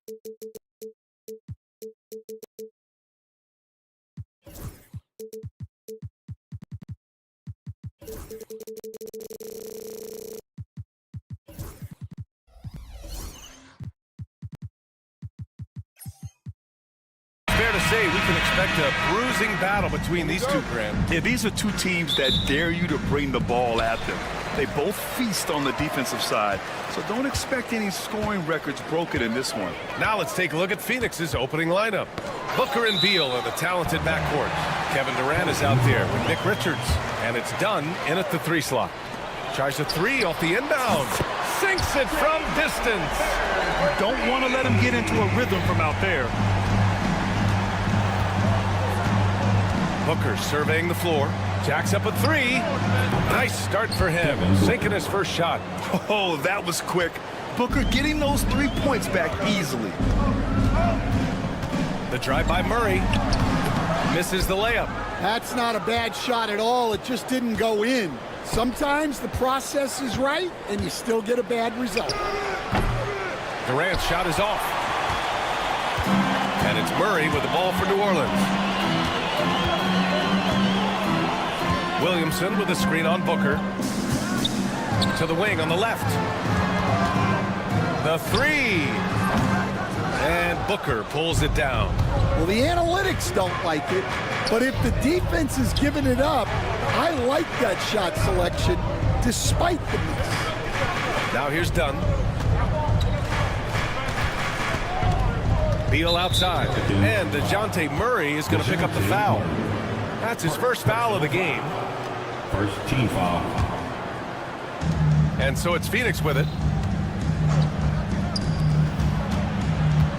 Fair to say we can expect a bruising battle between these two, Grant. Yeah, these are two teams that dare you to bring the ball at them. They both feast on the defensive side, so don't expect any scoring records broken in this one. Now let's take a look at Phoenix's opening lineup. Booker and Beal are the talented backcourt. Kevin Durant is out there with Nick Richards, and it's done in at the 3 slot. Tries a 3 off the inbound. Sinks it from distance. You don't want to let him get into a rhythm from out there. Booker surveying the floor. Jacks up a 3. Nice start for him. Sinking his first shot. Oh, that was quick. Booker getting those 3 points back easily. The drive by Murray. Misses the layup. That's not a bad shot at all. It just didn't go in. Sometimes the process is right, and you still get a bad result. Durant's shot is off. And it's Murray with the ball for New Orleans. Williamson with a screen on Booker. To the wing on the left. The 3. And Booker pulls it down. Well, the analytics don't like it, but if the defense is giving it up, I like that shot selection despite the miss. Now here's Dunn. Beal outside. And DeJounte Murray is going to pick up the foul. That's his first foul of the game. First team foul. And so it's Phoenix with it.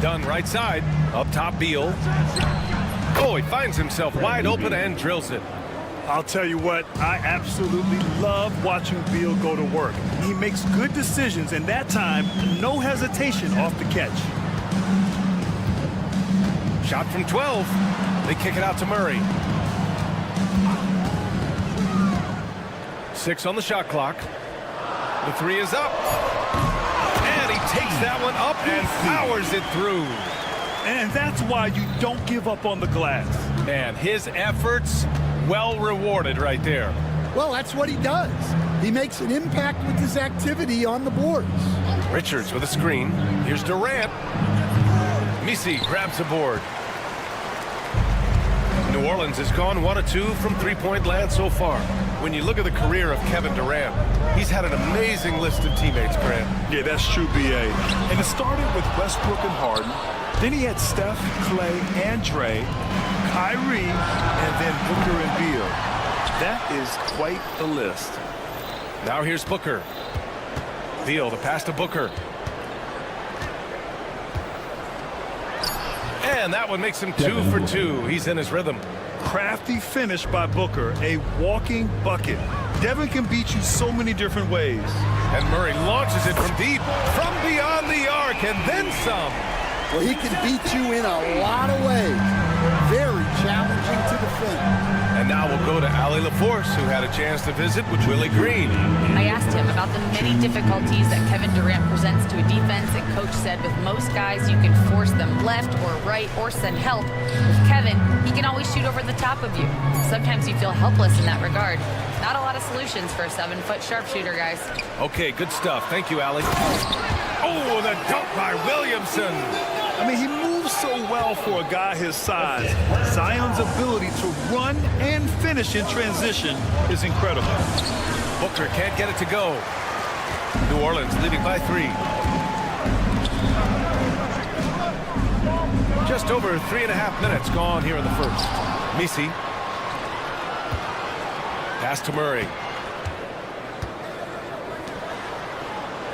Dunn right side. Up top, Beal. Oh, he finds himself wide open and drills it. I'll tell you what, I absolutely love watching Beal go to work. He makes good decisions, and that time, no hesitation off the catch. Shot from 12. They kick it out to Murray. 6 on the shot clock. The 3 is up. And he takes that one up and powers it through. And that's why you don't give up on the glass. Man, his efforts well rewarded right there. Well, that's what he does. He makes an impact with his activity on the boards. Richards with a screen. Here's Durant. Misi grabs the board. New Orleans has gone 1 of 2 from 3-point land so far. When you look at the career of Kevin Durant, he's had an amazing list of teammates, Grant. Yeah, that's true, B.A. And it started with Westbrook and Harden. Then he had Steph, Clay, and Dre, Kyrie, and then Booker and Beal. That is quite the list. Now here's Booker. Beal, the pass to Booker. And that one makes him 2 for 2. He's in his rhythm. Crafty finish by Booker, a walking bucket. Devin can beat you so many different ways. And Murray launches it from deep, from beyond the arc, and then some. Well, he can beat you in a lot of ways. Very challenging to defend. And now we'll go to Allie LaForce, who had a chance to visit with Willie Green. I asked him about the many difficulties that Kevin Durant presents to a defense, and Coach said with most guys, you can force them left or right or send help. With Kevin, he can always shoot over the top of you. Sometimes you feel helpless in that regard. Not a lot of solutions for a 7-foot sharpshooter, guys. Okay, good stuff. Thank you, Allie. Oh, the dunk by Williamson. I mean, he moves so well for a guy his size. Zion's ability to run and finish in transition is incredible. Booker can't get it to go. New Orleans leading by 3. Just over 3.5 minutes gone here in the first. Misi. Pass to Murray.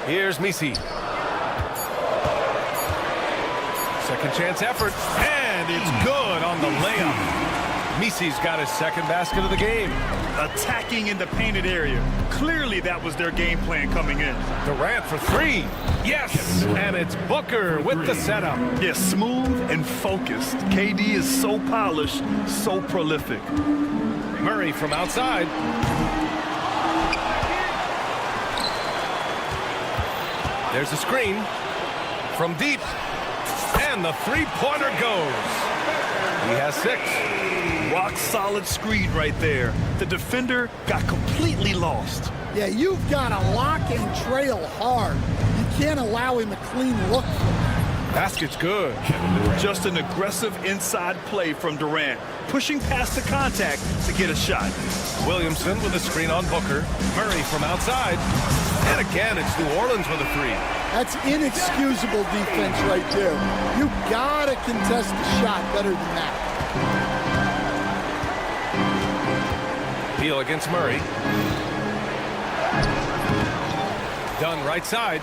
Here's Misi. Second chance effort, and it's good on the layup. Misi's got his second basket of the game. Attacking in the painted area. Clearly that was their game plan coming in. Durant for 3. Yes, and it's Booker with the setup. Yeah, smooth and focused. KD is so polished, so prolific. Murray from outside. There's a screen from deep. And the three-pointer goes. He has 6. Rock solid screen right there. The defender got completely lost. Yeah, you've got to lock and trail hard. You can't allow him a clean look. Basket's good. Just an aggressive inside play from Durant, pushing past the contact to get a shot. Williamson with a screen on Booker. Murray from outside. And again, it's New Orleans with a 3. That's inexcusable defense right there. You got to contest the shot better than that. Beal against Murray. Dunn right side.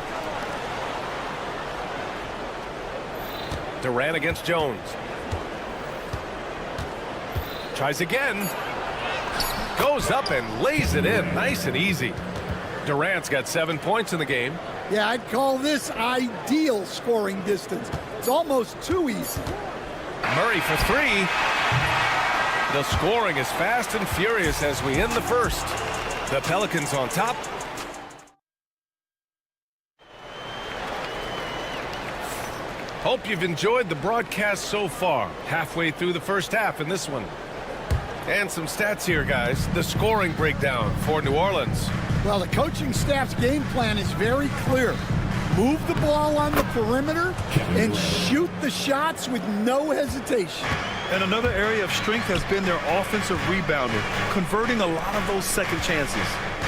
Durant against Jones. Tries again. Goes up and lays it in nice and easy. Durant's got 7 points in the game. Yeah, I'd call this ideal scoring distance. It's almost too easy. Murray for 3. The scoring is fast and furious as we end the first. The Pelicans on top. Hope you've enjoyed the broadcast so far. Halfway through the first half in this one. And some stats here, guys. The scoring breakdown for New Orleans. Well, the coaching staff's game plan is very clear. Move the ball on the perimeter and shoot the shots with no hesitation. And another area of strength has been their offensive rebounding, converting a lot of those second chances.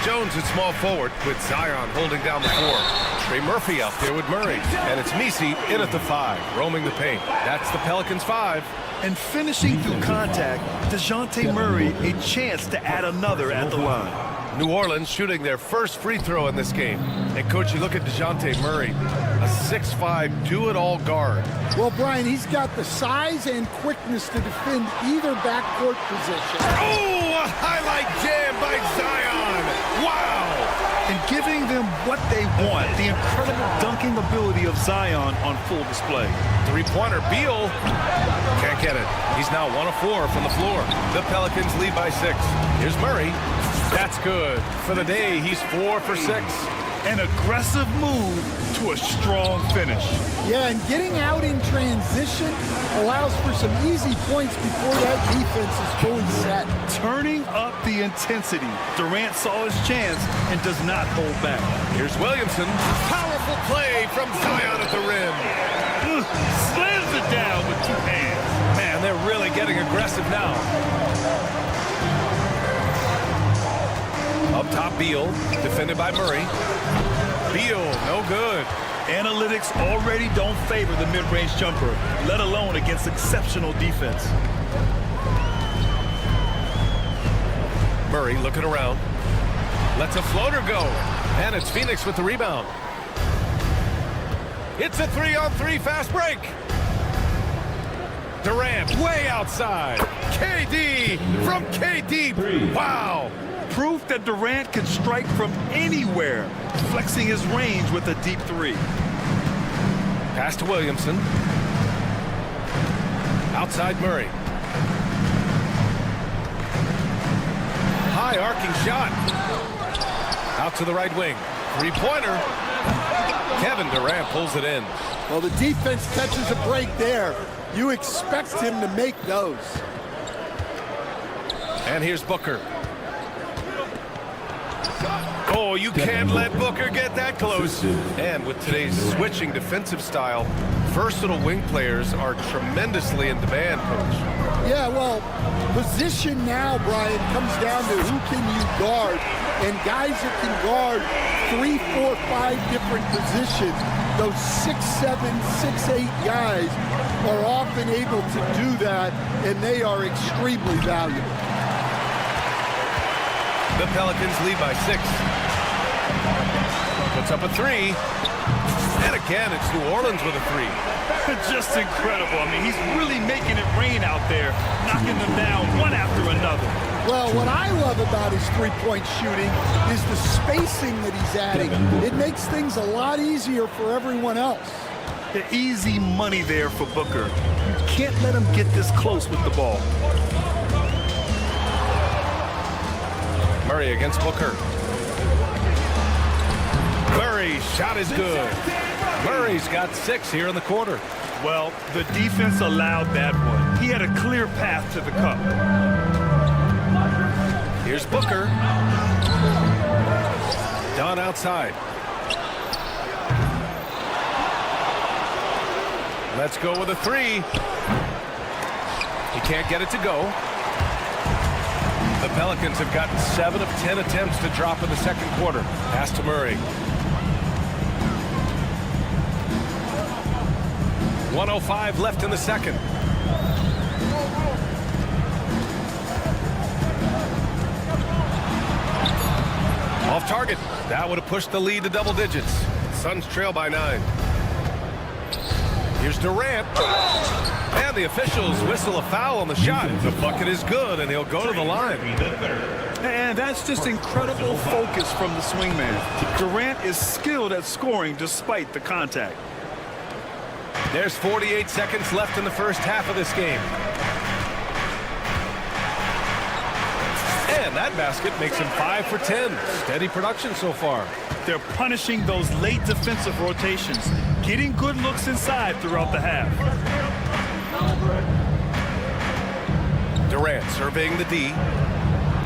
Jones at small forward with Zion holding down the 4. Trey Murphy out there with Murray. And it's Messi in at the 5, roaming the paint. That's the Pelicans 5. And finishing through contact, DeJounte Murray a chance to add another at the line. New Orleans shooting their first free throw in this game. And, Coach, you look at DeJounte Murray, a 6'5", do-it-all guard. Well, Brian, he's got the size and quickness to defend either backcourt position. Oh, a highlight jam by Zion. Wow. And giving them what they want, the incredible dunking ability of Zion on full display. Three-pointer, Beal. Can't get it. He's now 1 of 4 from the floor. The Pelicans lead by 6. Here's Murray. That's good. For the day, he's 4 for 6. An aggressive move to a strong finish. Yeah, and getting out in transition allows for some easy points before that defense is fully set. Turning up the intensity. Durant saw his chance and does not hold back. Here's Williamson. Powerful play from Zion at the rim. Slams it down with 2 hands. Man, they're really getting aggressive now. Up top, Beal, defended by Murray. Beal, no good. Analytics already don't favor the mid-range jumper, let alone against exceptional defense. Murray looking around. Lets a floater go. And it's Phoenix with the rebound. It's a 3-on-3 fast break. Durant way outside. KD from KD. Wow. Proof that Durant can strike from anywhere, flexing his range with a deep 3. Pass to Williamson. Outside Murray. High arcing shot. Out to the right wing. Three-pointer. Kevin Durant pulls it in. Well, the defense catches a break there. You expect him to make those. And here's Booker. Oh, you can't let Booker get that close. And with today's switching defensive style, versatile wing players are tremendously in demand, Coach. Yeah, well, position now, Brian, comes down to who can you guard. And guys that can guard 3, 4, 5 different positions, those 6'7", 6'8" guys are often able to do that, and they are extremely valuable. The Pelicans lead by 6. Puts up a 3. And again, it's New Orleans with a 3. Just incredible. I mean, he's really making it rain out there, knocking them down one after another. Well, what I love about his three-point shooting is the spacing that he's adding. It makes things a lot easier for everyone else. The easy money there for Booker. You can't let him get this close with the ball. Murray against Booker. Murray's shot is good. Murray's got 6 here in the quarter. Well, the defense allowed that one. He had a clear path to the cup. Here's Booker. Dunn outside. Let's go with a 3. He can't get it to go. The Pelicans have gotten 7 of 10 attempts to drop in the second quarter. Pass to Murray. 1:05 left in the second. Off target. That would have pushed the lead to double digits. Suns trail by 9. Here's Durant. And the officials whistle a foul on the shot. The bucket is good, and he'll go to the line. And that's just incredible focus from the swingman. Durant is skilled at scoring despite the contact. There's 48 seconds left in the first half of this game. And that basket makes him 5 for 10. Steady production so far. They're punishing those late defensive rotations, getting good looks inside throughout the half. Durant surveying the D.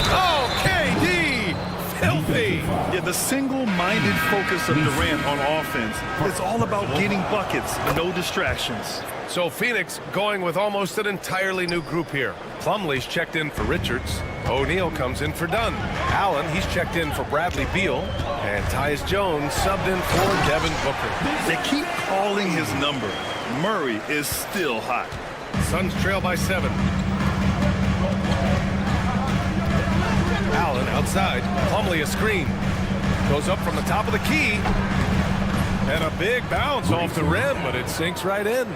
Oh, KD! Filthy! Yeah, the single-minded focus of Durant on offense. It's all about getting buckets, no distractions. So Phoenix going with almost an entirely new group here. Plumlee's checked in for Richards. O'Neal comes in for Dunn. Allen, he's checked in for Bradley Beal. And Tyus Jones subbed in for Devin Booker. They keep calling his number. Murray is still hot. Suns trail by 7. Allen outside. Plumlee a screen. Goes up from the top of the key. And a big bounce off the rim, but it sinks right in.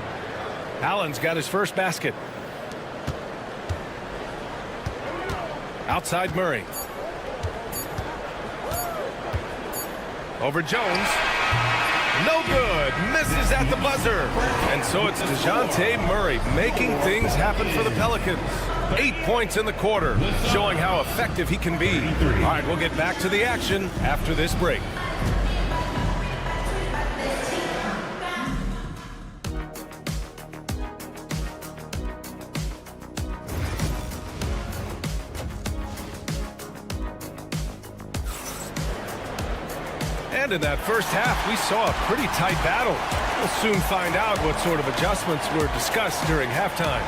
Allen's got his first basket. Outside Murray. Over Jones. No good. Misses at the buzzer. And so it's DeJounte Murray making things happen for the Pelicans. 8 points in the quarter, showing how effective he can be. All right, we'll get back to the action after this break. And in that first half, we saw a pretty tight battle. We'll soon find out what sort of adjustments were discussed during halftime.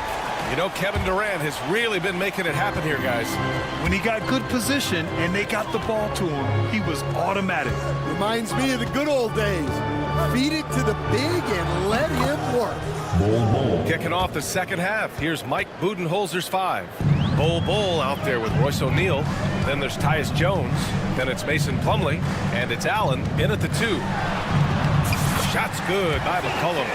You know, Kevin Durant has really been making it happen here, guys. When he got good position and they got the ball to him, he was automatic. Reminds me of the good old days. Feed it to the big and let him work. Kicking off the second half, here's Mike Budenholzer's 5. Bull out there with Royce O'Neal. Then there's Tyus Jones. Then it's Mason Plumlee. And it's Allen in at the 2. Shot's good by McCollum.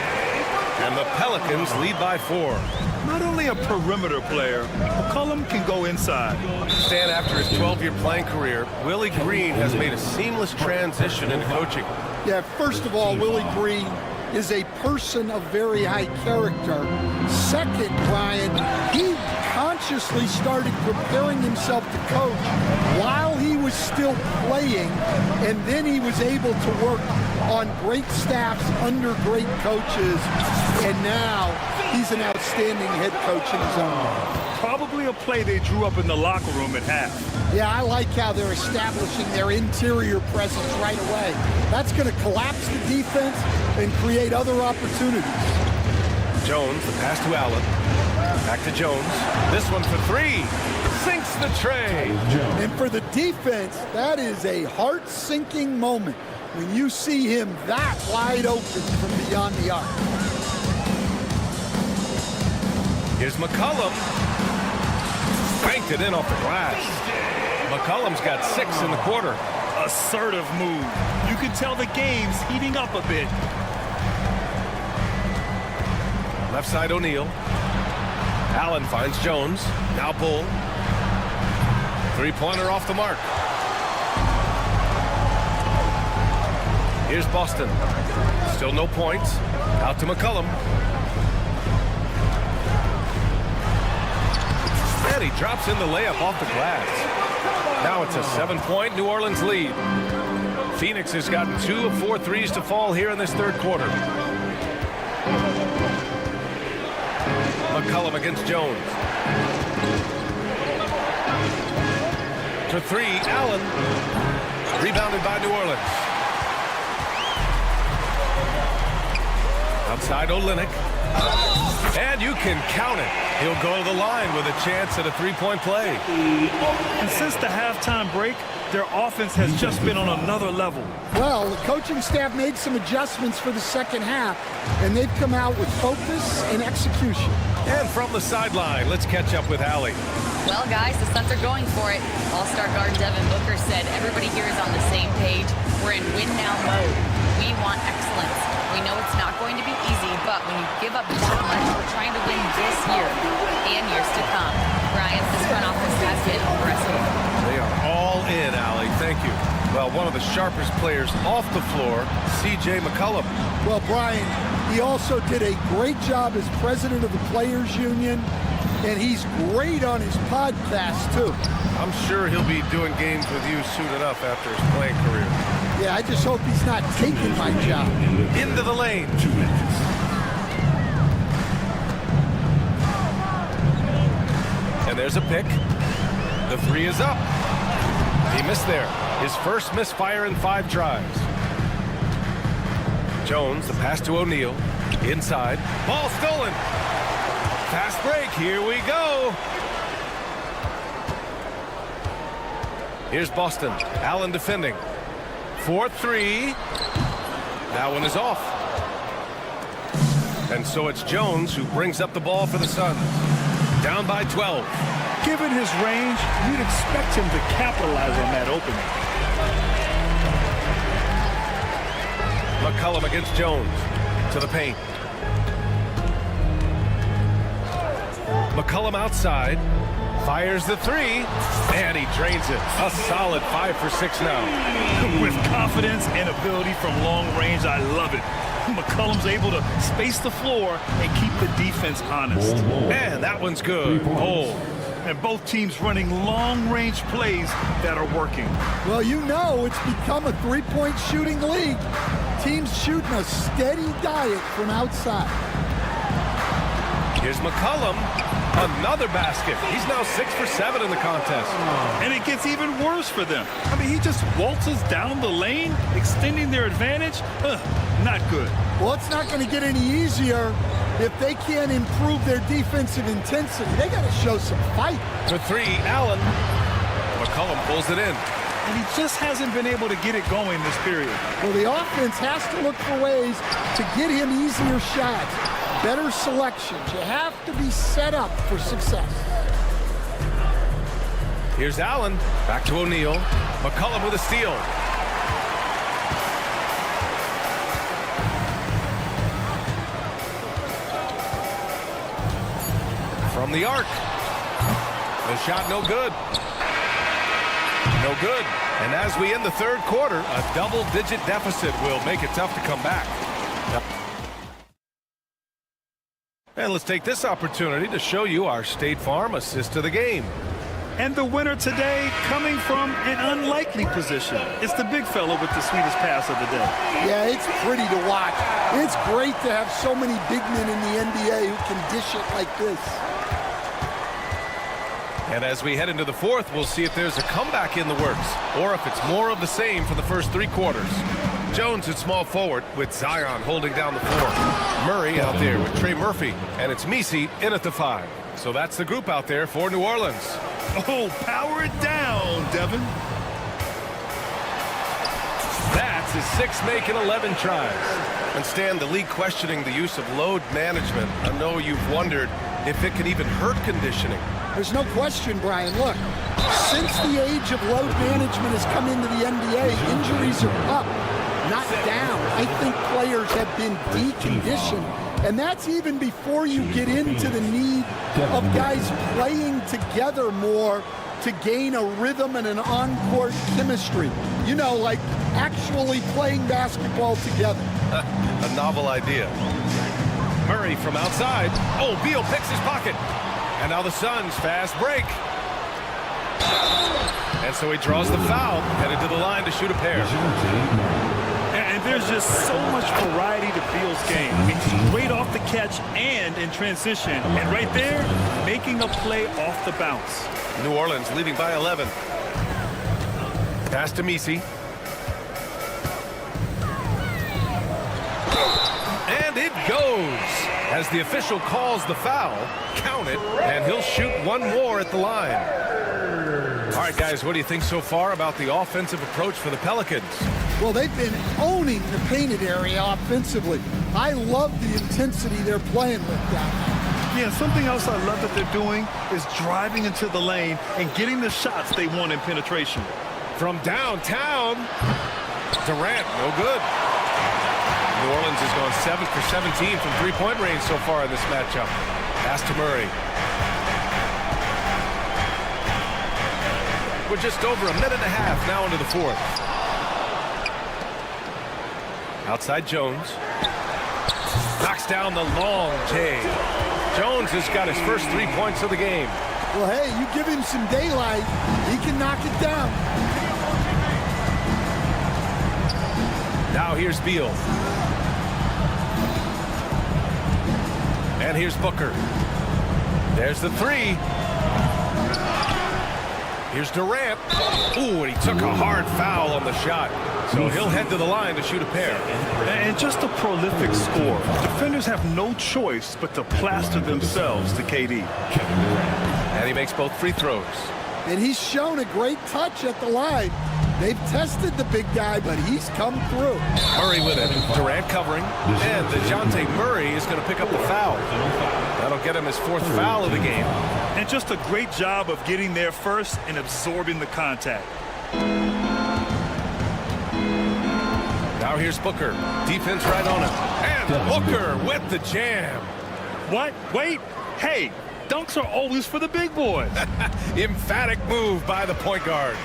And the Pelicans lead by 4. Not only a perimeter player, McCollum can go inside. Stan, after his 12-year playing career, Willie Green has made a seamless transition into coaching. Yeah, first of all, Willie Green is a person of very high character. Second, Brian, he consciously started preparing himself to coach while he was still playing, and then he was able to work on great staffs under great coaches, and now he's an outstanding head coach in his own right. Probably a play they drew up in the locker room at half. Yeah, I like how they're establishing their interior presence right away. That's going to collapse the defense and create other opportunities. Jones, the pass to Allen. Back to Jones. This one for 3. Sinks the tray. And for the defense, that is a heart-sinking moment when you see him that wide open from beyond the arc. Here's McCollum. Banked it in off the glass. McCollum's got 6 in the quarter. Assertive move. You can tell the game's heating up a bit. Left side O'Neal. Allen finds Jones. Now Bull. 3-pointer off the mark. Here's Boston. Still no points. Out to McCollum. And he drops in the layup off the glass. Now it's a 7-point New Orleans lead. Phoenix has gotten 2 of 4 threes to fall here in this third quarter. McCollum against Jones. To 3, Allen. Rebounded by New Orleans. Outside Olynyk. And you can count it. He'll go to the line with a chance at a three-point play. And since the halftime break, their offense has just been on another level. Well, the coaching staff made some adjustments for the second half, and they've come out with focus and execution. And from the sideline, let's catch up with Allie. Well, guys, the Suns are going for it. All-star guard Devin Booker said everybody here is on the same page. We're in win-now mode. We want excellence. We know it's not going to be easy, but when you give up that much, we're trying to win this year and years to come. Brian, this front office has been aggressive. They are all in, Allie. Thank you. Well, one of the sharpest players off the floor, C.J. McCollum. Well, Brian, he also did a great job as president of the Players Union, and he's great on his podcast, too. I'm sure he'll be doing games with you soon enough after his playing career. Yeah, I just hope he's not taking my job. Into the lane. 2 minutes. And there's a pick. The 3 is up. He missed there. His first misfire in 5 tries. Jones, the pass to O'Neal. Inside. Ball stolen. Fast break. Here we go. Here's Boston. Allen defending. 4-3. That one is off. And so it's Jones who brings up the ball for the Suns. Down by 12. Given his range, you'd expect him to capitalize on that opening. McCollum against Jones. To the paint. McCollum outside. Fires the 3. And he drains it. A solid 5 for 6 now. With confidence and ability from long range, I love it. McCollum's able to space the floor and keep the defense honest. And that one's good. Oh. And both teams running long-range plays that are working. Well, you know it's become a three-point shooting league. Teams shooting a steady diet from outside. Here's McCollum. Another basket. He's now 6 for 7 in the contest. And it gets even worse for them. I mean, he just waltzes down the lane, extending their advantage. Not good. Well, it's not going to get any easier if they can't improve their defensive intensity. They got to show some fight. For 3, Allen. McCollum pulls it in. And he just hasn't been able to get it going this period. Well, the offense has to look for ways to get him easier shots, better selections. You have to be set up for success. Here's Allen. Back to O'Neal. McCollum with a steal. From the arc. The shot no good. No good. And as we end the third quarter, a double-digit deficit will make it tough to come back. And let's take this opportunity to show you our State Farm assist to the game. And the winner today coming from an unlikely position. It's the big fella with the sweetest pass of the day. Yeah, it's pretty to watch. It's great to have so many big men in the NBA who can dish it like this. And as we head into the fourth, we'll see if there's a comeback in the works or if it's more of the same for the first 3 quarters. Jones at small forward with Zion holding down the floor. Murray out there with Trey Murphy. And it's Messi in at the 5. So that's the group out there for New Orleans. Oh, power it down, Devin. That's his 6th make in 11 tries. And Stan, the league questioning the use of load management. I know you've wondered if it can even hurt conditioning. There's no question, Brian. Look, since the age of load management has come into the NBA, injuries are up, not down. I think players have been deconditioned. And that's even before you get into the need of guys playing together more to gain a rhythm and an on-court chemistry. You know, like actually playing basketball together. A novel idea. Murray from outside. Oh, Beal picks his pocket. And now the Suns fast break. And so he draws the foul, headed to the line to shoot a pair. And there's just so much variety to Beal's game. I mean, he's great off the catch and in transition. And right there, making a play off the bounce. New Orleans leading by 11. Pass to Messi. And it goes. As the official calls the foul, count it, and he'll shoot one more at the line. All right, guys, what do you think so far about the offensive approach for the Pelicans? Well, they've been owning the painted area offensively. I love the intensity they're playing with down there. Yeah, something else I love that they're doing is driving into the lane and getting the shots they want in penetration. From downtown, Durant, no good. New Orleans has gone 7 for 17 from three-point range so far in this matchup. Pass to Murray. We're just over a minute and a half now into the fourth. Outside Jones. Knocks down the long J. Jones has got his first 3 points of the game. Well, hey, you give him some daylight, he can knock it down. Now here's Beal. And here's Booker. There's the three. Here's Durant. Ooh, and he took a hard foul on the shot. So he'll head to the line to shoot a pair. And just a prolific score. Defenders have no choice but to plaster themselves to KD. And he makes both free throws. And he's shown a great touch at the line. They've tested the big guy, but he's come through. Murray with it. Durant covering. And DeJounte Murray is going to pick up the foul. That'll get him his fourth foul of the game. And just a great job of getting there first and absorbing the contact. Now here's Booker. Defense right on him. And Booker with the jam. What? Wait. Hey, dunks are always for the big boys. Emphatic move by the point guard.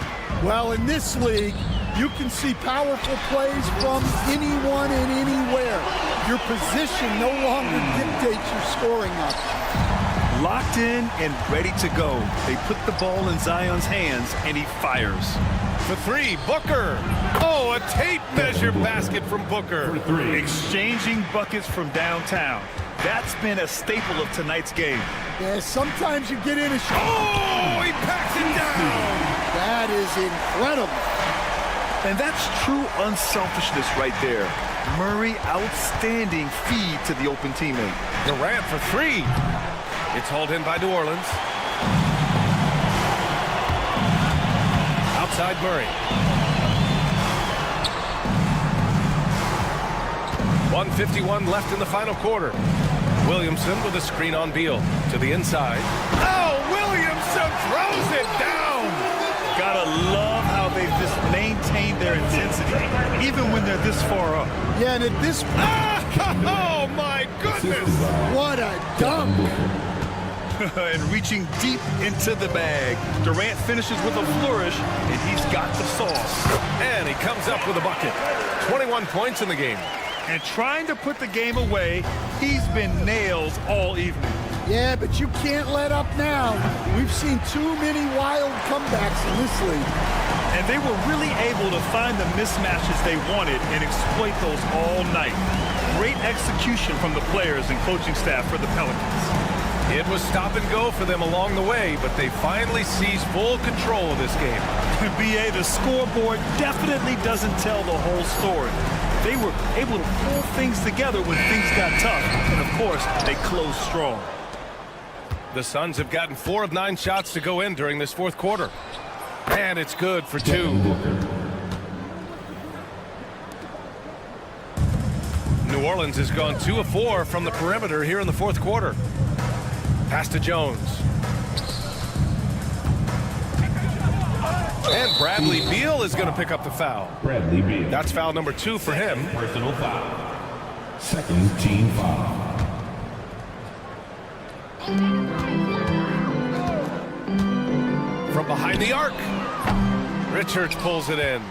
Well, in this league, you can see powerful plays from anyone and anywhere. Your position no longer dictates your scoring option. Locked in and ready to go. They put the ball in Zion's hands, and he fires. For three, Booker. Oh, a tape measure basket from Booker. Exchanging buckets from downtown. That's been a staple of tonight's game. Yeah, sometimes you get in a shot. Oh, he packs it down. That is incredible. And that's true unselfishness right there. Murray, outstanding feed to the open teammate. Durant for three. It's hauled in by New Orleans. Outside Murray. 1:51 left in the final quarter. Williamson with a screen on Beal to the inside. Oh, Williamson throws it down. Gotta love how they've just maintained their intensity, even when they're this far up. Yeah, and at this point, Oh, my goodness. what a dunk. And reaching deep into the bag. Durant finishes with a flourish, and he's got the sauce. And he comes up with a bucket. 21 points in the game. And trying to put the game away, he's been nails all evening. Yeah, but you can't let up now. We've seen too many wild comebacks in this league. And they were really able to find the mismatches they wanted and exploit those all night. Great execution from the players and coaching staff for the Pelicans. It was stop and go for them along the way, but they finally seized full control of this game. BA, the scoreboard definitely doesn't tell the whole story. They were able to pull things together when things got tough, and of course, they closed strong. The Suns have gotten 4 of 9 shots to go in during this fourth quarter. And it's good for 2. New Orleans has gone 2 of 4 from the perimeter here in the fourth quarter. Pass to Jones. And Bradley Beal is going to pick up the foul. Bradley Beal. That's foul number 2 for him. Personal foul. Second team foul. From behind the arc. Richards pulls it in.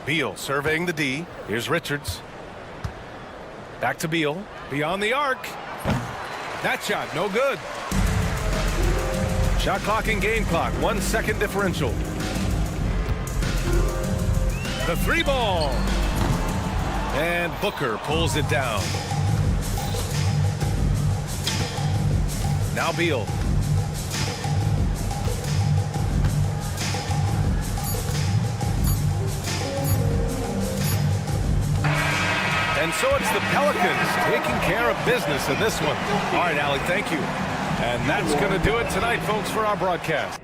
Beal surveying the D. Here's Richards. Back to Beal. Beyond the arc. That shot, no good. Shot clock and game clock, 1 second differential. The three ball. And Booker pulls it down. Now Beal. And so it's the Pelicans taking care of business in this one. All right, Allie, thank you. And that's going to do it tonight, folks, for our broadcast.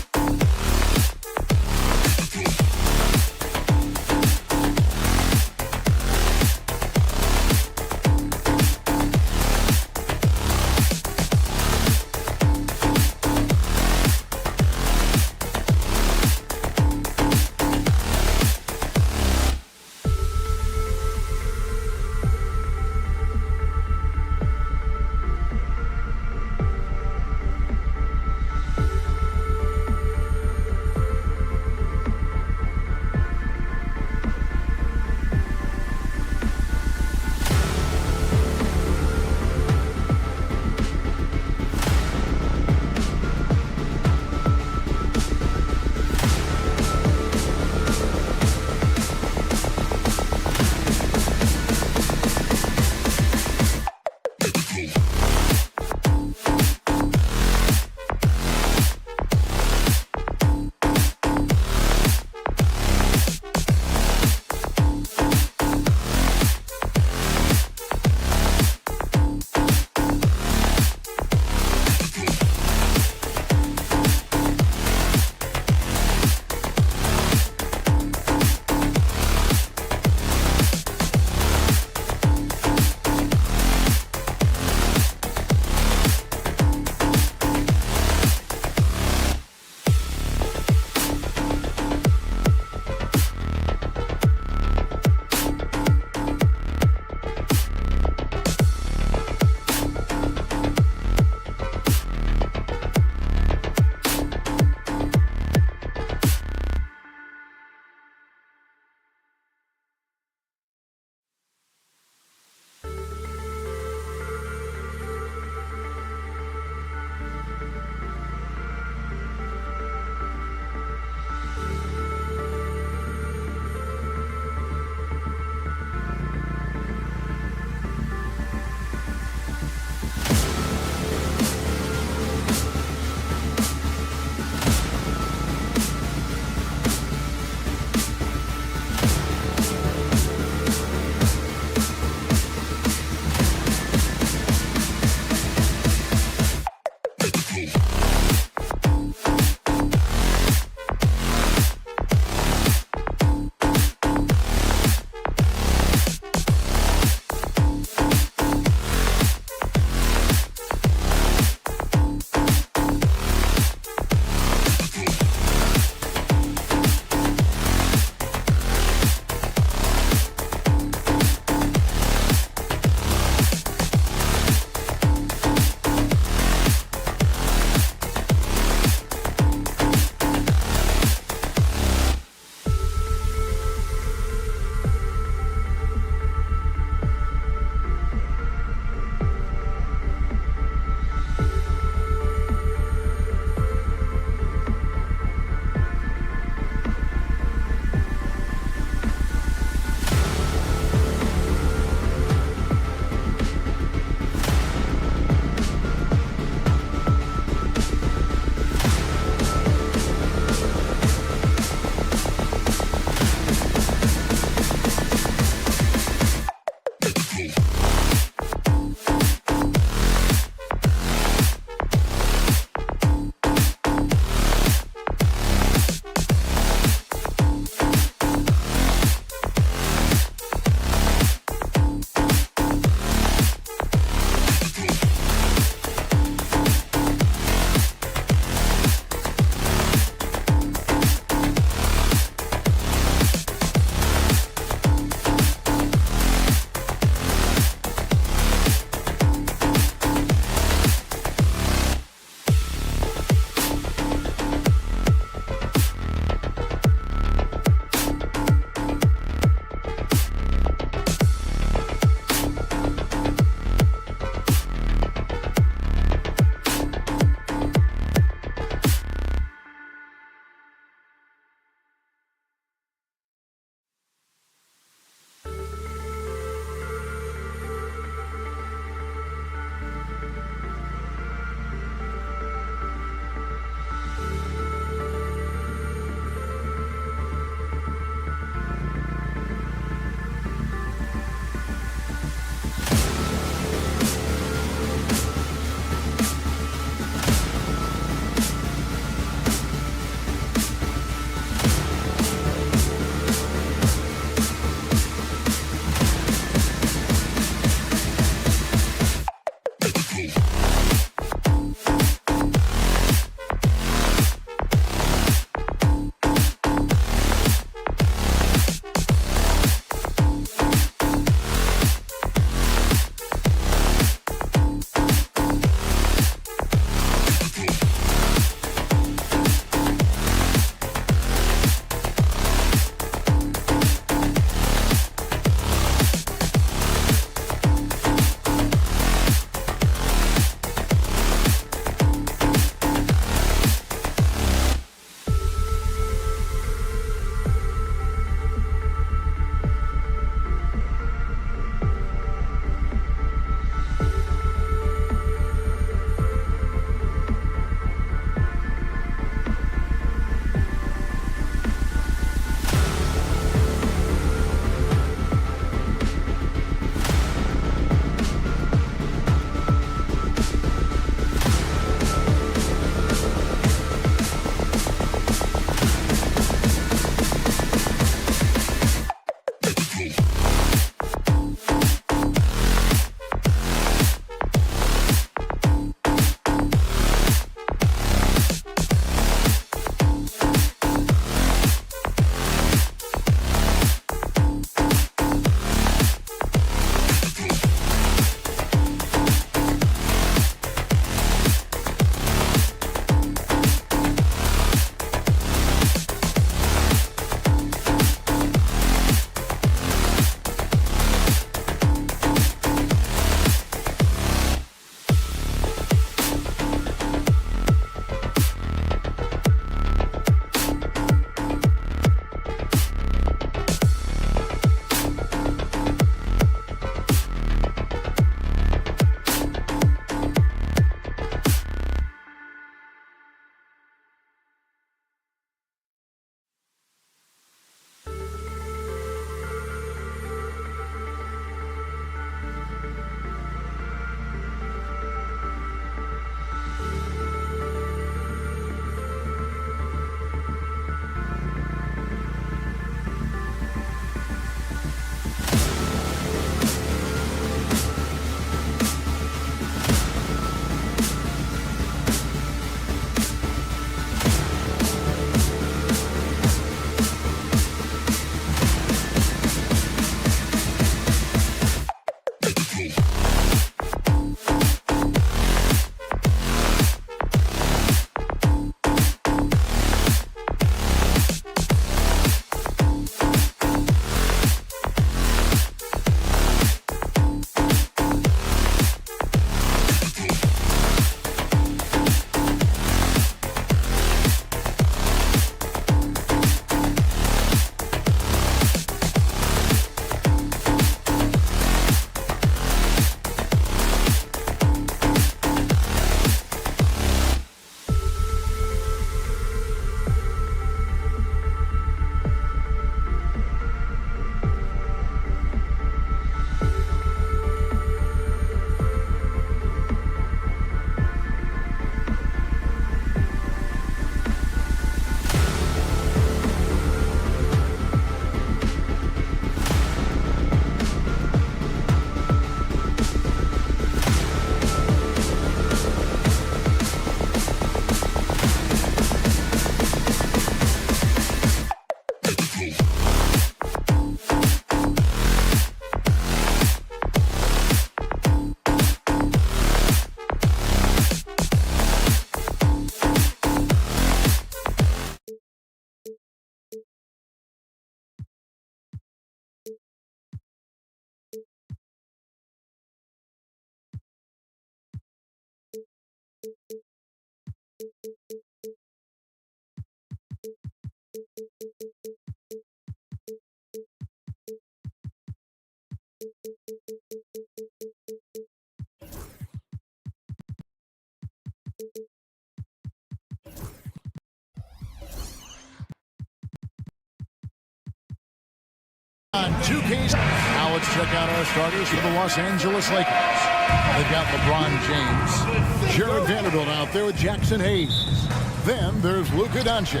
On 2Ks. Now let's check out our starters for the Los Angeles Lakers. They've got LeBron James, Jared Vanderbilt out there with Jackson Hayes. Then there's Luka Doncic,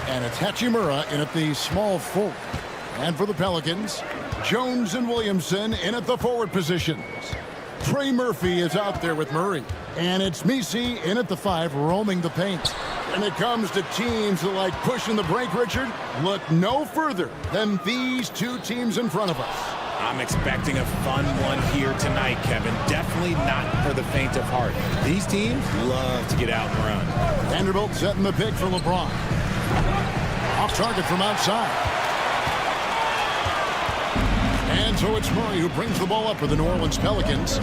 and it's Hachimura in at the small forward. And for the Pelicans, Jones and Williamson in at the forward positions. Trey Murphy is out there with Murray, and it's Messi in at the 5 roaming the paint. When it comes to teams that like pushing the break, Richard, look no further than these two teams in front of us. I'm expecting a fun one here tonight, Kevin. Definitely not for the faint of heart. These teams love to get out and run. Vanderbilt setting the pick for LeBron. Off target from outside. And so it's Murray who brings the ball up for the New Orleans Pelicans.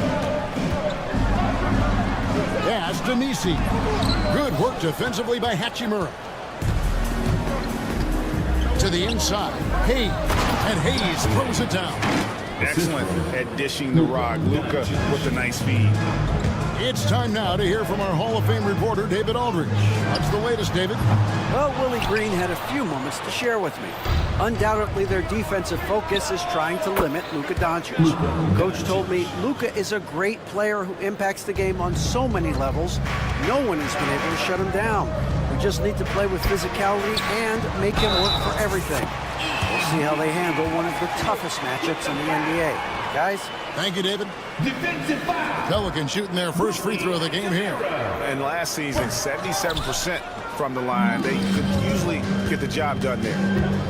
Pass to Messi. Good work defensively by Hachimura. To the inside. Hayes. And Hayes throws it down. Excellent at dishing the rock. Luka with a nice feed. It's time now to hear from our Hall of Fame reporter, David Aldridge. What's the latest, David? Well, Willie Green had a few moments to share with me. Undoubtedly, their defensive focus is trying to limit Luka Doncic. Coach told me Luka is a great player who impacts the game on so many levels. No one has been able to shut him down. We just need to play with physicality and make him work for everything. We'll see how they handle one of the toughest matchups in the NBA. Guys? Thank you, David. Pelicans shooting their first free throw of the game here. And last season, 77% from the line. They could usually get the job done there.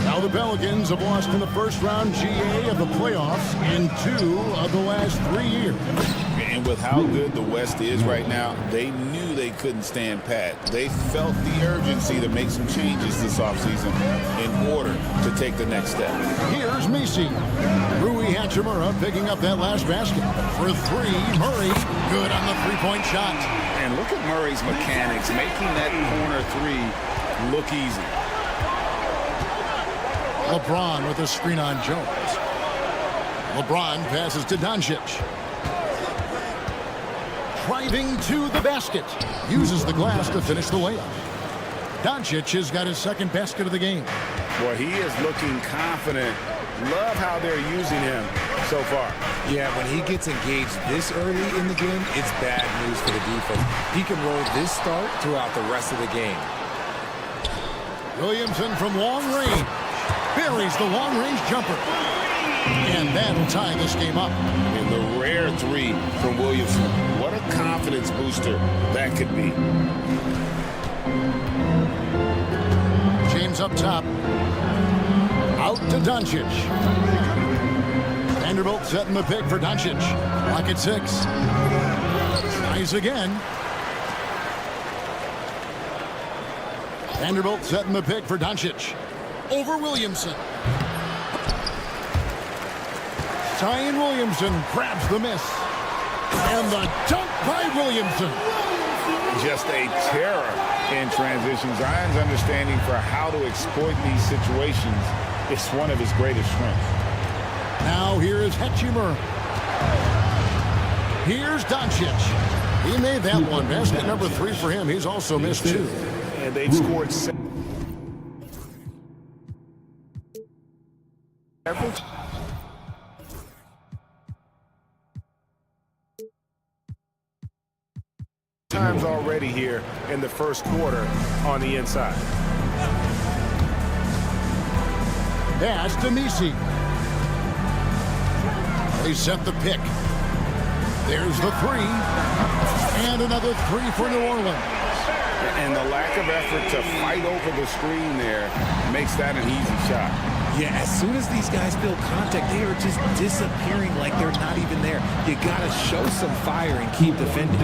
Now the Pelicans have lost in the first round GA of the playoffs in 2 of the last 3 years. And with how good the West is right now, they knew they couldn't stand pat. They felt the urgency to make some changes this offseason in order to take the next step. Here's Messi. Rui Hachimura picking up that last basket. For 3, Murray. Good on the three-point shot. And look at Murray's mechanics, making that corner 3 look easy. LeBron with a screen on Jones. LeBron passes to Doncic. Driving to the basket. Uses the glass to finish the layup. Doncic has got his second basket of the game. Boy, he is looking confident. Love how they're using him so far. Yeah, when he gets engaged this early in the game, it's bad news for the defense. He can roll this start throughout the rest of the game. Williamson from long range. Buries the long-range jumper. And that'll tie this game up. And the rare 3 from Williamson. What a confidence booster that could be. James up top. Out to Doncic. Vanderbilt setting the pick for Doncic. Clock at 6. Tries again. Vanderbilt setting the pick for Doncic. Over Williamson. Zion Williamson grabs the miss. And the dunk by Williamson. Just a terror in transition. Zion's understanding for how to exploit these situations is one of his greatest strengths. Now here is Hachimura. Here's Doncic. He made that one. Basket number 3 for him. He's also missed 2. And they've scored 7. Times already here in the first quarter on the inside. Pass to Messi. They set the pick. There's the 3. And another 3 for New Orleans. And the lack of effort to fight over the screen there makes that an easy shot. Yeah, as soon as these guys feel contact, they are just disappearing like they're not even there. You got to show some fire and keep defending.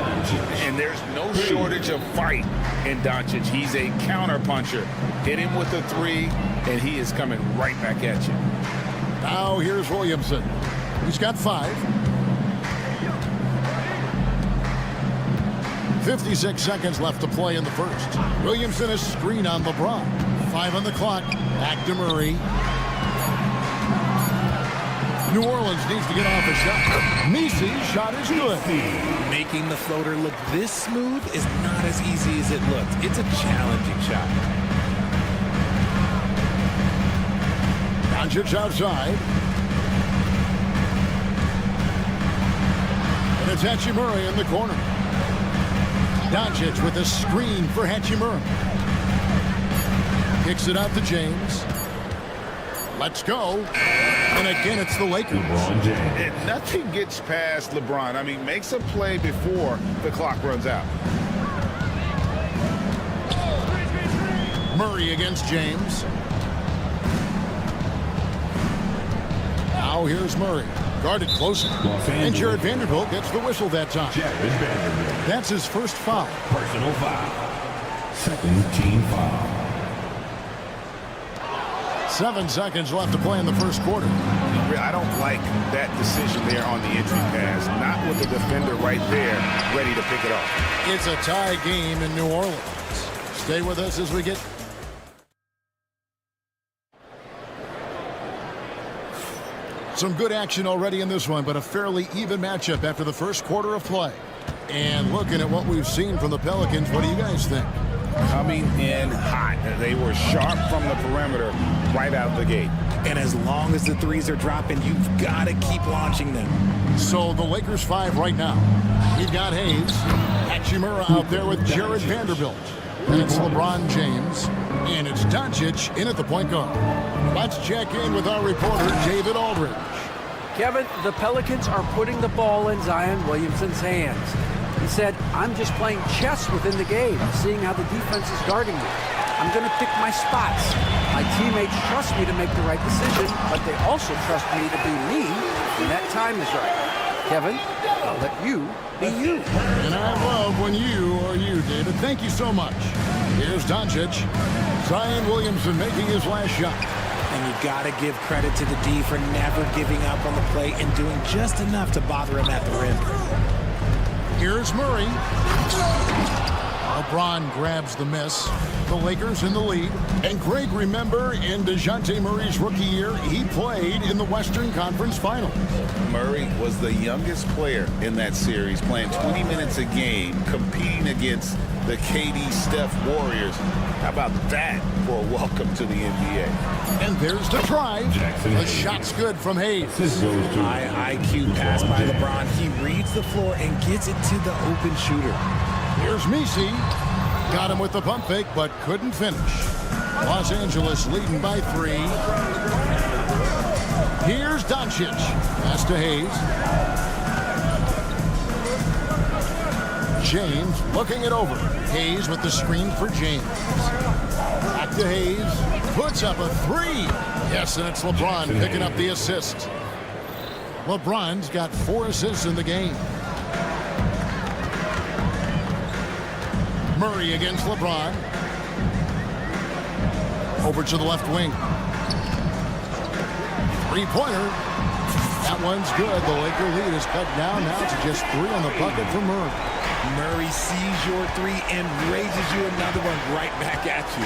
And there's no shortage of fight in Doncic. He's a counter-puncher. Hit him with a 3, and he is coming right back at you. Now here's Williamson. He's got 5. 56 seconds left to play in the first. Williamson is screen on LeBron. 5 on the clock. Back to Murray. New Orleans needs to get off a shot. Messi's shot is good. Making the floater look this smooth is not as easy as it looks. It's a challenging shot. Doncic outside. And it's Hachimura in the corner. Doncic with a screen for Hachimura. Kicks it out to James. Let's go. And again, it's the Lakers. And nothing gets past LeBron. I mean, makes a play before the clock runs out. Murray against James. Now here's Murray. Guarded closer. And Jared Vanderbilt gets the whistle that time. That's his first foul. Personal foul. Second team foul. 7 seconds left to play in the first quarter. I don't like that decision there on the entry pass. Not with the defender right there ready to pick it off. It's a tie game in New Orleans. Stay with us as we get... Some good action already in this one, but a fairly even matchup after the first quarter of play. And looking at what we've seen from the Pelicans, what do you guys think? Coming in hot. They were sharp from the perimeter right out the gate. And as long as the threes are dropping, you've got to keep launching them. So the Lakers 5 right now. We've got Hayes. Hachimura out there with Jared Vanderbilt. And it's LeBron James. And it's Doncic in at the point guard. Let's check in with our reporter, David Aldridge. Kevin, the Pelicans are putting the ball in Zion Williamson's hands. He said, I'm just playing chess within the game, seeing how the defense is guarding me. I'm going to pick my spots. My teammates trust me to make the right decision, but they also trust me to be me when that time is right. Kevin, I'll let you be you. And I love when you are you, David. Thank you so much. Here's Doncic. Zion Williamson making his last shot. And you got to give credit to the D for never giving up on the play and doing just enough to bother him at the rim. Here's Murray. LeBron grabs the miss. The Lakers in the lead. And Greg, remember, in DeJounte Murray's rookie year, he played in the Western Conference Finals. Murray was the youngest player in that series, playing 20 minutes a game, competing against the KD Steph Warriors. How about that for a welcome to the NBA? And there's the drive. The shot's good from Hayes. High IQ pass by LeBron. He reads the floor and gets it to the open shooter. Here's Messi. Got him with the pump fake, but couldn't finish. Los Angeles leading by 3. Here's Doncic. Pass to Hayes. James looking it over. Hayes with the screen for James. Back to Hayes. Puts up a 3. Yes, and it's LeBron picking up the assist. LeBron's got 4 assists in the game. Murray against LeBron. Over to the left wing. 3-pointer. That one's good. The Laker lead is cut down now to just 3 on the bucket for Murray. Murray sees your 3 and raises you another one right back at you.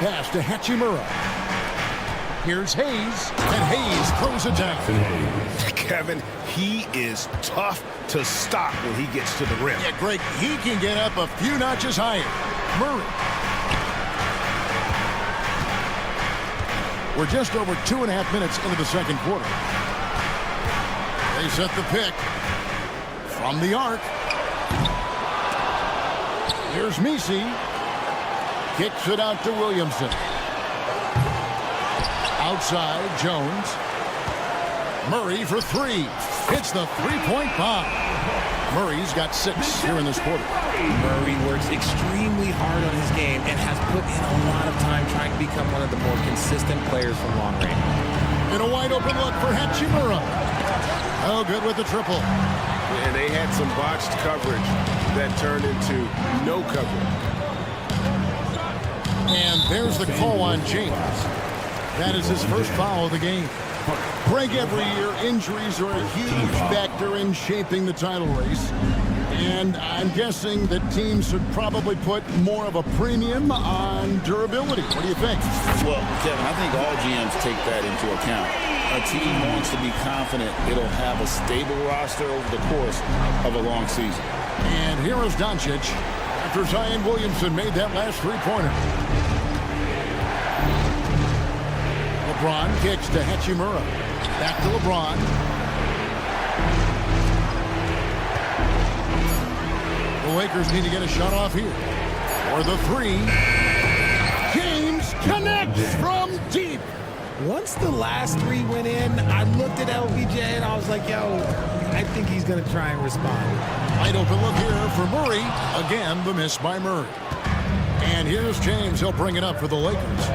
Pass to Hachimura. Here's Hayes, and Hayes throws it down. Kevin, he is tough to stop when he gets to the rim. Yeah, Greg, he can get up a few notches higher. Murray. We're just over 2.5 minutes into the second quarter. They set the pick from the arc. Here's Messi. Kicks it out to Williamson. Outside, Jones. Murray for 3. Hits the 3-point bomb. Murray's got 6 here in this quarter. Murray works extremely hard on his game and has put in a lot of time trying to become one of the more consistent players from long range. And a wide open look for Hachimura. Oh, good with the triple. And they had some botched coverage that turned into no coverage. And there's the call on James. That is his first foul of the game. Greg, every year, injuries are a huge factor in shaping the title race. And I'm guessing that teams should probably put more of a premium on durability. What do you think? Well, Kevin, I think all GMs take that into account. A team wants to be confident it'll have a stable roster over the course of a long season. And here is Doncic after Zion Williamson made that last 3-pointer. LeBron kicks to Hachimura. Back to LeBron. The Lakers need to get a shot off here. For the three. James connects from deep. Once the last three went in, I looked at LBJ and I was like, yo, I think he's going to try and respond. Wide open look here for Murray. Again, the miss by Murray. And here's James. He'll bring it up for the Lakers.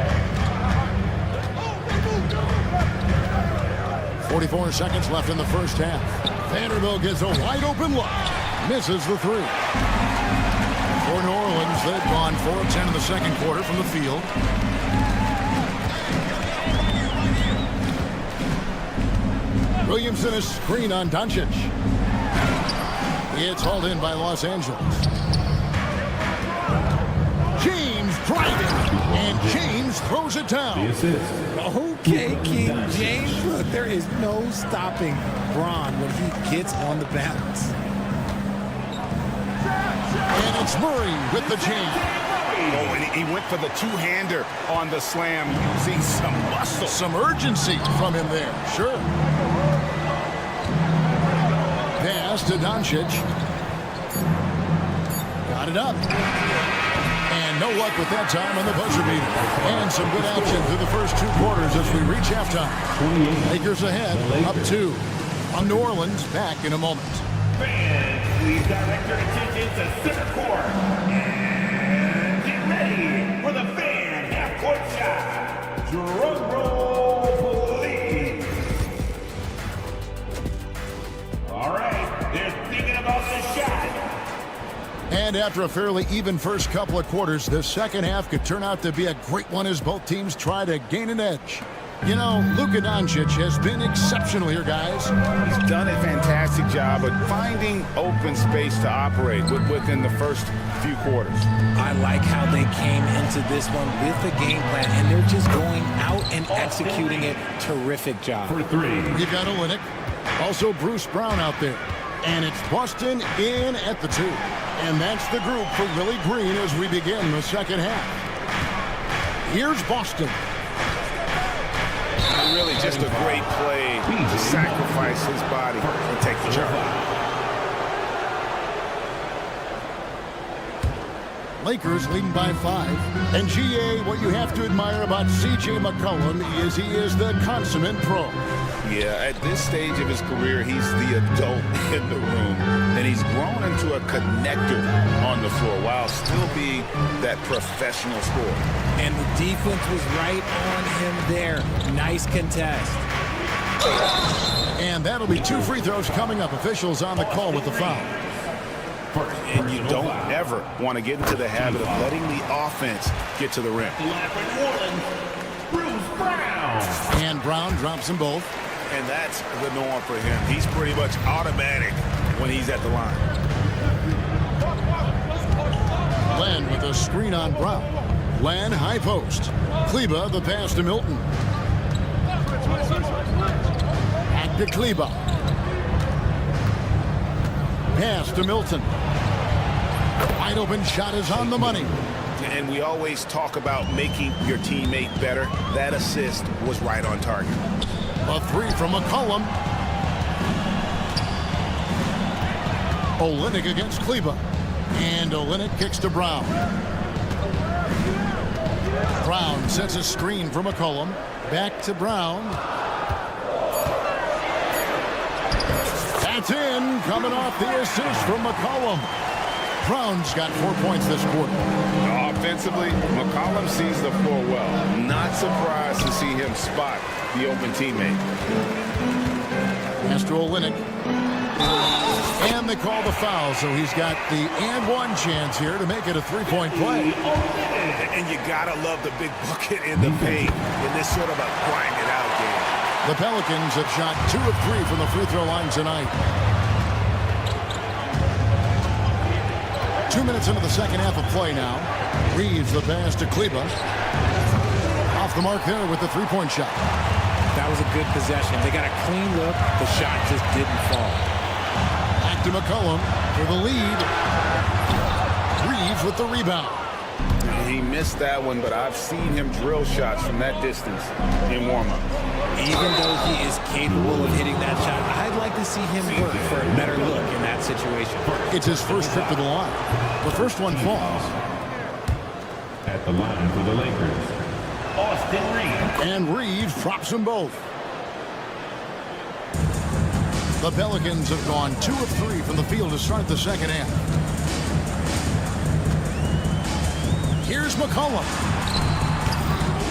44 seconds left in the first half. Vanderbilt gets a wide open look. Misses the three. For New Orleans, they've gone 4 of 10 in the second quarter from the field. Williamson is screen on Doncic. It's hauled in by Los Angeles. James driving, and James throws it down. Okay, King James. Look, there is no stopping Bron when he gets on the bounce. And it's Murray with the chain. Oh, and he went for the two-hander on the slam, using some muscle. Some urgency from him there, sure. Pass to Doncic. Got it up. And no luck with that time on the buzzer beater. And some good action through the first 2 quarters as we reach halftime. Lakers ahead, up 2. On New Orleans, back in a moment. Fans, please direct your attention to center court. And get ready for the fan half-court shot. Drum roll, please. All right, they're thinking about the shot. And after a fairly even first couple of quarters, the second half could turn out to be a great one as both teams try to gain an edge. You know, Luka Doncic has been exceptional here, guys. He's done a fantastic job of finding open space to operate within the first few quarters. I like how they came into this one with a game plan, and they're just going out and executing it. Terrific job. For 3. We've got Olynyk, also Bruce Brown out there. And it's Boston in at the 2. And that's the group for Willie Green as we begin the second half. Here's Boston. And really just a great play to sacrifice his body and take the charge. Lakers leading by 5. And GA, what you have to admire about C.J. McCollum is he is the consummate pro. Yeah, at this stage of his career, he's the adult in the room. And he's grown into a connector on the floor while still being that professional scorer. And the defense was right on him there. Nice contest. And that'll be 2 free throws coming up. Officials on the call with the foul. And you don't ever want to get into the habit of letting the offense get to the rim. And Brown drops them both. And that's the norm for him. He's pretty much automatic when he's at the line. Len with a screen on Brown. Len, high post. Kleba, the pass to Milton. Back to Kleba. Pass to Milton. Wide open shot is on the money. And we always talk about making your teammate better. That assist was right on target. A 3 from McCollum. Olynyk against Kleba. And Olynyk kicks to Brown. Brown sets a screen for McCollum. Back to Brown. That's in. Coming off the assist from McCollum. Brown's got 4 points this quarter. Offensively, McCollum sees the floor well. Not surprised to see him spot the open teammate. Pass to Olynyk. And they call the foul, so he's got the and one chance here to make it a 3-point play. And you gotta love the big bucket in the paint in this sort of a grind it out game. The Pelicans have shot 2 of 3 from the free throw line tonight. 2 minutes into the second half of play now. Reeves the pass to Kleba. Off the mark there with the 3-point shot. That was a good possession. They got a clean look. The shot just didn't fall. Back to McCollum for the lead. Reeves with the rebound. He missed that one, but I've seen him drill shots from that distance in warm-up. Even though he is capable of hitting that shot, I'd like to see him work for a better look in that situation. It's his first trip to the line. The first one falls. At the line for the Lakers, Austin Reeves. And Reeves drops them both. The Pelicans have gone 2 of 3 from the field to start the second half. Here's McCollum.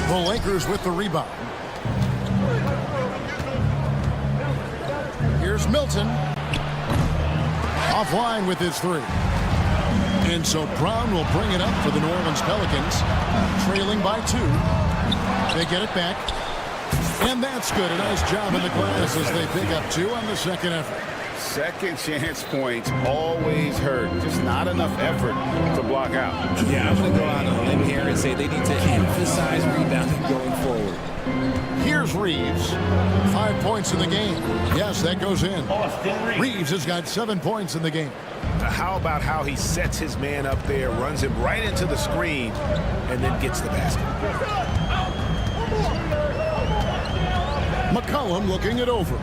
The Lakers with the rebound. Here's Milton. Offline with his 3. And so Brown will bring it up for the New Orleans Pelicans, trailing by 2. They get it back. And that's good. A nice job in the glass as they pick up 2 on the second effort. Second chance points always hurt. Just not enough effort to block out. Yeah, I'm going to go out on a limb here and say they need to emphasize rebounding going forward. Here's Reeves. 5 points in the game. Yes, that goes in. Reeves has got 7 points in the game. How about how he sets his man up there, runs him right into the screen, and then gets the basket. McCollum looking it over.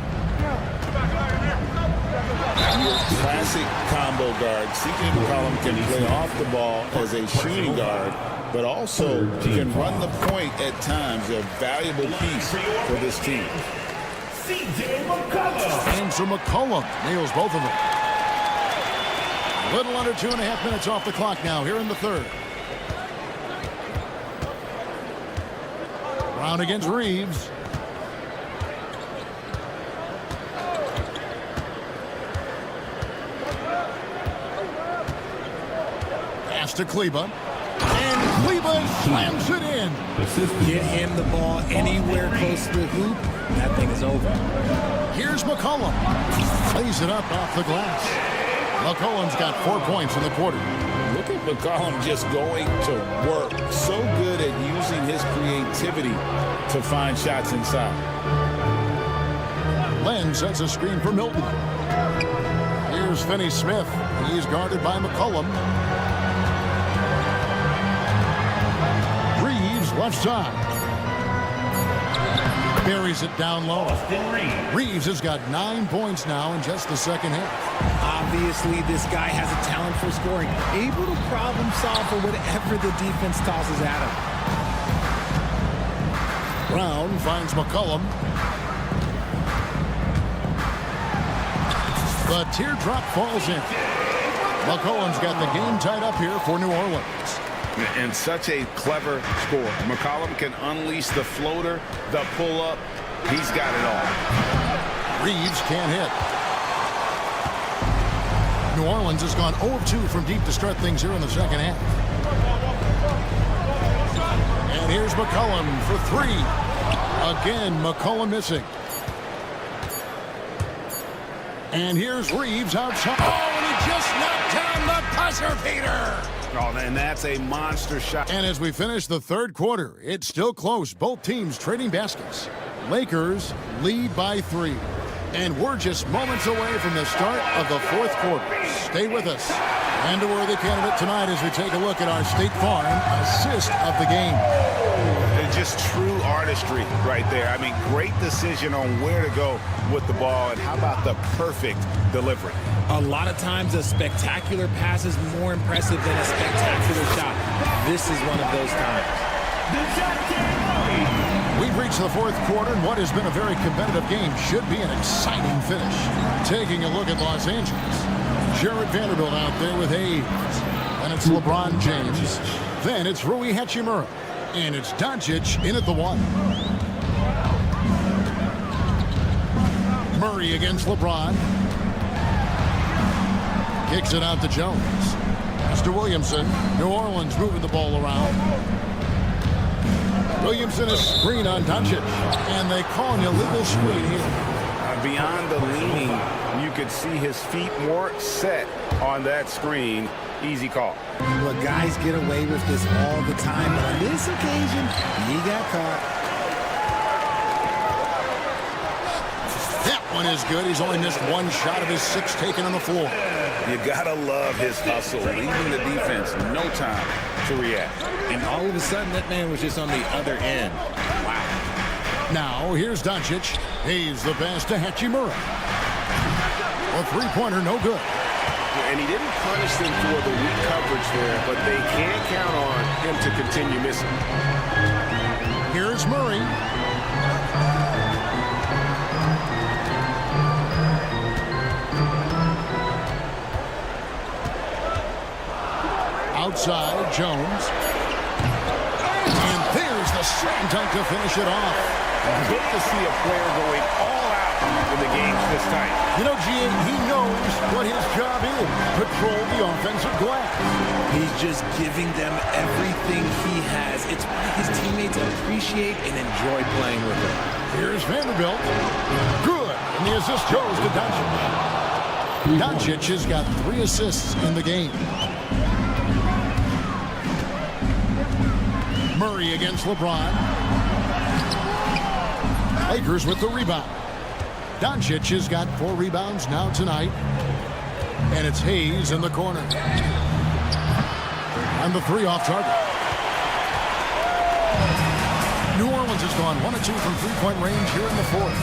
Classic combo guard. C.J. McCollum can play off the ball as a shooting guard, but also can run the point at times. A valuable piece for this team. C.J. McCollum. And so McCollum nails both of them. A little under 2.5 minutes off the clock now here in the third. Brown against Reeves. Pass to Kleba. And Kleba slams it in. Get him the ball anywhere close to the hoop. That thing is over. Here's McCollum. Plays it up off the glass. McCollum's got 4 points in the quarter. Look at McCollum just going to work. So good at using his creativity to find shots inside. Len sets a screen for Milton. Here's Finney Smith. He's guarded by McCollum. Reeves left side. Buries it down low. Reeves has got 9 points now in just the second half. Obviously, this guy has a talent for scoring, able to problem solve for whatever the defense tosses at him. Brown finds McCollum. The teardrop falls in. McCollum's got the game tied up here for New Orleans. And such a clever score. McCollum can unleash the floater, the pull-up. He's got it all. Reeves can't hit. New Orleans has gone 0 of 2 from deep to start things here in the second half. And here's McCollum for 3. Again, McCollum missing. And here's Reeves outside. Oh, and he just knocked down the buzzer beater. Oh, and that's a monster shot. And as we finish the third quarter, it's still close. Both teams trading baskets. Lakers lead by 3. And we're just moments away from the start of the fourth quarter. Stay with us. And a worthy candidate tonight as we take a look at our State Farm assist of the game. It's just true artistry right there. I mean, great decision on where to go with the ball, and how about the perfect delivery? A lot of times a spectacular pass is more impressive than a spectacular shot. This is one of those times. We've reached the fourth quarter, and what has been a very competitive game should be an exciting finish. Taking a look at Los Angeles. Jared Vanderbilt out there with Hayes. Then it's LeBron James. Then it's Rui Hachimura. And it's Doncic in at the 1. Murray against LeBron. Kicks it out to Jones. Pass to Williamson. New Orleans moving the ball around. Williamson is screen on Doncic. And they call an illegal screen here. Beyond the leaning, you could see his feet more set on that screen. Easy call. Well, guys get away with this all the time, but on this occasion, he got caught. That one is good. He's only missed 1 shot of his 6 taken on the floor. You gotta love his hustle, leaving the defense no time to react. And all of a sudden, that man was just on the other end. Wow. Now, here's Doncic. He's the pass to Hachimura. A three-pointer, no good. And he didn't punish them for the weak coverage there, but they can't count on him to continue missing. Here's Murray. Outside, Jones. And there's the slam dunk to finish it off. Good to see a player going all out when the game's this tight. You know, GA, he knows what his job is. Control the offensive glass. He's just giving them everything he has. It's why his teammates appreciate and enjoy playing with him. Here's Vanderbilt. Good. And the assist goes to Doncic. Doncic has got 3 assists in the game. Murray against LeBron. Lakers with the rebound. Doncic has got 4 rebounds now tonight. And it's Hayes in the corner. And the 3 off target. New Orleans has gone 1 of 2 from three-point range here in the 4th.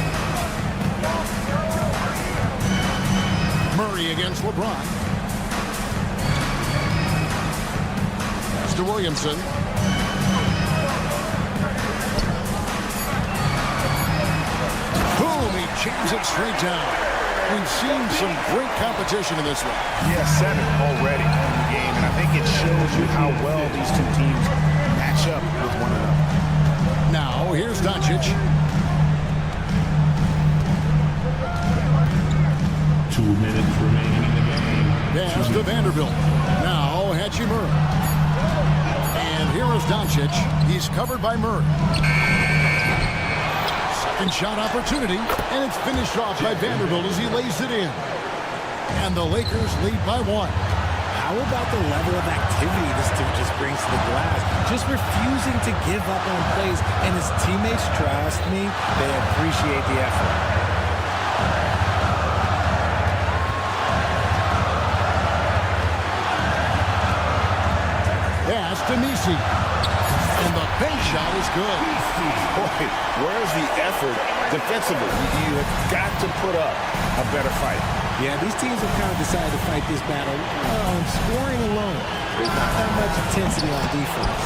Murray against LeBron. Pass to Williamson. Boom, he jams it straight down. We've seen some great competition in this one. Yeah, 7 already in the game, and I think it shows you how well these two teams match up with one another. Now, here's Doncic. 2 minutes remaining in the game. Pass to Vanderbilt. Now, Hachimura. And here is Doncic. He's covered by Murray. Second shot opportunity, and it's finished off by Vanderbilt as he lays it in. And the Lakers lead by 1. How about the level of activity this team just brings to the glass? Just refusing to give up on plays, and his teammates, trust me, they appreciate the effort. Pass to Nisi. And the bank shot is good. Boy, where's the effort defensively? You have got to put up a better fight. Yeah, these teams have kind of decided to fight this battle on scoring alone. There's not that much intensity on defense.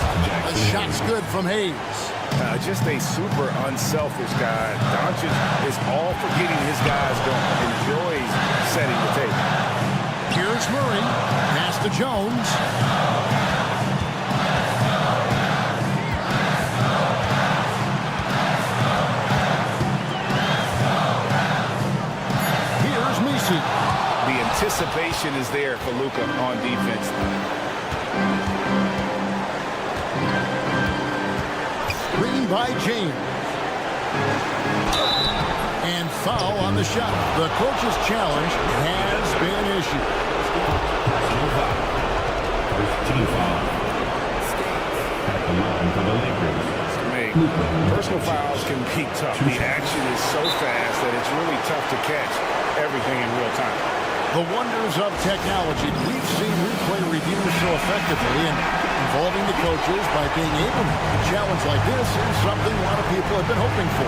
The shot's good from Hayes. Just a super unselfish guy. Doncic is all for getting his guys going. Enjoys setting the table. Here's Murray. Pass to Jones. The anticipation is there for Luka on defense. Screen by James. And foul on the shot. The coach's challenge has been issued. First team foul. At the line for the Lakers. Personal fouls can be tough. The action is so fast that it's really tough to catch everything in real time. The wonders of technology. We've seen replay reviews so effectively, and involving the coaches by being able to a challenge like this is something a lot of people have been hoping for.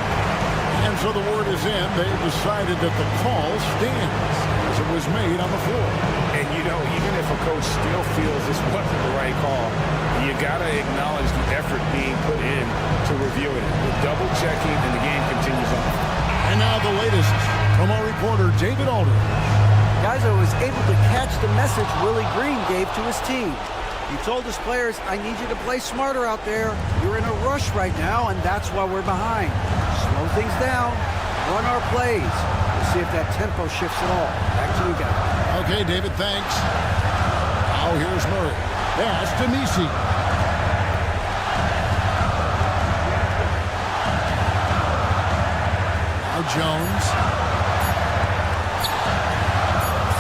And so the word is in. They've decided that the call stands as it was made on the floor. And you know, even if a coach still feels this wasn't the right call, you got to acknowledge the effort being put in to review it. The double checking, and the game continues on. And now the latest from our reporter, David Alder. Guys, I was able to catch the message Willie Green gave to his team. He told his players, I need you to play smarter out there. You're in a rush right now, and that's why we're behind. Slow things down, run our plays. We'll see if that tempo shifts at all. Back to you guys. Okay, David, thanks. Now here's Murray. Pass to Nisi. Now Jones.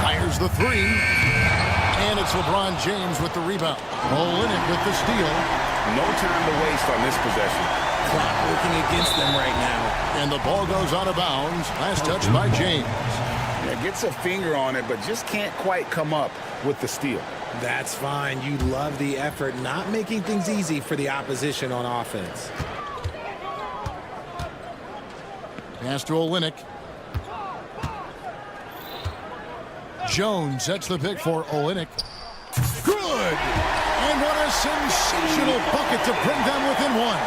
Fires the 3. And it's LeBron James with the rebound. Olynyk with the steal. No time to waste on this possession. Clock working against them right now. And the ball goes out of bounds. Last touch by James. Yeah, gets a finger on it, but just can't quite come up with the steal. That's fine. You love the effort, not making things easy for the opposition on offense. Pass to Olynyk. Jones sets the pick for Olynyk. Good! And what a sensational bucket to bring them within one.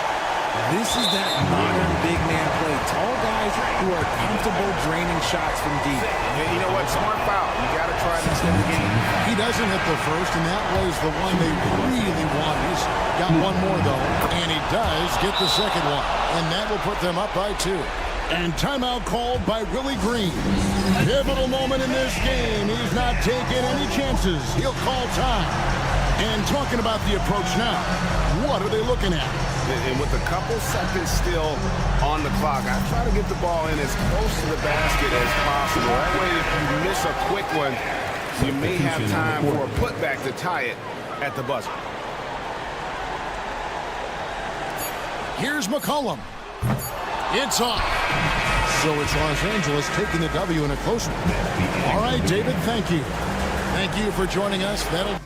This is that modern big man play. Tall guys who are comfortable draining shots from deep. And you know what? Smart foul. You got to try to extend the game. He doesn't hit the first, and that was the one they really want. He's got one more, though, and he does get the second one. And that will put them up by 2. And timeout called by Willie Green. Pivotal moment in this game. He's not taking any chances. He'll call time. And talking about the approach now, what are they looking at? And with a couple seconds still on the clock, I try to get the ball in as close to the basket as possible. That way, if you miss a quick one, you may have time for a putback to tie it at the buzzer. Here's McCollum. It's off. So it's Los Angeles taking the W in a close one. All right, David, thank you. Thank you for joining us. That'll...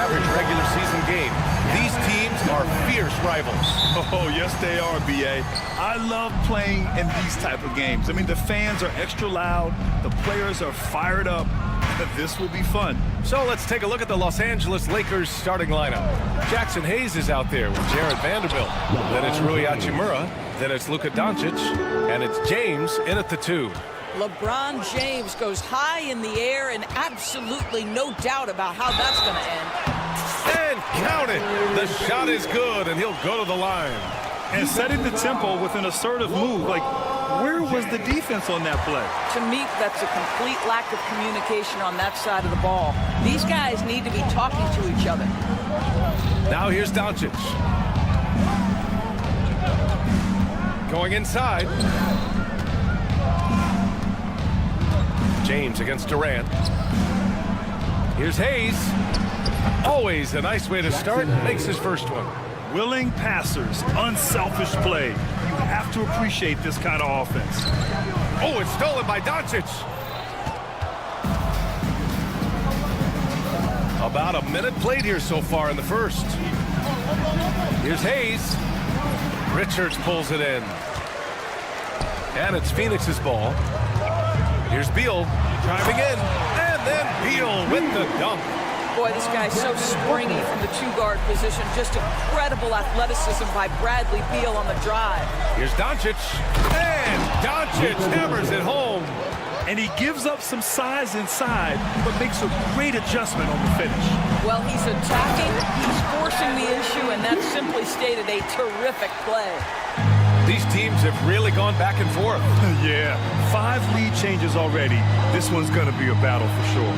average regular season game. These teams are fierce rivals. Oh, yes, they are, B.A. I love playing in these type of games. I mean, the fans are extra loud. The players are fired up. This will be fun. So let's take a look at the Los Angeles Lakers starting lineup. Jackson Hayes is out there with Jared Vanderbilt. Then it's Rui Hachimura. Then it's Luka Doncic. And it's James in at the 2. LeBron James goes high in the air, and absolutely no doubt about how that's going to end. And count it. The shot is good, and he'll go to the line. And setting the tempo with an assertive move. Like, where was the defense on that play? To me, that's a complete lack of communication on that side of the ball. These guys need to be talking to each other. Now here's Doncic. Going inside. James against Durant. Here's Hayes. Always a nice way to start. Makes his first one. Willing passers, unselfish play. You have to appreciate this kind of offense. Oh, it's stolen by Doncic. About a minute played here so far in the first. Here's Hayes. Richards pulls it in. And it's Phoenix's ball. Here's Beal driving in. And then Beal with the dunk. Boy, this guy's so springy from the 2-guard position. Just incredible athleticism by Bradley Beal on the drive. Here's Doncic. And Doncic hammers it home. And he gives up some size inside, but makes a great adjustment on the finish. Well, he's attacking, he's forcing the issue, and that's simply stated a terrific play. These teams have really gone back and forth. Yeah, 5 lead changes already. This one's going to be a battle for sure.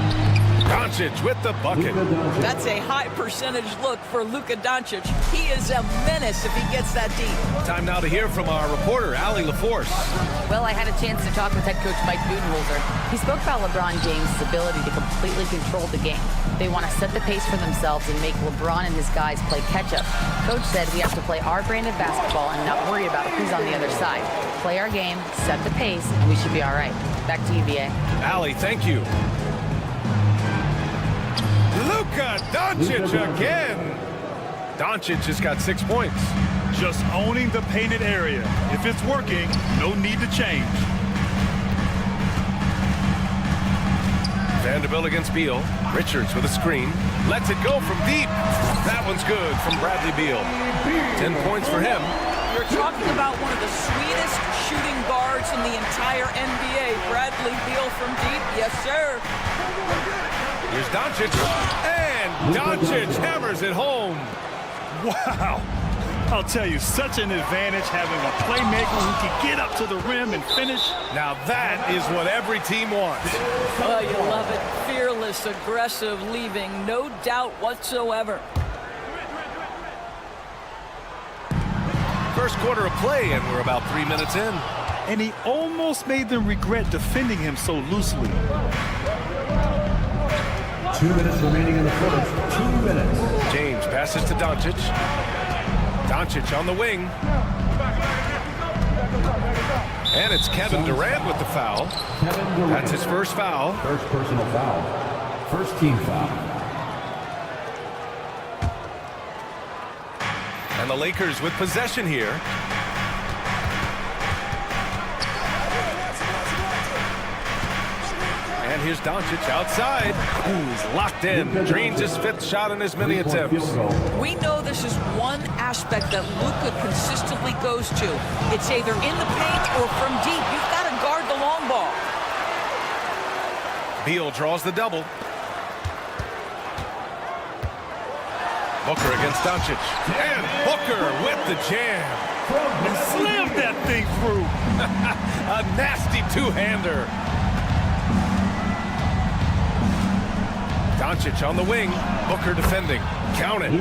Doncic with the bucket. That's a high percentage look for Luka Doncic. He is a menace if he gets that deep. Time now to hear from our reporter, Allie LaForce. Well, I had a chance to talk with head coach Mike Budenholzer. He spoke about LeBron James' ability to completely control the game. They want to set the pace for themselves and make LeBron and his guys play catch-up. Coach said we have to play our brand of basketball and not worry about who's on the other side. Play our game, set the pace, and we should be all right. Back to you, VA. Allie, thank you. Luka Doncic again. Doncic has got 6 points. Just owning the painted area. If it's working, no need to change. Vanderbilt against Beal. Richards with a screen. Lets it go from deep. That one's good from Bradley Beal. 10 points for him. You're talking about one of the sweetest shooting guards in the entire NBA. Bradley Beal from deep. Yes, sir. Here's Doncic. And Doncic hammers it home. Wow. I'll tell you, such an advantage having a playmaker who can get up to the rim and finish. Now that is what every team wants. Oh, you love it. Fearless, aggressive, leaving no doubt whatsoever. First quarter of play, and we're about 3 minutes in. And he almost made them regret defending him so loosely. 2 minutes remaining in the first. 2 minutes. James passes to Doncic. Doncic on the wing. And it's Kevin Durant with the foul. That's his first foul. First personal foul. First team foul. And the Lakers with possession here. And here's Doncic outside. Ooh, he's locked in. Drains his 5th shot in as many attempts. We know this is one aspect that Luka consistently goes to. It's either in the paint or from deep. You've got to guard the long ball. Beal draws the double. Booker against Doncic. And Booker with the jam. And slammed that thing through. A nasty two-hander. Doncic on the wing. Booker defending. Count it.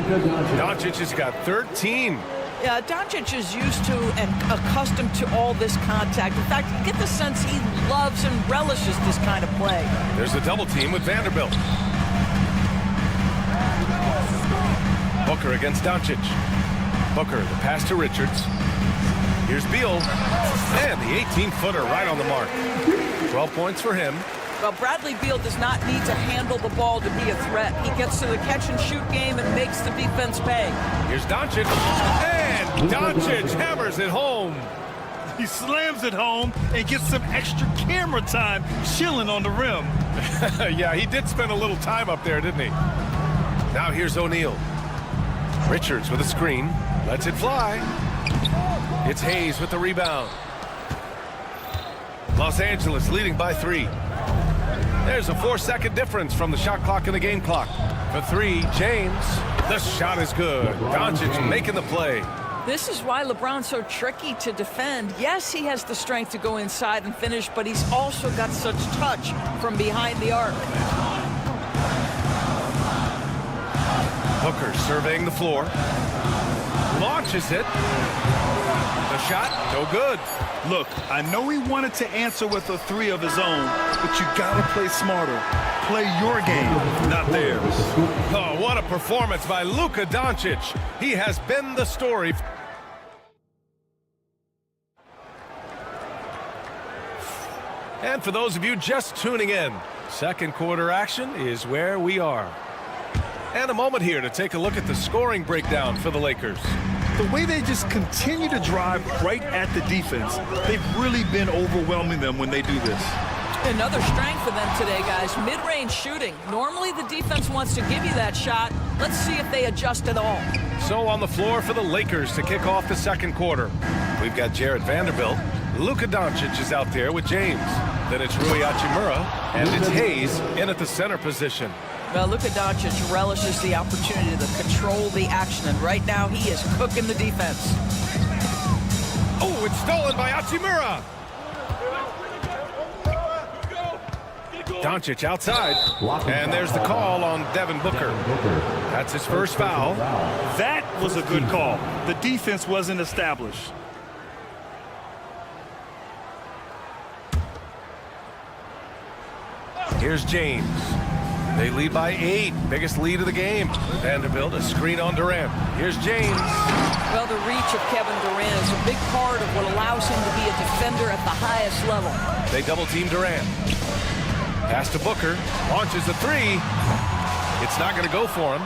Doncic has got 13. Yeah, Doncic is used to and accustomed to all this contact. In fact, you get the sense he loves and relishes this kind of play. There's a double team with Vanderbilt. Booker against Doncic. Booker, the pass to Richards. Here's Beal. And the 18-footer right on the mark. 12 points for him. Well, Bradley Beal does not need to handle the ball to be a threat. He gets to the catch-and-shoot game and makes the defense pay. Here's Doncic, and Doncic hammers it home. He slams it home and gets some extra camera time chilling on the rim. Yeah, he did spend a little time up there, didn't he? Now here's O'Neal. Richards with a screen. Lets it fly. It's Hayes with the rebound. Los Angeles leading by 3. There's a 4-second difference from the shot clock and the game clock. For 3, James. The shot is good. Doncic making the play. This is why LeBron's so tricky to defend. Yes, he has the strength to go inside and finish, but he's also got such touch from behind the arc. Booker surveying the floor. Launches it. The shot, no good. Look, I know he wanted to answer with a 3 of his own, but you gotta play smarter. Play your game, not theirs. Oh, what a performance by Luka Doncic. He has been the story. And for those of you just tuning in, second quarter action is where we are. And a moment here to take a look at the scoring breakdown for the Lakers. The way they just continue to drive right at the defense, they've really been overwhelming them when they do this. Another strength for them today, guys, mid-range shooting. Normally the defense wants to give you that shot. Let's see if they adjust at all. So on the floor for the Lakers to kick off the second quarter, we've got Jared Vanderbilt. Luka Doncic is out there with James. Then it's Rui Hachimura, and it's Hayes in at the center position. Well, Luka Doncic relishes the opportunity to control the action, and right now he is cooking the defense. Oh, it's stolen by Hachimura. Doncic outside, and there's the call on Devin Booker. That's his first foul. That was a good call. The defense wasn't established. Here's James. They lead by 8. Biggest lead of the game. Vanderbilt, a screen on Durant. Here's James. Well, the reach of Kevin Durant is a big part of what allows him to be a defender at the highest level. They double-team Durant. Pass to Booker. Launches the 3. It's not going to go for him.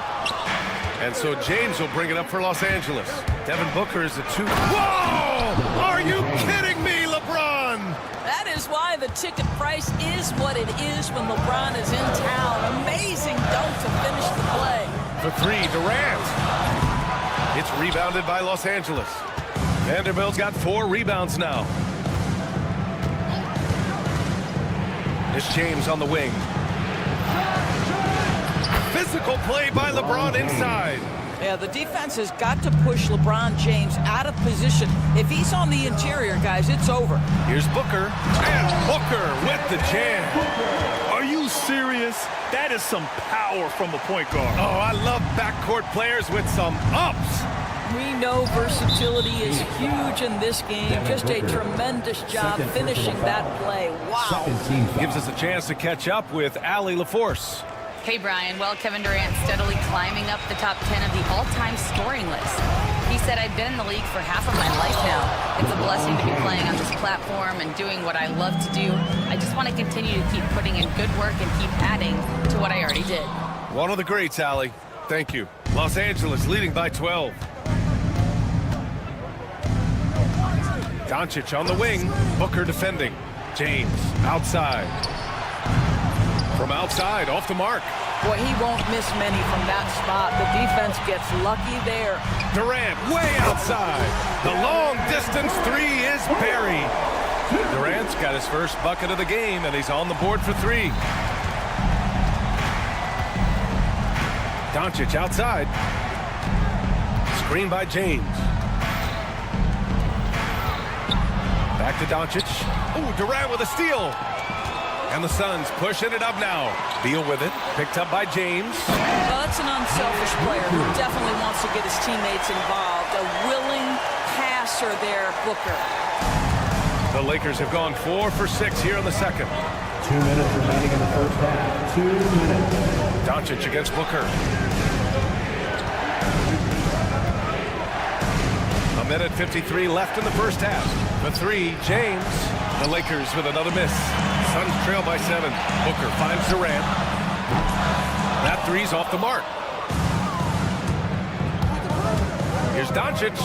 And so James will bring it up for Los Angeles. Devin Booker is a 2. Whoa! Are you kidding me, LeBron? That is why the ticket price is what it is when LeBron is in town. Amazing dunk to finish the play. For 3, Durant. It's rebounded by Los Angeles. Vanderbilt's got 4 rebounds now. It's James on the wing. Physical play by LeBron inside. Yeah, the defense has got to push LeBron James out of position. If he's on the interior, guys, it's over. Here's Booker, and Booker with the jam. Are you serious? That is some power from a point guard. Oh, I love backcourt players with some ups. We know versatility is huge in this game. Just a tremendous job finishing that play. Wow. Gives us a chance to catch up with Allie LaForce. Hey, Brian. Well, Kevin Durant steadily climbing up the top 10 of the all-time scoring list. He said, I've been in the league for half of my life now. It's a blessing to be playing on this platform and doing what I love to do. I just want to continue to keep putting in good work and keep adding to what I already did. One of the greats, Allie. Thank you. Los Angeles leading by 12. Doncic on the wing. Booker defending. James outside. From outside, off the mark. Boy, he won't miss many from that spot. The defense gets lucky there. Durant way outside. The long distance 3 is buried. Durant's got his first bucket of the game, and he's on the board for 3. Doncic outside. Screen by James. Back to Doncic. Oh, Durant with a steal. And the Suns pushing it up now. Beal with it. Picked up by James. Well, that's an unselfish player who definitely wants to get his teammates involved. A willing passer there, Booker. The Lakers have gone 4 for 6 here in the second. 2 minutes remaining in the first half. 2 minutes. Doncic against Booker. A minute 53 left in the first half. The 3, James. The Lakers with another miss. Suns trail by 7. Booker finds Durant. That three's off the mark. Here's Doncic.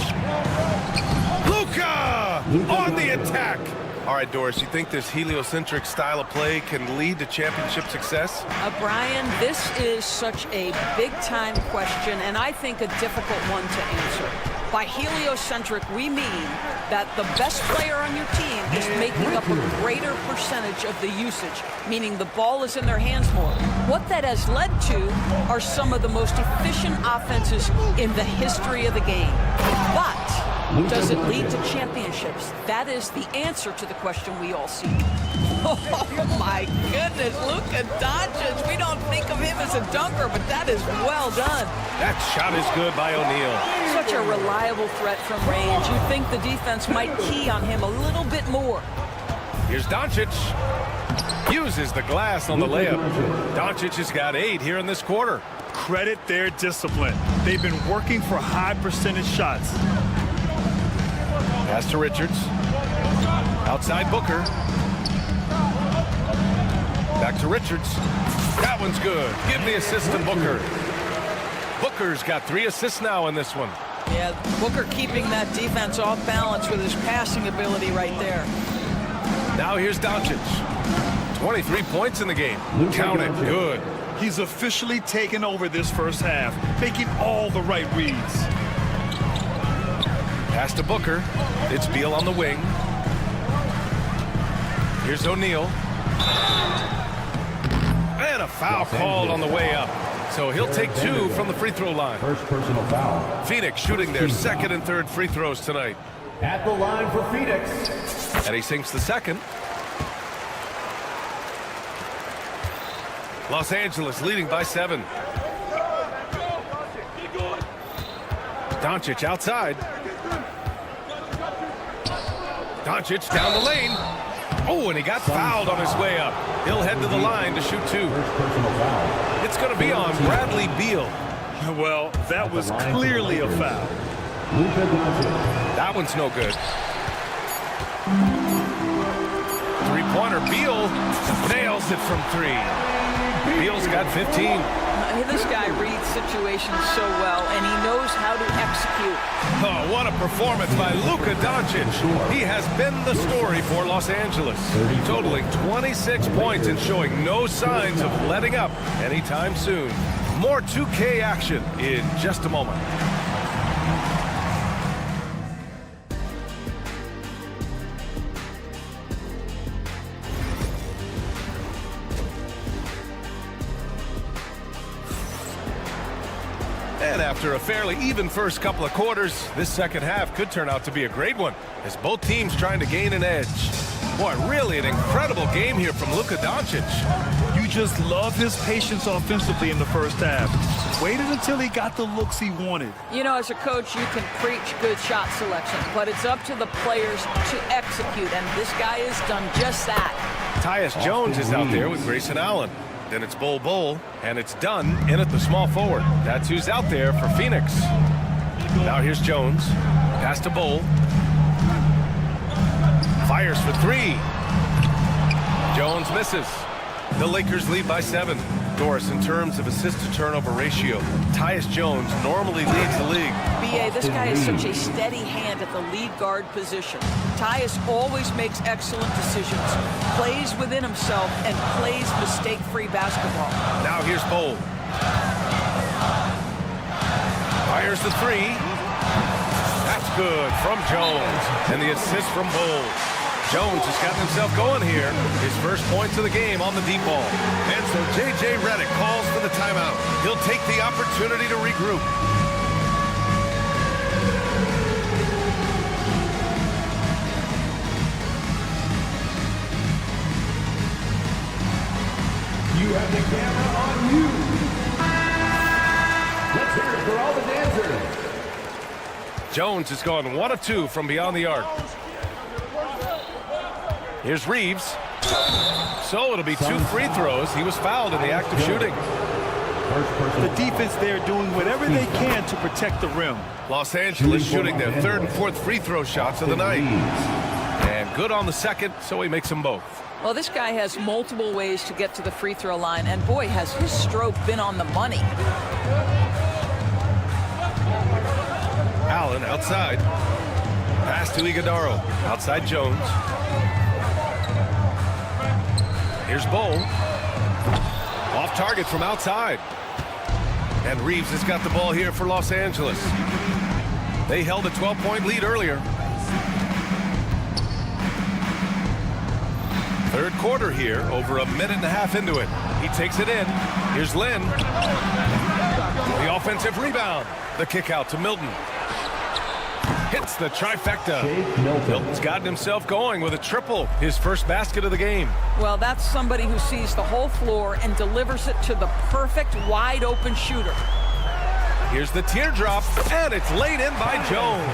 Luka on the attack. All right, Doris, you think this heliocentric style of play can lead to championship success? Brian, this is such a big-time question, and I think a difficult one to answer. By heliocentric, we mean that the best player on your team is making up a greater percentage of the usage, meaning the ball is in their hands more. What that has led to are some of the most efficient offenses in the history of the game. But does it lead to championships? That is the answer to the question we all see. Oh, my goodness, Luka Doncic. We don't think of him as a dunker, but that is well done. That shot is good by O'Neal. Such a reliable threat from range. You'd think the defense might key on him a little bit more. Here's Doncic. Uses the glass on the layup. Doncic has got 8 here in this quarter. Credit their discipline. They've been working for high percentage shots. Pass to Richards. Outside Booker. Back to Richards. That one's good. Give the assist to Booker. Booker's got 3 assists now in this one. Yeah, Booker keeping that defense off balance with his passing ability right there. Now here's Doncic. 23 points in the game. Count it. Good. He's officially taken over this first half, making all the right reads. Pass to Booker. It's Beal on the wing. Here's O'Neal. And a foul called on the way up. So he'll take 2 from the free throw line. First personal foul. Phoenix shooting their second and third free throws tonight. At the line for Phoenix. And he sinks the second. Los Angeles leading by 7. Doncic outside. Doncic down the lane. Oh, and he got fouled on his way up. He'll head to the line to shoot 2. It's going to be on Bradley Beal. Well, that was clearly a foul. That one's no good. Three-pointer. Beal nails it from 3. Beal's got 15. This guy reads situations so well, and he knows how to execute. Oh, what a performance by Luka Doncic. He has been the story for Los Angeles, totaling 26 points and showing no signs of letting up anytime soon. More 2K action in just a moment. And after a fairly even first couple of quarters, this second half could turn out to be a great one, as both teams trying to gain an edge. Boy, really an incredible game here from Luka Doncic. You just love his patience offensively in the first half. Waited until he got the looks he wanted. You know, as a coach, you can preach good shot selection, but it's up to the players to execute, and this guy has done just that. Tyus Jones is out there with Grayson Allen. Then it's Bol, and it's done in at the small forward. That's who's out there for Phoenix. Now here's Jones. Pass to Bol. Fires for 3. Jones misses. The Lakers lead by 7. Doris, in terms of assist-to-turnover ratio, Tyus Jones normally leads the league. B.A., this guy is such a steady hand at the lead guard position. Tyus always makes excellent decisions, plays within himself, and plays mistake-free basketball. Now here's Bol. Fires the 3. That's good from Jones. And the assist from Bol. Jones has gotten himself going here. His first points of the game on the deep ball. And so J.J. Redick calls for the timeout. He'll take the opportunity to regroup. You have the camera on you. Let's hear it for all the dancers. Jones has gone 1 of 2 from beyond the arc. Here's Reeves. So it'll be 2 free throws. He was fouled in the act of shooting. The defense there doing whatever they can to protect the rim. Los Angeles shooting their 3rd and 4th free throw shots of the night. And good on the second, so he makes them both. Well, this guy has multiple ways to get to the free throw line, and boy, has his stroke been on the money. Allen outside. Pass to Iguodaro. Outside Jones. Here's Bowl. Off target from outside. And Reeves has got the ball here for Los Angeles. They held a 12-point lead earlier. Third quarter here, over a minute and a half into it. He takes it in. Here's Lynn. The offensive rebound. The kick out to Milton. Hits the trifecta. Milton's gotten himself going with a triple, his first basket of the game. Well, that's somebody who sees the whole floor and delivers it to the perfect wide open shooter. Here's the teardrop, and it's laid in by Jones.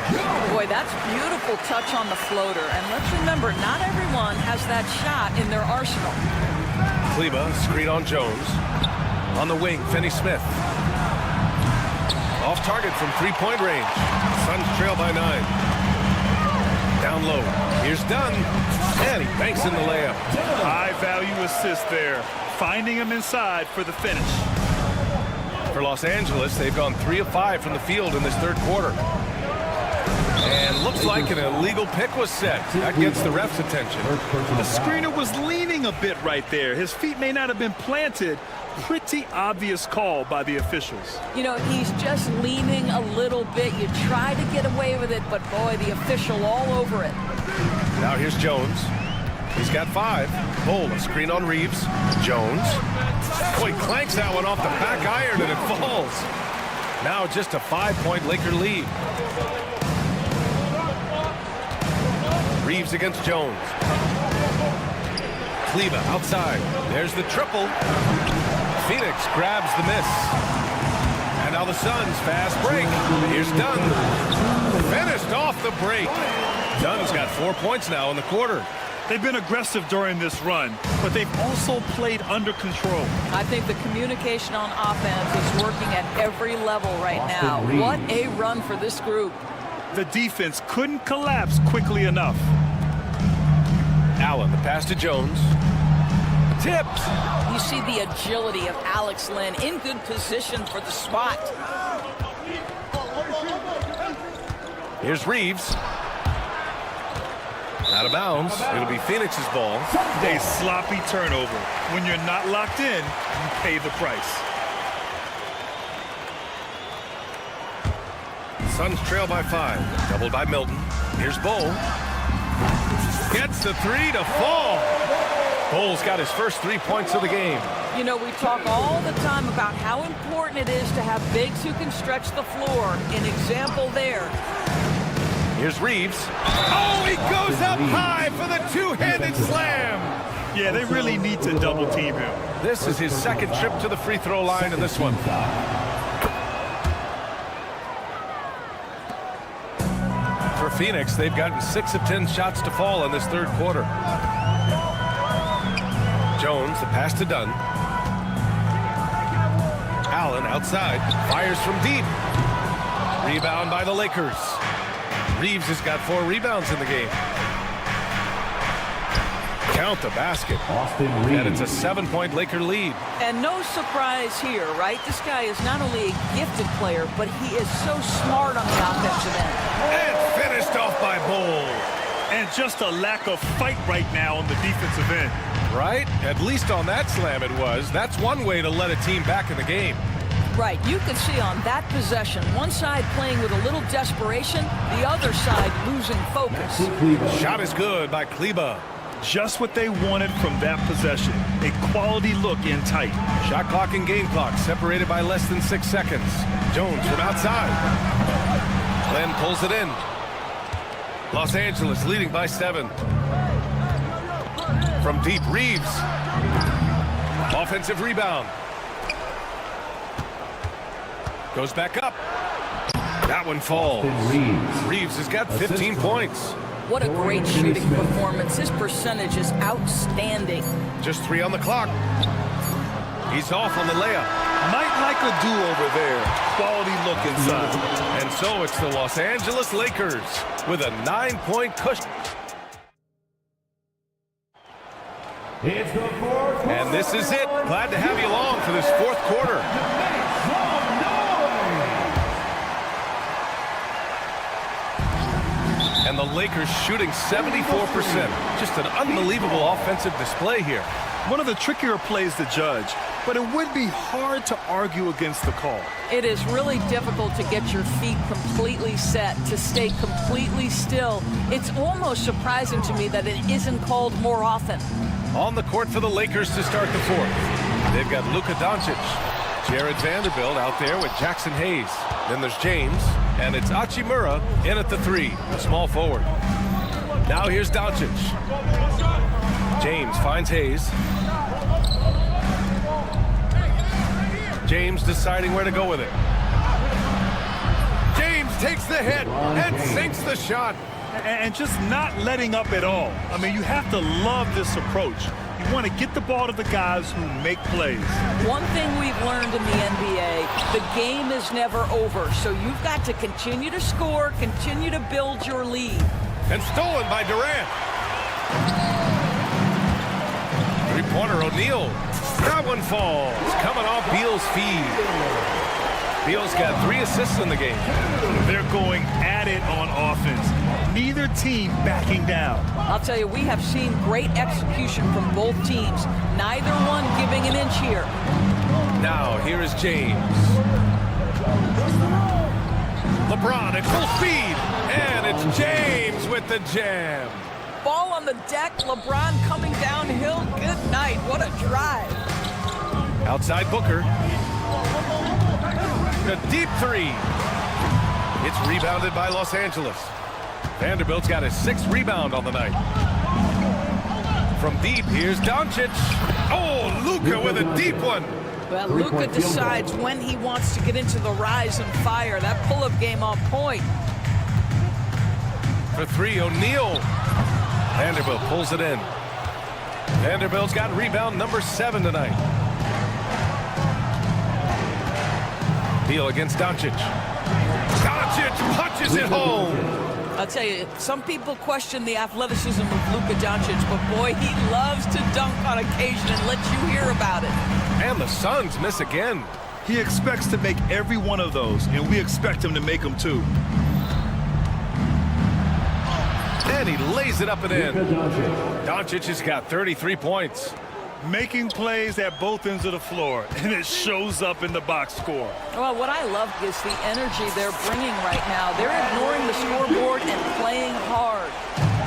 Boy, that's beautiful touch on the floater. And let's remember, not everyone has that shot in their arsenal. Kleba, screen on Jones. On the wing, Finney-Smith. Off target from three-point range. Suns trail by 9. Down low. Here's Dunn. And he banks in the layup. High-value assist there. Finding him inside for the finish. For Los Angeles, they've gone 3 of 5 from the field in this third quarter. And looks like an illegal pick was set. That gets the ref's attention. The screener was leaning a bit right there. His feet may not have been planted. Pretty obvious call by the officials. You know, he's just leaning a little bit. You try to get away with it, but boy, the official all over it. Now here's Jones. He's got 5. Bowl, a screen on Reeves. Jones. Boy, clanks that one off the back iron and it falls. Now just a 5-point Laker lead. Reeves against Jones. Kleba outside. There's the triple. Phoenix grabs the miss. And now the Suns fast break. Here's Dunn. Finished off the break. Dunn's got 4 points now in the quarter. They've been aggressive during this run, but they've also played under control. I think the communication on offense is working at every level right now. What a run for this group. The defense couldn't collapse quickly enough. Allen, the pass to Jones. Tipped. You see the agility of Alex Len in good position for the spot. Here's Reeves. Out of bounds. It'll be Phoenix's ball. A sloppy turnover. When you're not locked in, you pay the price. Suns trail by 5. Doubled by Milton. Here's Bowl. Gets the 3 to fall. Bowl's got his first 3 points of the game. You know, we talk all the time about how important it is to have bigs who can stretch the floor. An example there. Here's Reeves. Oh, he goes up high for the two-handed slam. Yeah, they really need to double team him. This is his second trip to the free throw line in this one. For Phoenix, they've gotten 6 of 10 shots to fall in this third quarter. Jones, the pass to Dunn. Allen outside, fires from deep. Rebound by the Lakers. Reeves has got 4 rebounds in the game. Count the basket. And it's a 7-point Laker lead. And no surprise here, right? This guy is not only a gifted player, but he is so smart on the offensive end. And finished off by Bowl. And just a lack of fight right now on the defensive end. Right? At least on that slam it was. That's one way to let a team back in the game. Right, you can see on that possession, one side playing with a little desperation, the other side losing focus. Shot is good by Kleba. Just what they wanted from that possession. A quality look in tight. Shot clock and game clock separated by less than 6 seconds. Jones from outside. Glenn pulls it in. Los Angeles leading by 7. From deep, Reeves. Offensive rebound. Goes back up. That one falls. Reeves has got 15 points. What a great shooting performance. His percentage is outstanding. Just 3 on the clock. He's off on the layup. Might like a do-over there. Quality look inside. And so it's the Los Angeles Lakers with a 9-point cushion. It's the fourth. And this is it. Glad to have you along for this fourth quarter. And the Lakers shooting 74%. Just an unbelievable offensive display here. One of the trickier plays to judge, but it would be hard to argue against the call. It is really difficult to get your feet completely set, to stay completely still. It's almost surprising to me that it isn't called more often. On the court for the Lakers to start the fourth. They've got Luka Doncic, Jared Vanderbilt out there with Jackson Hayes. Then there's James, and it's Hachimura in at the three, the small forward. Now here's Doncic. James finds Hayes. James deciding where to go with it. James takes the hit and sinks the shot. And just not letting up at all. I mean, you have to love this approach. You want to get the ball to the guys who make plays. One thing we've learned in the NBA, the game is never over. So you've got to continue to score, continue to build your lead. And stolen by Durant. Three-pointer O'Neal. That one falls. Coming off Beal's feed. Beal's got 3 assists in the game. They're going at it on offense. Neither team backing down. I'll tell you, we have seen great execution from both teams. Neither one giving an inch here. Now, here is James. LeBron at full speed. And it's James with the jam. Ball on the deck, LeBron coming downhill. Good night. What a drive. Outside Booker. A deep three. It's rebounded by Los Angeles. Vanderbilt's got his 6th rebound on the night. From deep, here's Doncic. Oh, Luka with a deep one. Well, Luka decides when he wants to get into the rise and fire. That pull-up game on point. For 3, O'Neal. Vanderbilt pulls it in. Vanderbilt's got rebound number 7 tonight. Beal against Doncic. Doncic punches it home. I'll tell you, some people question the athleticism of Luka Doncic, but boy, he loves to dunk on occasion and let you hear about it. And the Suns miss again. He expects to make every one of those, and we expect him to make them too. And he lays it up and in. Doncic has got 33 points. Making plays at both ends of the floor, and it shows up in the box score. Well, what I love is the energy they're bringing right now. They're ignoring the scoreboard and playing hard.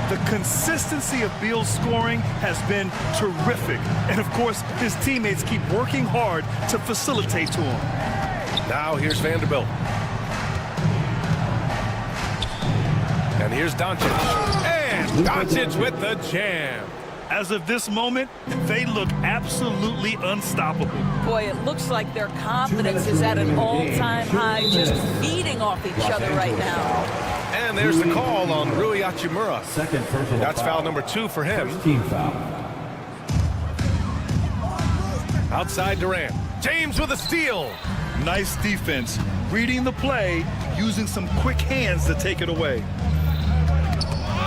The consistency of Beal's scoring has been terrific. And, of course, his teammates keep working hard to facilitate to him. Now here's Vanderbilt. And here's Doncic. And Doncic with the jam. As of this moment, they look absolutely unstoppable. Boy, it looks like their confidence is at an all-time high, just feeding off each other right now. And there's the call on Rui Hachimura. Second personal That's foul number 2 for him. First team foul. Outside Durant. James with a steal. Nice defense. Reading the play, using some quick hands to take it away.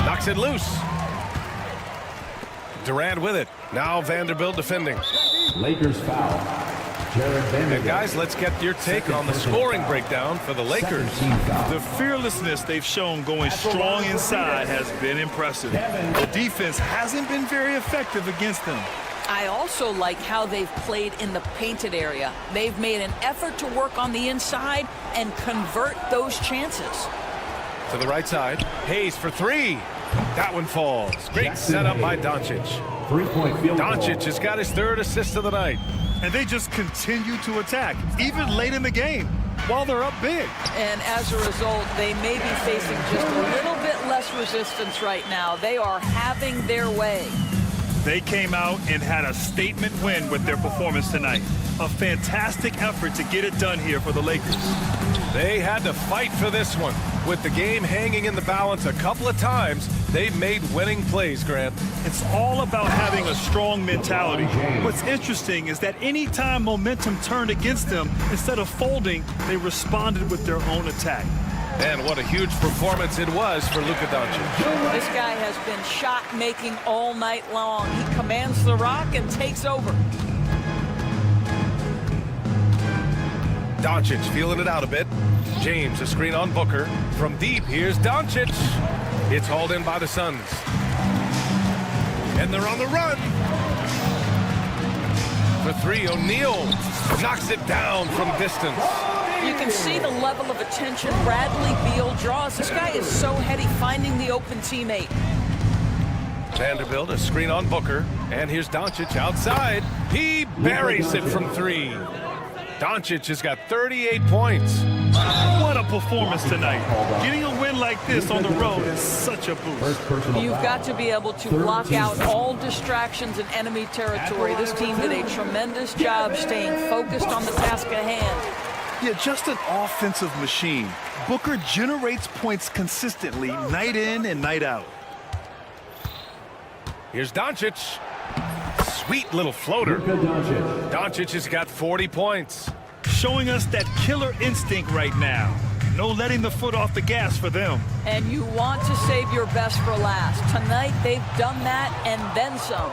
Knocks it loose. Durant with it. Now Vanderbilt defending. Lakers foul. Jared Vanderbilt. And guys, let's get your take on the scoring breakdown for the Lakers. The fearlessness they've shown going strong inside has been impressive. The defense hasn't been very effective against them. I also like how they've played in the painted area. They've made an effort to work on the inside and convert those chances. To the right side. Hayes for 3. That one falls. Great setup by Doncic. 3-point field goal. Doncic has got his 3rd assist of the night. And they just continue to attack, even late in the game, while they're up big. And as a result, they may be facing just a little bit less resistance right now. They are having their way. They came out and had a statement win with their performance tonight. A fantastic effort to get it done here for the Lakers. They had to fight for this one. With the game hanging in the balance a couple of times, they've made winning plays, Grant. It's all about having a strong mentality. What's interesting is that any time momentum turned against them, instead of folding, they responded with their own attack. And what a huge performance it was for Luka Doncic. This guy has been shot-making all night long. He commands the rock and takes over. Doncic feeling it out a bit. James, a screen on Booker. From deep, here's Doncic. It's hauled in by the Suns. And they're on the run. For three, O'Neal knocks it down from distance. You can see the level of attention Bradley Beal draws. This guy is so heady finding the open teammate. Vanderbilt, a screen on Booker. And here's Doncic outside. He buries it from three. Doncic has got 38 points. What a performance tonight. Getting a win like this on the road is such a boost. You've got to be able to block out all distractions in enemy territory. This team did a tremendous job staying focused on the task at hand. Yeah, just an offensive machine. Booker generates points consistently, night in and night out. Here's Doncic. Sweet little floater. Doncic has got 40 points. Showing us that killer instinct right now. No letting the foot off the gas for them. And you want to save your best for last. Tonight, they've done that and then some.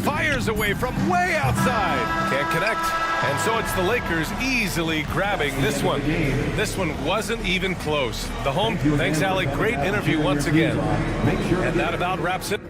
Fires away from way outside. Can't connect. And so it's the Lakers easily grabbing this one. This one wasn't even close. The home, thanks, Allie. Great interview once again. And that about wraps it.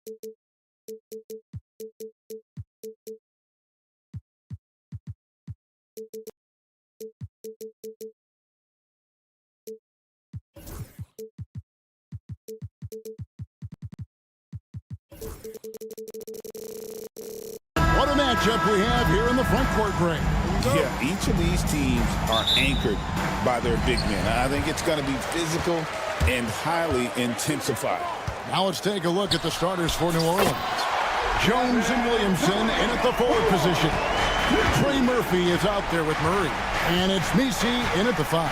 What a matchup we have here in the front court, Greg. Yeah, each of these teams are anchored by their big men. I think it's going to be physical and highly intensified. Now let's take a look at the starters for New Orleans. Jones and Williamson in at the forward position. Trey Murphy is out there with Murray. And it's Messi in at the 5.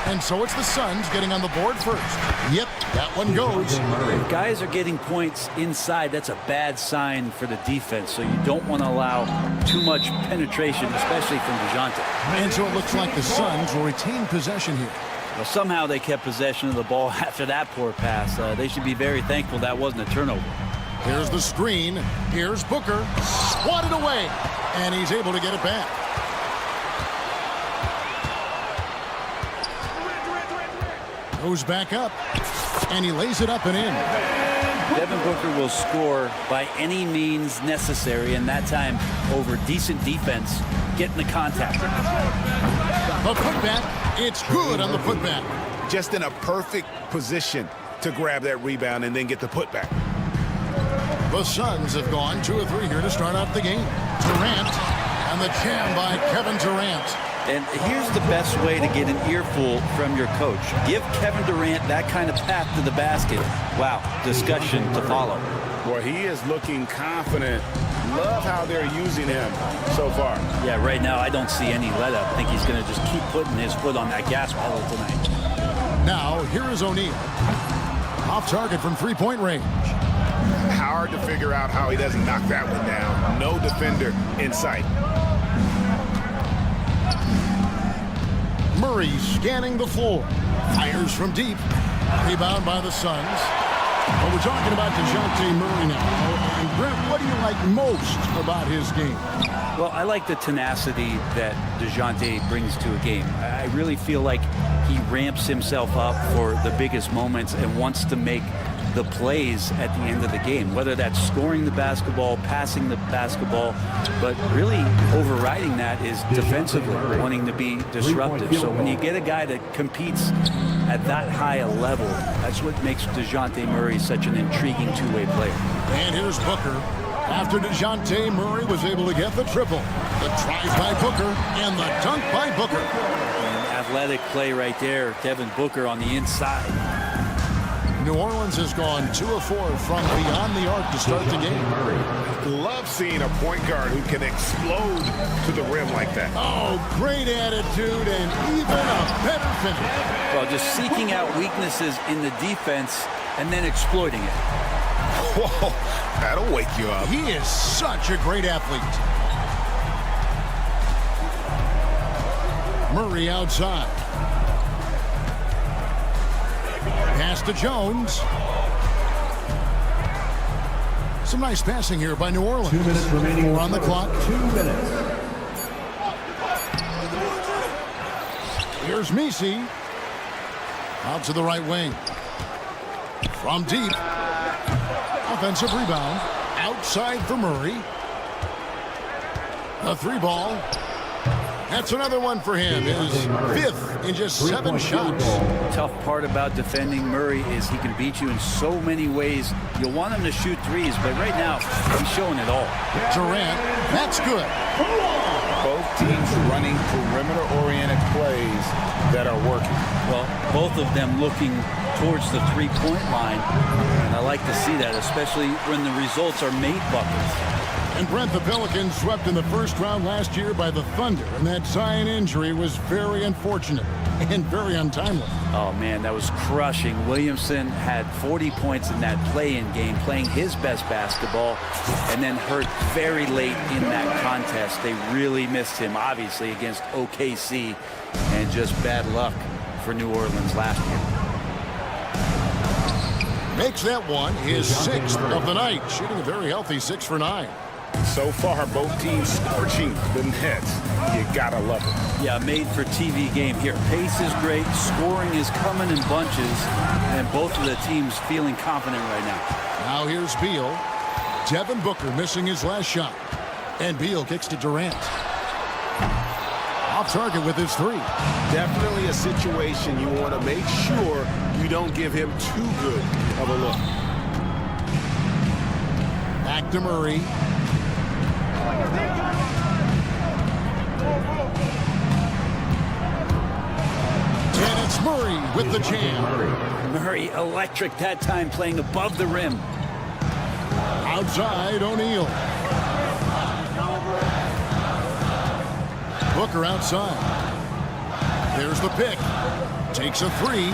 And so it's the Suns getting on the board first. Yep, that one goes. If guys are getting points inside, that's a bad sign for the defense. So you don't want to allow too much penetration, especially from DeJounte. And so it looks like the Suns will retain possession here. Well, somehow they kept possession of the ball after that poor pass. They should be very thankful that wasn't a turnover. Here's the screen. Here's Booker. Swatted away. And he's able to get it back. Goes back up. And he lays it up and in. Devin Booker will score by any means necessary, and that time over decent defense, getting the contact. The putback. It's good on the putback. Just in a perfect position to grab that rebound and then get the putback. The Suns have gone 2 of 3 here to start out the game. Durant and the jam by Kevin Durant. And here's the best way to get an earful from your coach. Give Kevin Durant that kind of path to the basket. Wow, discussion to follow. Boy, he is looking confident. Love how they're using him so far. Yeah, right now I don't see any let up. I think he's going to just keep putting his foot on that gas pedal tonight. Now, here is O'Neal. Off target from three-point range. Hard to figure out how he doesn't knock that one down. No defender in sight. Murray scanning the floor. Fires from deep. Rebound by the Suns. Well, we're talking about DeJounte Murray now. And Brent, what do you like most about his game? Well, I like the tenacity that DeJounte brings to a game. I really feel like he ramps himself up for the biggest moments and wants to make the plays at the end of the game, whether that's scoring the basketball, passing the basketball, but really overriding that is defensively wanting to be disruptive. So when you get a guy that competes at that high a level, that's what makes DeJounte Murray such an intriguing two-way player. And here's Booker. After DeJounte Murray was able to get the triple. The tries by Booker and the dunk by Booker. An athletic play right there. Devin Booker on the inside. New Orleans has gone 2 of 4 from beyond the arc to start the game. Love seeing a point guard who can explode to the rim like that. Oh, great attitude and even a better finish. Well, just seeking out weaknesses in the defense and then exploiting it. Whoa, that'll wake you up. He is such a great athlete. Murray outside. Pass to Jones. Some nice passing here by New Orleans. 2 minutes remaining. We're on the clock. 2 minutes. Here's Messi. Out to the right wing. From deep. Offensive rebound. Outside for Murray. A 3-ball. That's another one for him. His 5th in just 7 shots. Tough part about defending Murray is he can beat you in so many ways. You'll want him to shoot threes, but right now he's showing it all. Durant, that's good. Both teams running perimeter-oriented plays that are working. Well, both of them looking towards the three-point line, and I like to see that, especially when the results are made buckets. And Brent, the Pelicans swept in the first round last year by the Thunder, and that Zion injury was very unfortunate and very untimely. Oh, man, that was crushing. Williamson had 40 points in that play-in game, playing his best basketball, and then hurt very late in that contest. They really missed him, obviously, against OKC, and just bad luck for New Orleans last year. Makes that one his 6th of the night, shooting a very healthy 6 for 9. So far, both teams scorching the nets. You gotta love it. Yeah, made for TV game here. Pace is great. Scoring is coming in bunches. And both of the teams feeling confident right now. Now here's Beal. Devin Booker missing his last shot. And Beal kicks to Durant. Off target with his three. Definitely a situation you want to make sure you don't give him too good of a look. Back to Murray. And it's Murray with the jam. Murray electric that time, playing above the rim. Outside, O'Neal. Booker outside. There's the pick. Takes a three.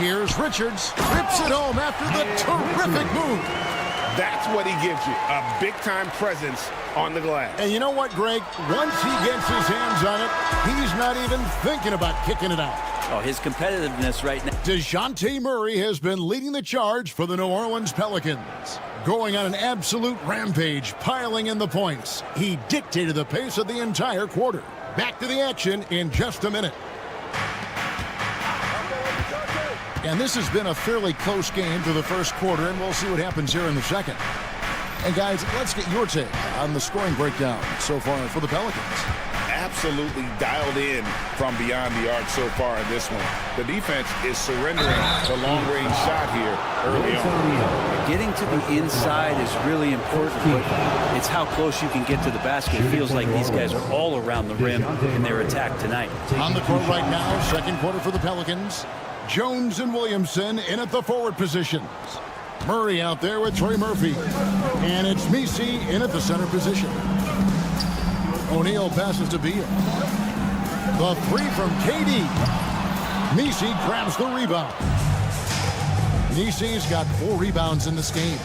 Here's Richards. Rips it home after the terrific move. That's what he gives you, a big-time presence on the glass. And you know what, Greg? Once he gets his hands on it, he's not even thinking about kicking it out. Oh, his competitiveness right now. DeJounte Murray has been leading the charge for the New Orleans Pelicans. Going on an absolute rampage, piling in the points. He dictated the pace of the entire quarter. Back to the action in just a minute. And this has been a fairly close game through the first quarter, and we'll see what happens here in the second. And guys, let's get your take on the scoring breakdown so far for the Pelicans. Absolutely dialed in from beyond the arc so far in this one. The defense is surrendering the long-range shot here early on. Getting to the inside is really important, but it's how close you can get to the basket. It feels like these guys are all around the rim in their attack tonight. On the court right now, second quarter for the Pelicans. Jones and Williamson in at the forward positions. Murray out there with Trey Murphy. And it's Messi in at the center position. O'Neal passes to Beal. The three from KD. Messi grabs the rebound. Messi's got 4 rebounds in this game.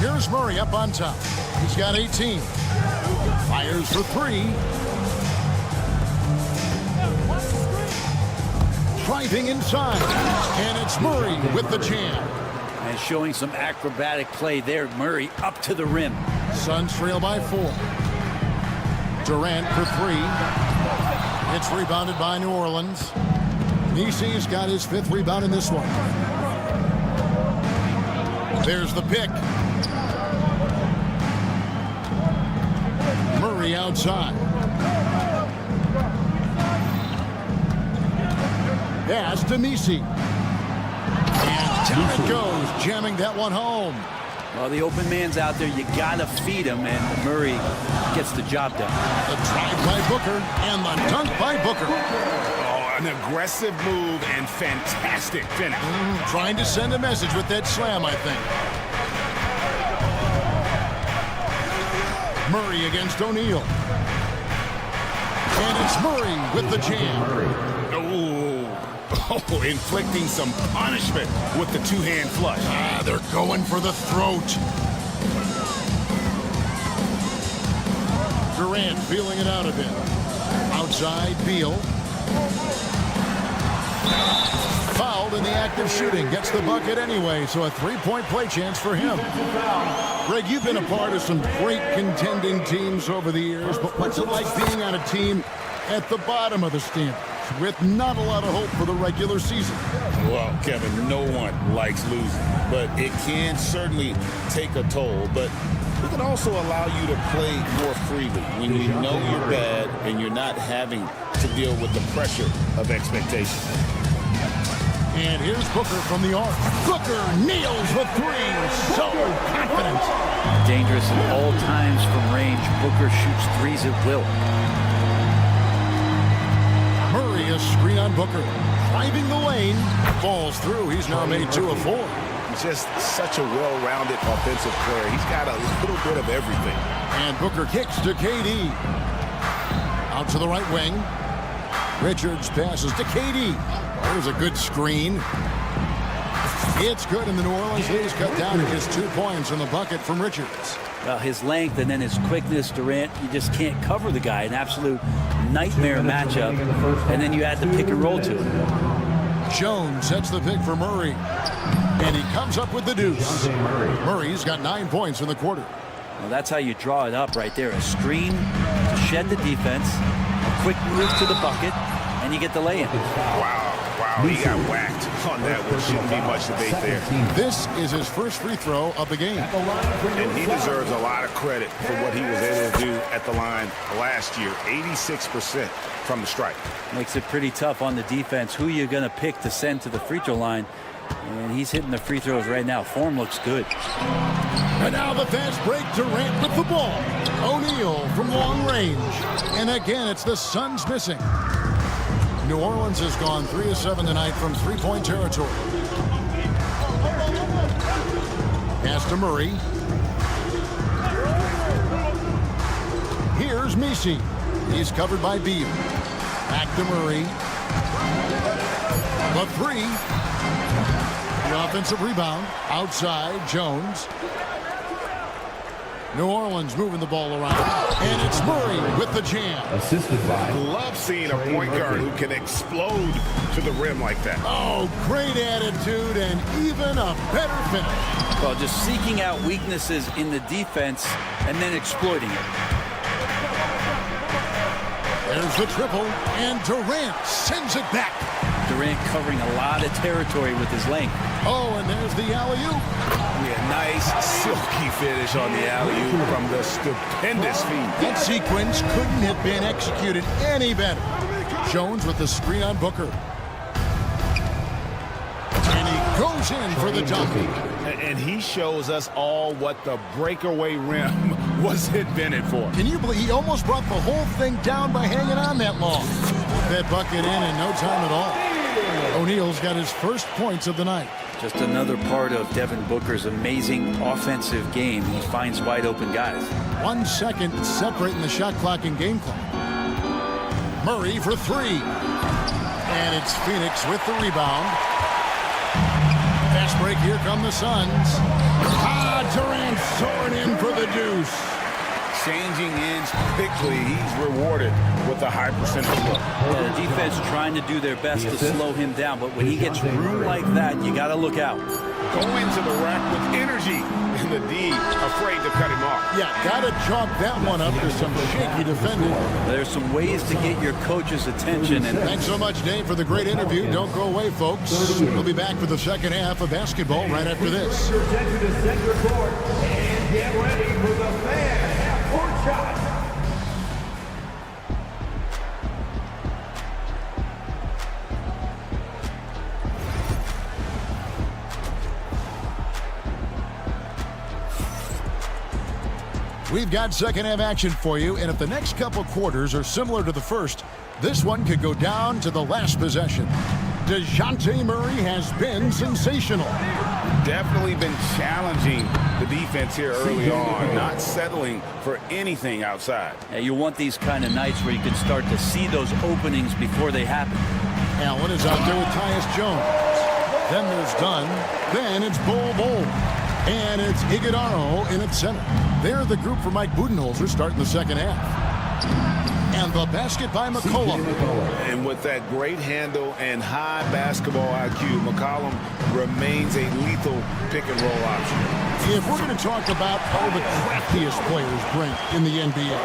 Here's Murray up on top. He's got 18. Fires for 3. Driving inside. And it's Murray with the jam. And showing some acrobatic play there. Murray up to the rim. Suns trail by 4. Durant for 3. It's rebounded by New Orleans. Messi's got his 5th rebound in this one. There's the pick. Murray outside. Pass to Messi. And down it goes, jamming that one home. Well, the open man's out there. You got to feed him, and Murray gets the job done. The drive by Booker and the dunk by Booker. Oh, an aggressive move and fantastic finish. Trying to send a message with that slam, I think. Murray against O'Neal. And it's Murray with the jam. Oh, inflicting some punishment with the two-hand flush. They're going for the throat. Durant feeling it out a bit. Outside, Beal. Fouled in the act of shooting. Gets the bucket anyway, so a 3-point play chance for him. Greg, you've been a part of some great contending teams over the years, but what's it like being on a team at the bottom of the standings with not a lot of hope for the regular season? Well, Kevin, no one likes losing, but it can certainly take a toll. But it can also allow you to play more freely when you know you're bad and you're not having to deal with the pressure of expectation. And here's Booker from the arc. Booker nails the 3. So confident. Dangerous at all times from range. Booker shoots 3s at will. Murray, a screen on Booker. Driving the lane. Falls through. He's now made 2 of 4. He's just such a well-rounded offensive player. He's got a little bit of everything. And Booker kicks to KD. Out to the right wing. Richards passes to KD. There's a good screen. It's good, and the New Orleans lead is cut down to just 2 points in the bucket from Richards. Well, his length and then his quickness, Durant, you just can't cover the guy. An absolute nightmare matchup. And then you add the pick and roll to it. Jones sets the pick for Murray. And he comes up with the deuce. Murray's got 9 points in the quarter. Well, that's how you draw it up right there. A screen to shed the defense, a quick move to the bucket, and you get the lay-in. Wow. Wow, he got whacked on that one. Shouldn't be much debate there. This is his first free throw of the game. And he deserves a lot of credit for what he was able to do at the line last year. 86% from the stripe. Makes it pretty tough on the defense. Who you're going to pick to send to the free throw line. And he's hitting the free throws right now. Form looks good. And now the fast break. Durant with the ball. O'Neal from long range. And again, it's the Suns missing. New Orleans has gone 3 of 7 tonight from three-point territory. Pass to Murray. Here's Messi. He's covered by Beal. Back to Murray. The three. The offensive rebound. Outside, Jones. New Orleans moving the ball around. And it's Murray with the jam. Assisted by. Love seeing a point guard who can explode to the rim like that. Oh, great attitude and even a better finish. Well, just seeking out weaknesses in the defense and then exploiting it. There's the triple, and Durant sends it back. Durant covering a lot of territory with his length. Oh, and there's the alley-oop. Yeah, nice silky finish on the alley-oop from the stupendous feed. That sequence couldn't have been executed any better. Jones with the screen on Booker. And he goes in for the dunk. And he shows us all what the breakaway rim was invented for. Can you believe he almost brought the whole thing down by hanging on that long? That bucket in no time at all. O'Neal's got his first points of the night. Just another part of Devin Booker's amazing offensive game. He finds wide open guys. 1 second separating the shot clock and game clock. Murray for three. And it's Phoenix with the rebound. Fast break, here come the Suns. Durant soaring in for the deuce. Changing ends quickly. He's rewarded with a high percentage look. The defense trying to do their best to slow him down, but when he gets room like that, you got to look out. Go into the rack with energy, and the D afraid to cut him off. Yeah, got to chalk that one up to some shaky defending. There's some ways to get your coach's attention. And thanks so much, Dave, for the great interview. Don't go away, folks. We'll be back for the second half of basketball right after this. Your attention to center court and get ready for the fan half-court shot. We've got second half action for you, and if the next couple quarters are similar to the first, this one could go down to the last possession. DeJounte Murray has been sensational. Definitely been challenging the defense here early on, not settling for anything outside. Yeah, you want these kind of nights where you can start to see those openings before they happen. Allen is out there with Tyus Jones. Then there's Dunn. Then it's Bol. And it's Iguodala in its center. They're the group for Mike Budenholzer starting the second half. And the basket by McCollum. And with that great handle and high basketball IQ, McCollum remains a lethal pick-and-roll option. If we're going to talk about all the craftiest players ranked in the NBA,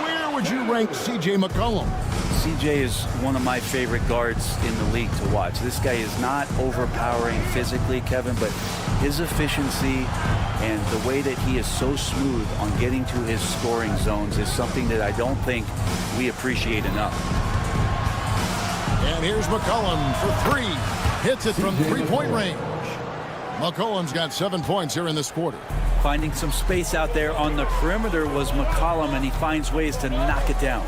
where would you rank C.J. McCollum? CJ is one of my favorite guards in the league to watch. This guy is not overpowering physically, Kevin, but his efficiency and the way that he is so smooth on getting to his scoring zones is something that I don't think we appreciate enough. And here's McCollum for three. Hits it from three-point range. McCollum's got 7 points here in this quarter. Finding some space out there on the perimeter was McCollum, and he finds ways to knock it down.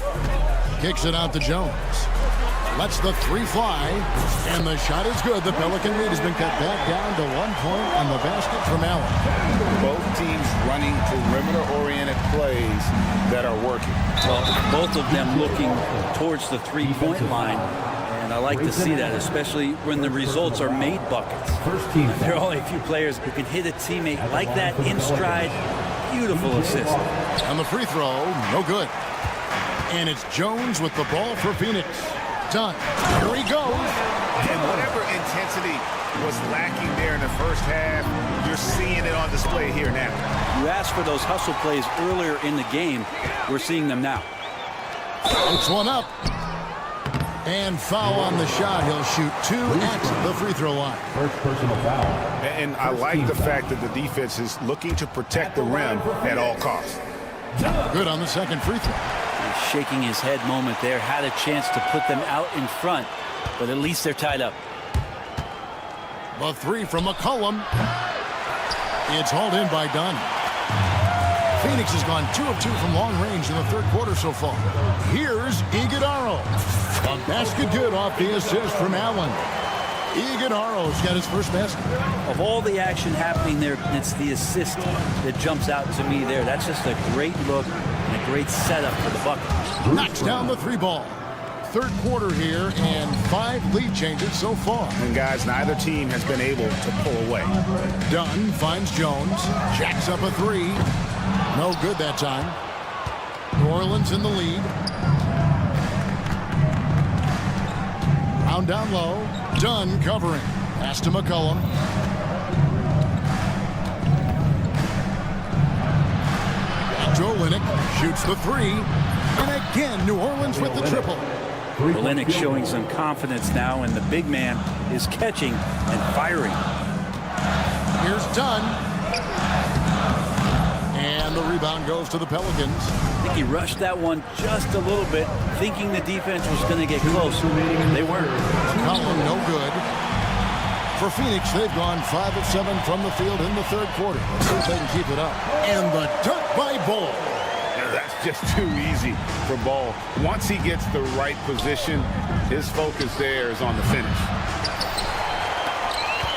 Kicks it out to Jones. Lets the three fly, and the shot is good. The Pelican lead has been cut back down to 1 point on the basket from Allen. Both teams running perimeter-oriented plays that are working. Well, both of them looking towards the three-point line, and I like to see that, especially when the results are made buckets. There are only a few players who can hit a teammate like that in stride. Beautiful assist. On the free throw, no good. And it's Jones with the ball for Phoenix. Done. Here he goes. And whatever intensity was lacking there in the first half, you're seeing it on display here now. You asked for those hustle plays earlier in the game. We're seeing them now. It's one up. And foul on the shot. He'll shoot 2 at the free throw line. First personal foul. And I like the fact that the defense is looking to protect the rim at all costs. Good on the second free throw. He's shaking his head moment there. Had a chance to put them out in front, but at least they're tied up. The 3 from McCollum. It's hauled in by Dunn. Phoenix has gone 2 of 2 from long range in the third quarter so far. Here's Iguodala. A basket good off the assist from Allen. Iguodala's got his first basket. Of all the action happening there, it's the assist that jumps out to me there. That's just a great look and a great setup for the bucket. Knocks down the 3 ball. Third quarter here and 5 lead changes so far. And guys, neither team has been able to pull away. Dunn finds Jones. Jacks up a 3. No good that time. New Orleans in the lead. Round down low. Dunn covering. Pass to McCollum. Joe Linnick shoots the 3. And again, New Orleans with the triple. Linnick showing some confidence now, and the big man is catching and firing. Here's Dunn. And the rebound goes to the Pelicans. I think he rushed that one just a little bit, thinking the defense was going to get close. They weren't. Collin no good. For Phoenix, they've gone 5 of 7 from the field in the third quarter. Let's see if they can keep it up. And the dunk by Ball. That's just too easy for Ball. Once he gets the right position, his focus there is on the finish.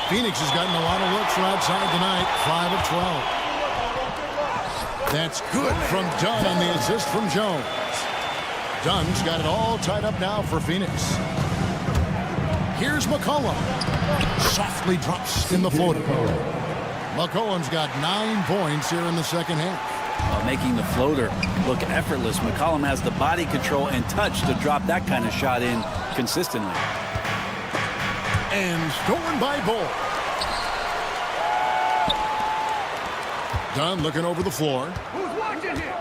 Phoenix has gotten a lot of looks from outside tonight. 5 of 12. That's good from Dunn on the assist from Jones. Dunn's got it all tied up now for Phoenix. Here's McCollum. Softly drops in the floater. McCollum's got 9 points here in the second half. Making the floater look effortless. McCollum has the body control and touch to drop that kind of shot in consistently. And stolen by Ball. Dunn looking over the floor. Who's watching here?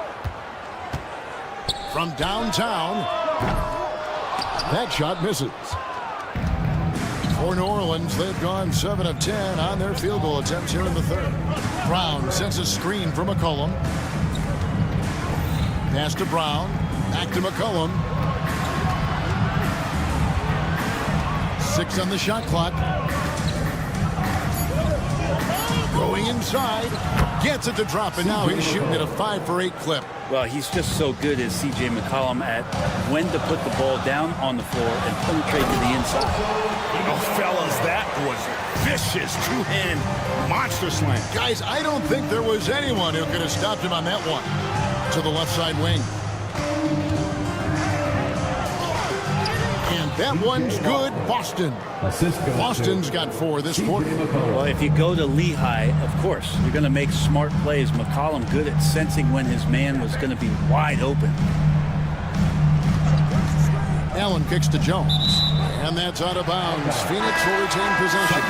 From downtown. That shot misses. For New Orleans, they've gone 7 of 10 on their field goal attempts here in the third. Brown sends a screen for McCollum. Pass to Brown. Back to McCollum. 6 on the shot clock. Going inside. Gets it to drop, and now he's shooting at a 5 for 8 clip. Well, he's just so good as C.J. McCollum at when to put the ball down on the floor and penetrate to the inside. Oh, fellas, that was vicious two-hand monster slam. Guys, I don't think there was anyone who could have stopped him on that one. To the left side wing. And that one's good. Boston. Boston's got 4 this quarter. Well, if you go to Lehigh, of course, you're going to make smart plays. McCollum good at sensing when his man was going to be wide open. Allen kicks to Jones. And that's out of bounds. Phoenix will retain possession.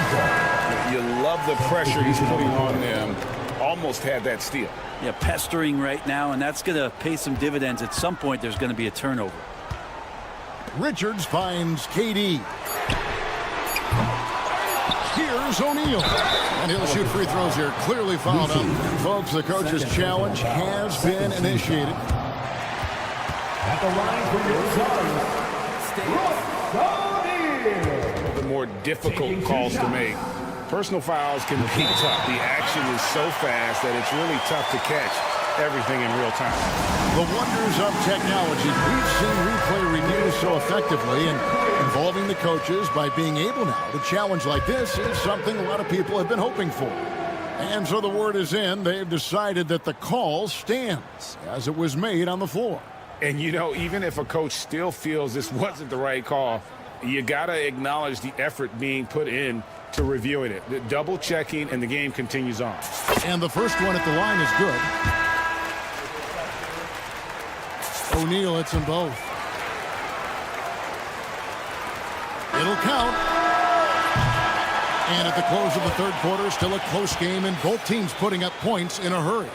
You love the pressure he's putting on them. Almost had that steal. Yeah, pestering right now, and that's going to pay some dividends. At some point, there's going to be a turnover. Richards finds KD. Here's O'Neal. And he'll shoot free throws here. Clearly fouled up. Folks, the coach's challenge has been initiated. At the line for your O'Neal. The more difficult calls to make. Personal fouls can be tough. The action is so fast that it's really tough to catch everything in real time. The wonders of technology. We've seen replay reviews so effectively, and involving the coaches by being able now to challenge like this is something a lot of people have been hoping for. And so the word is in. They've decided that the call stands as it was made on the floor. And, you know, even if a coach still feels this wasn't the right call, you got to acknowledge the effort being put in to reviewing it. The double checking, and the game continues on. And the first one at the line is good. O'Neal hits them both. It'll count. And at the close of the third quarter, still a close game, and both teams putting up points in a hurry.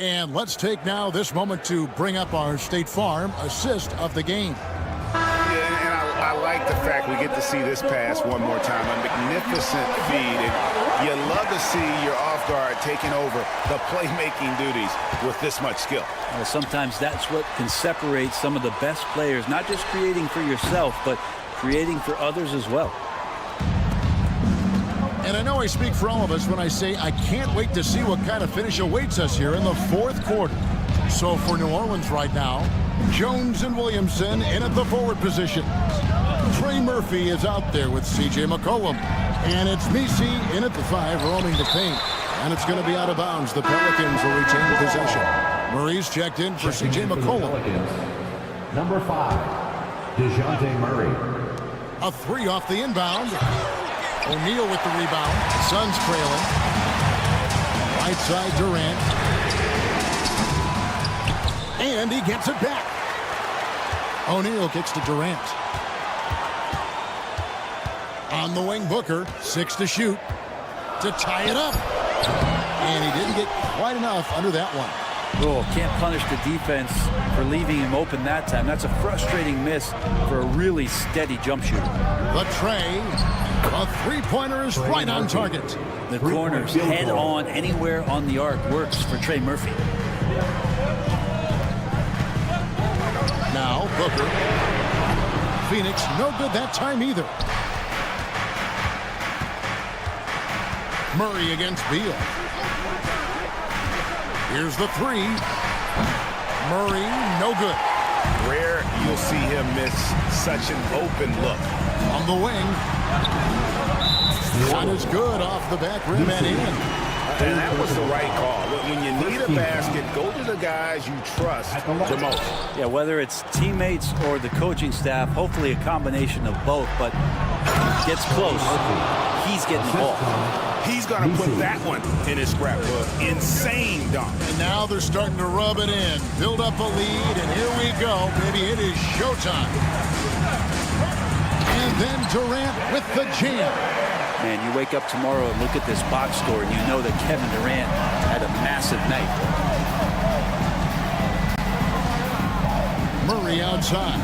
And let's take now this moment to bring up our State Farm assist of the game. Yeah, and I like the fact we get to see this pass one more time. A magnificent feed. And you love to see your off guard taking over the playmaking duties with this much skill. Well, sometimes that's what can separate some of the best players, not just creating for yourself, but creating for others as well. And I know I speak for all of us when I say I can't wait to see what kind of finish awaits us here in the fourth quarter. So for New Orleans right now, Jones and Williamson in at the forward position. Trey Murphy is out there with C.J. McCollum. And it's Messi in at the 5, roaming the paint. And it's going to be out of bounds. The Pelicans will retain possession. Murray's checked in for C.J. McCollum. Number 5, DeJounte Murray. A 3 off the inbound. O'Neal with the rebound. Suns trailing. Right side Durant. And he gets it back. O'Neal kicks to Durant. On the wing, Booker. 6 to shoot. To tie it up. And he didn't get quite enough under that one. Oh, can't punish the defense for leaving him open that time. That's a frustrating miss for a really steady jump shooter. The tray. A three-pointer is right on target. The corners head on anywhere on the arc works for Trey Murphy. Now Booker. Phoenix no good that time either. Murray against Beal. Here's the 3. Murray no good. Rare you'll see him miss such an open look. On the wing. Shot is good off the back rim and in. And that was the right call. When you need a basket, go to the guys you trust the most. Yeah, whether it's teammates or the coaching staff, hopefully a combination of both, but gets close. He's getting the ball. He's going to put that one in his scrapbook. Insane dunk. And now they're starting to rub it in. Build up a lead, and here we go, baby. It is showtime. And then Durant with the jam. Man, you wake up tomorrow and look at this box score, and you know that Kevin Durant had a massive night. Murray outside.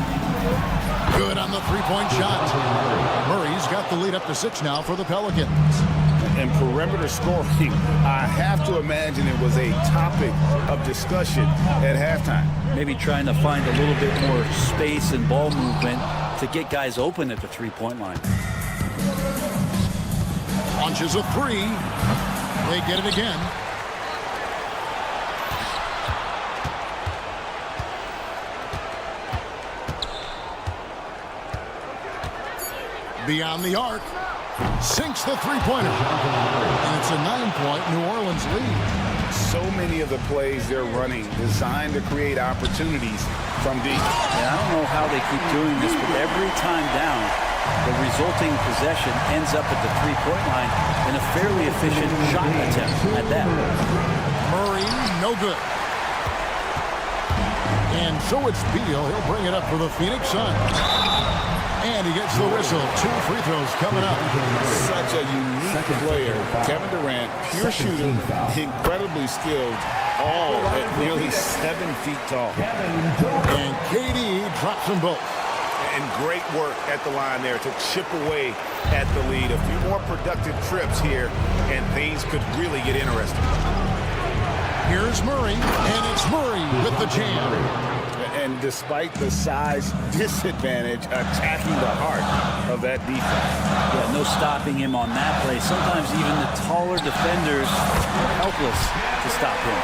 Good on the three-point shot. Murray's got the lead up to 6 now for the Pelicans. And perimeter scoring, I have to imagine it was a topic of discussion at halftime. Maybe trying to find a little bit more space and ball movement to get guys open at the three-point line. Launches a 3. They get it again. Beyond the arc. Sinks the three-pointer. And it's a 9-point New Orleans lead. So many of the plays they're running designed to create opportunities from deep. And I don't know how they keep doing this, but every time down, the resulting possession ends up at the three-point line in a fairly efficient shot attempt at that. Murray, no good. And so it's Beal. He'll bring it up for the Phoenix Suns. And he gets the whistle. 2 free throws coming up. Such a unique player. Kevin Durant, pure shooter, incredibly skilled, all at nearly 7 feet tall. And KD drops them both. And great work at the line there to chip away at the lead. A few more productive trips here, and things could really get interesting. Here's Murray, and it's Murray with the jam. And despite the size disadvantage, attacking the heart of that defense. Yeah, no stopping him on that play. Sometimes even the taller defenders are helpless to stop him.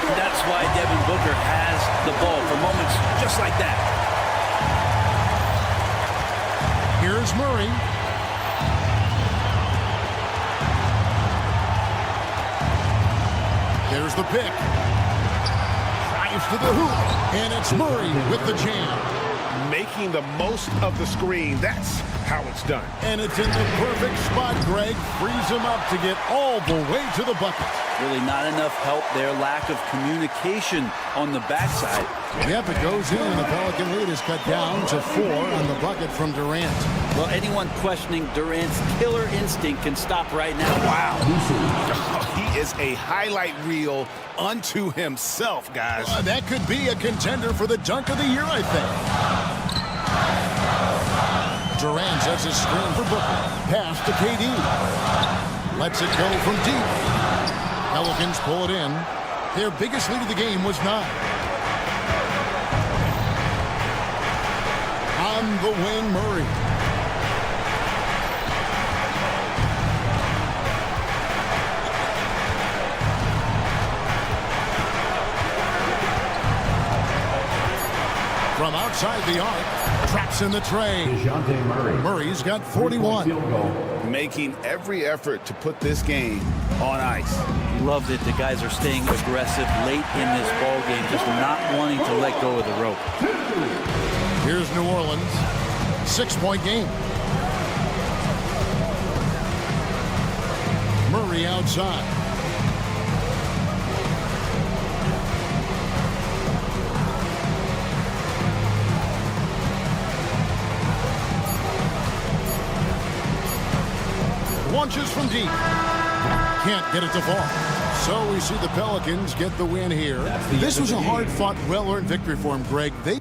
And that's why Devin Booker has the ball for moments just like that. Here's Murray. There's the pick. Drives to the hoop. And it's Murray with the jam. Making the most of the screen. That's how it's done. And it's in the perfect spot, Greg. Frees him up to get all the way to the bucket. Really not enough help there. Lack of communication on the backside. Yep, it goes in, and the Pelican lead is cut down to 4 on the bucket from Durant. Well, anyone questioning Durant's killer instinct can stop right now. Wow. He is a highlight reel unto himself, guys. That could be a contender for the dunk of the year, I think. Durant sets his screen for Booker. Pass to KD. Lets it go from deep. Pelicans pull it in. Their biggest lead of the game was 9. On the wing, Murray. From outside the arc, traps in the tray. Murray's got 41. Making every effort to put this game on ice. Love that the guys are staying aggressive late in this ball game, just not wanting to let go of the rope. Here's New Orleans, 6-point game. Murray outside. Launches from deep. Can't get it to fall. So we see the Pelicans get the win here. This was a hard-fought, well-earned victory for them, Greg. They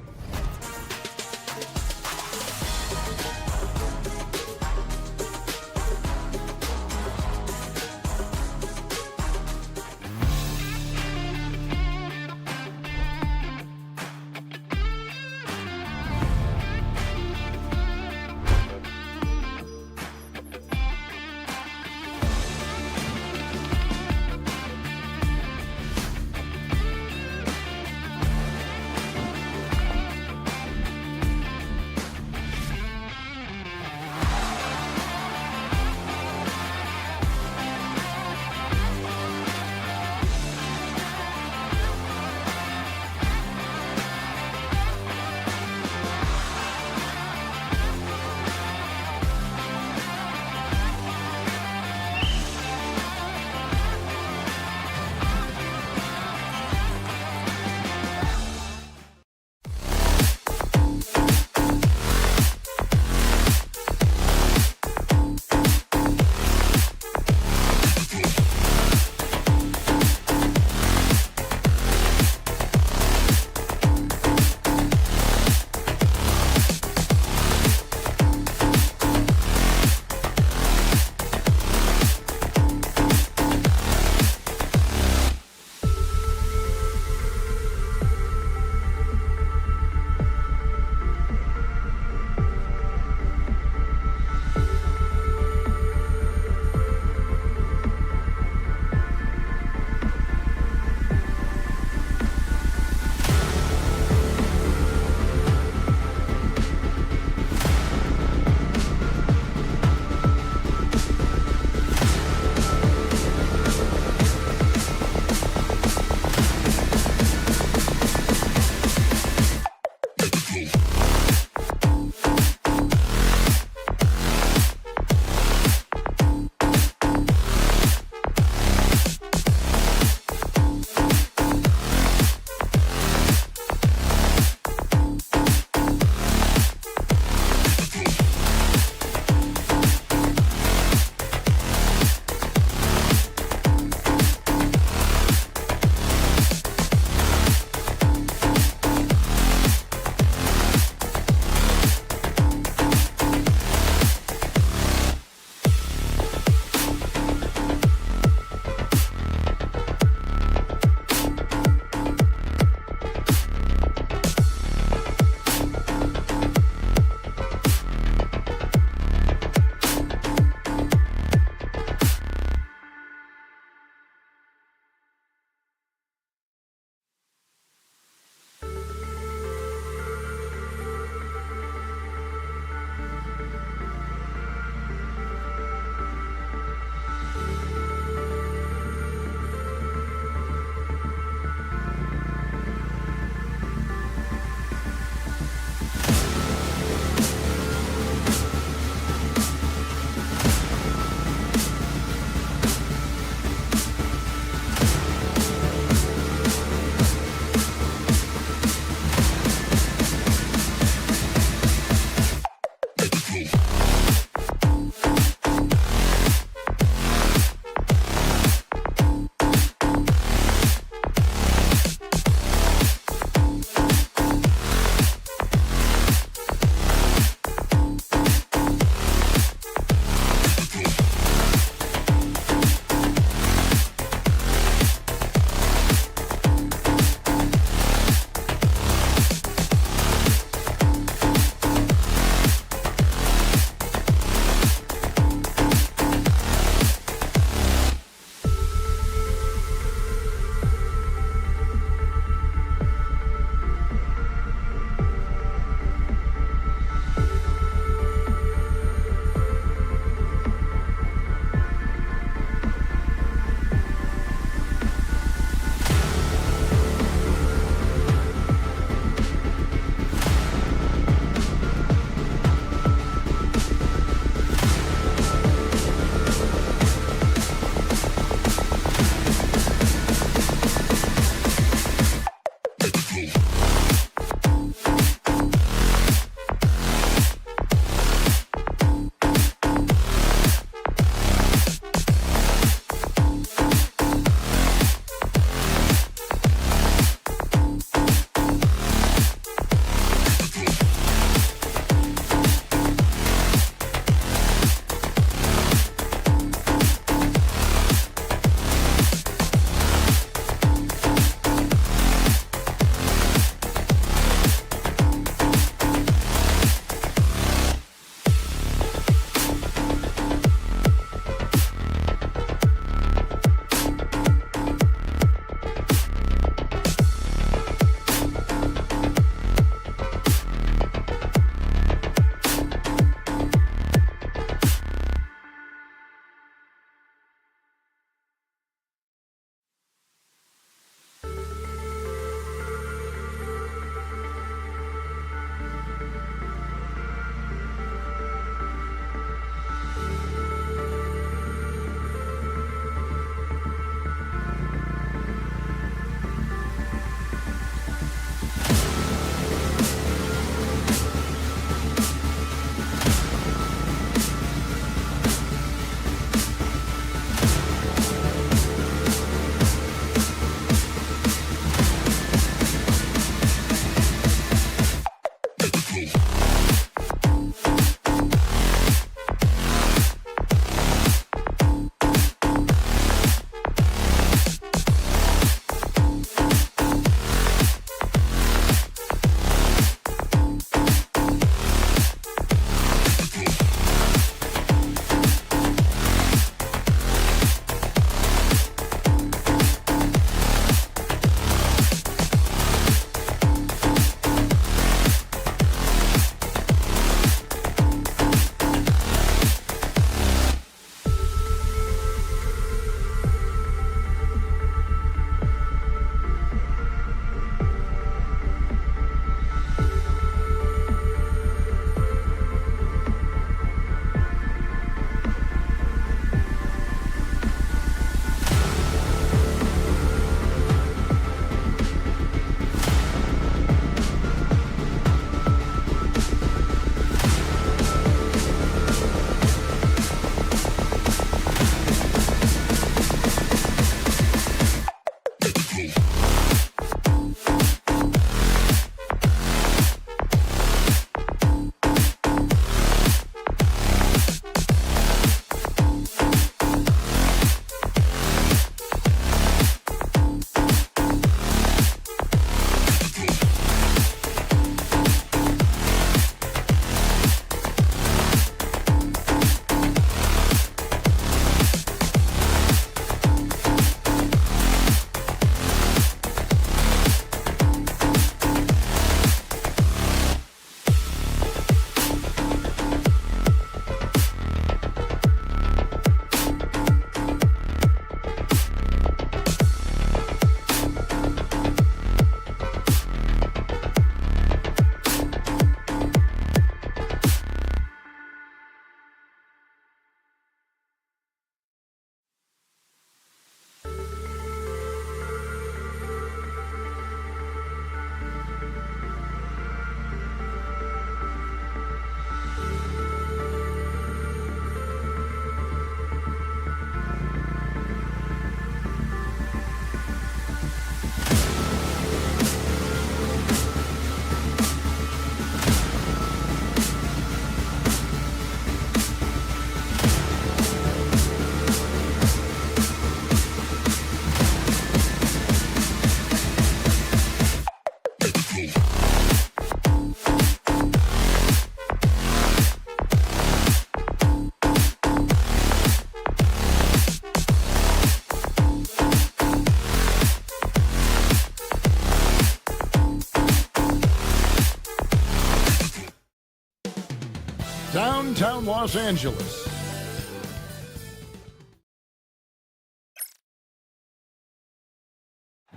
from Los Angeles.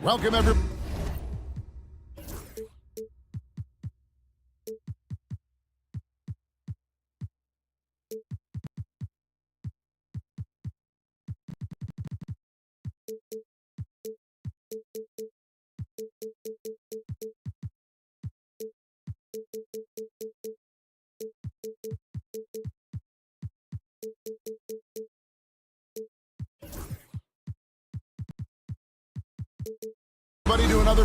Welcome, everyone. Everybody do another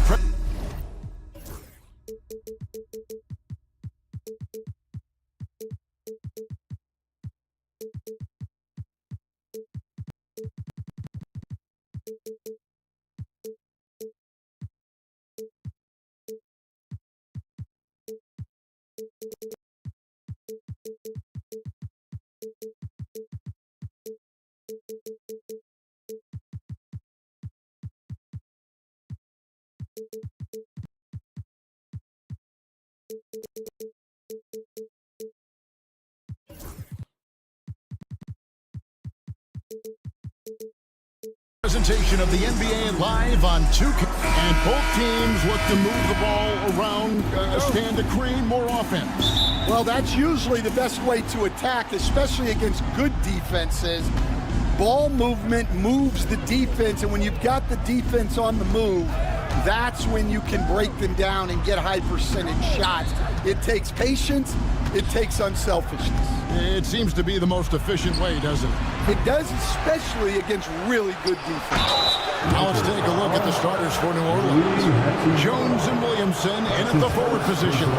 presentation of the NBA live on 2K, and both teams look to move the ball around, stand to create more offense. Well, that's usually the best way to attack, especially against good defenses. Ball movement moves the defense, and when you've got the defense on the move, that's when you can break them down and get high percentage shots. It takes patience, it takes unselfishness. It seems to be the most efficient way, doesn't it? It does, especially against really good defense. Now let's take a look at the starters for New Orleans. Jones and Williamson in at the forward position.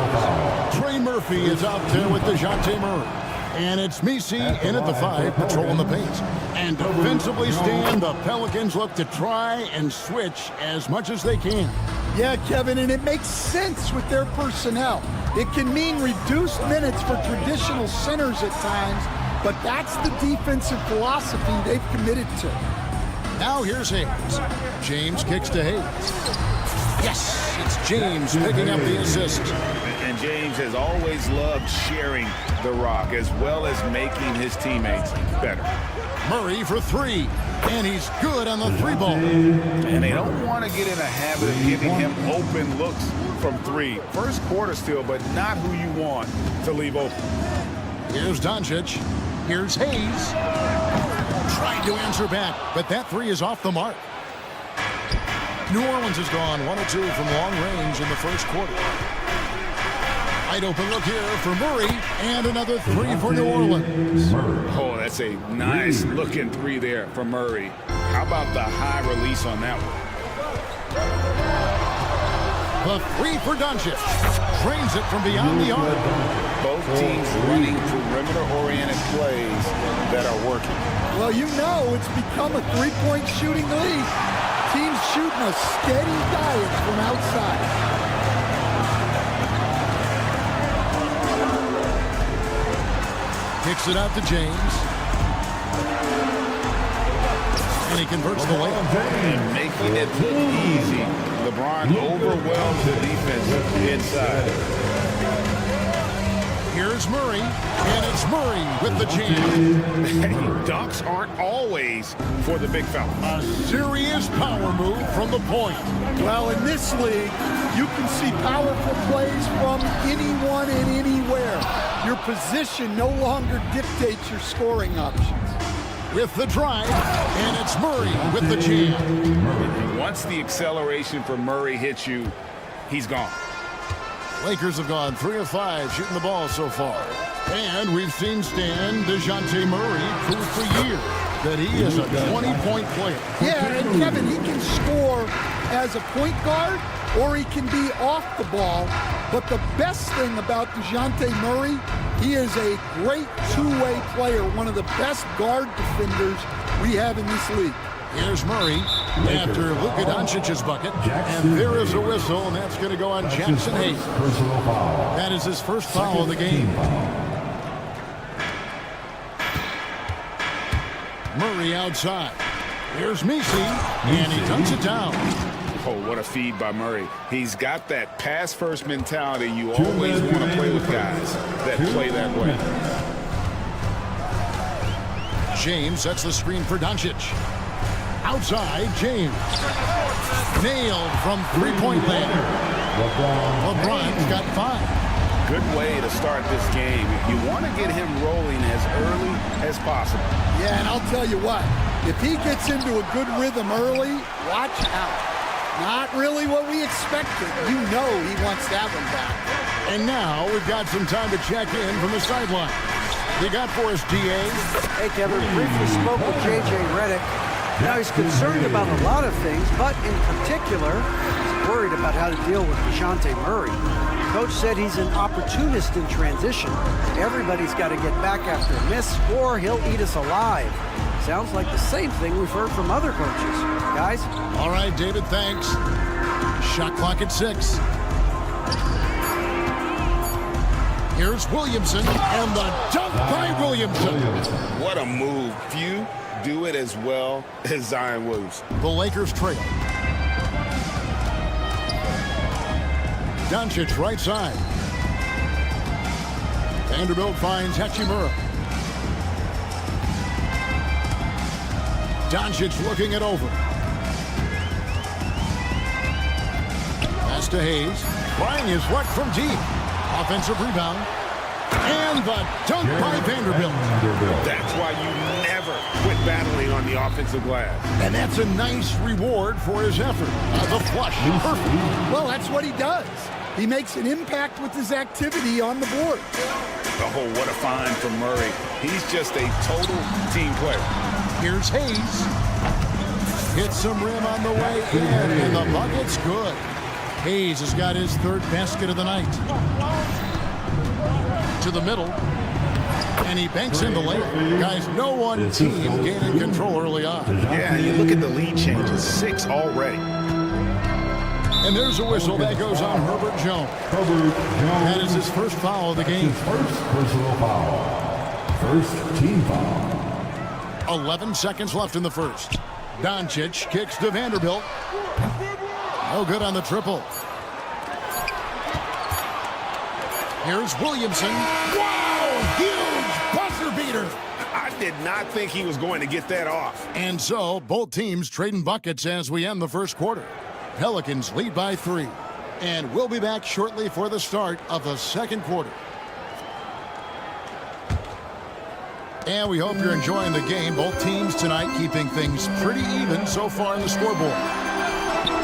Trey Murphy is out there with DeJounte Murray. And it's Messi in at the 5, patrolling the pace. And defensively, Stan, the Pelicans look to try and switch as much as they can. Yeah, Kevin, and it makes sense with their personnel. It can mean reduced minutes for traditional centers at times, but that's the defensive philosophy they've committed to. Now here's Hayes. James kicks to Hayes. Yes, it's James picking up the assist. And James has always loved sharing the rock as well as making his teammates better. Murray for 3, and he's good on the 3-ball. And they don't want to get in a habit of giving him open looks from 3. First quarter still, but not who you want to leave open. Here's Doncic. Here's Hayes. Trying to answer back, but that 3 is off the mark. New Orleans has gone 1 of 2 from long range in the first quarter. Wide open look here for Murray, and another 3 for New Orleans. Oh, that's a nice looking 3 there for Murray. How about the high release on that one? The 3 for Doncic. Drains it from beyond the arc. Both teams running perimeter-oriented plays that are working. Well, you know it's become a 3-point shooting league. Teams shooting a steady diet from outside. Kicks it out to James. And he converts the layup. And making it look easy. LeBron overwhelms the defense inside. Here's Murray, and it's Murray with the jam. Hey, dunks aren't always for the big fella. A serious power move from the point. Well, in this league, you can see powerful plays from anyone and anywhere. Your position no longer dictates your scoring options. With the drive, and it's Murray with the jam. Once the acceleration for Murray hits you, he's gone. Lakers have gone 3 of 5 shooting the ball so far. And we've seen Stan DeJounte Murray prove for years that he is a 20-point player. Yeah, and Kevin, he can score as a point guard or he can be off the ball. But the best thing about DeJounte Murray, he is a great two-way player, one of the best guard defenders we have in this league. Here's Murray after Luka Doncic's bucket. And there is a whistle, and that's going to go on Jackson Hayes. That is his first foul of the game. Murray outside. Here's Messi, and he dunks it down. Oh, what a feed by Murray. He's got that pass-first mentality. You always want to play with guys that play that way. James sets the screen for Doncic. Outside, James. Nailed from three-point land. LeBron's got 5. Good way to start this game. You want to get him rolling as early as possible. Yeah, and I'll tell you what, if he gets into a good rhythm early, watch out. Not really what we expected. You know he wants that one back. And now we've got some time to check in from the sideline. They got for us, DA. Hey, Kevin, briefly spoke with J.J. Redick. Now, he's concerned about a lot of things, but in particular, he's worried about how to deal with DeJounte Murray. Coach said he's an opportunist in transition. Everybody's got to get back after a miss, or he'll eat us alive. Sounds like the same thing we've heard from other coaches. Guys? All right, David, thanks. Shot clock at 6. Here's Williamson, and the dunk by Williamson. What a move. Few do it as well as Zion Williamson. The Lakers trail. Doncic right side. Vanderbilt finds Hachimura. Doncic looking it over. Pass to Hayes. Trying his luck from deep. Offensive rebound. And the dunk by Vanderbilt. That's why you never quit battling on the offensive glass. And that's a nice reward for his effort. The flush. Perfect. Well, that's what he does. He makes an impact with his activity on the board. Oh, what a find from Murray. He's just a total team player. Here's Hayes. Hits some rim on the way in, and the bucket's good. Hayes has got his 3rd basket of the night. To the middle, and he banks in the layup. Guys, no one team gaining control early on. Yeah, you look at the lead changes, 6 already. And there's a whistle that goes on Herbert Jones. That is his first foul of the game. First personal foul. First team foul. 11 seconds left in the first. Doncic kicks to Vanderbilt. No good on the triple. Here's Williamson. Wow! Huge buzzer beater. I did not think he was going to get that off. And so, both teams trading buckets as we end the first quarter. Pelicans lead by 3. And we'll be back shortly for the start of the second quarter. And we hope you're enjoying the game. Both teams tonight keeping things pretty even so far in the scoreboard.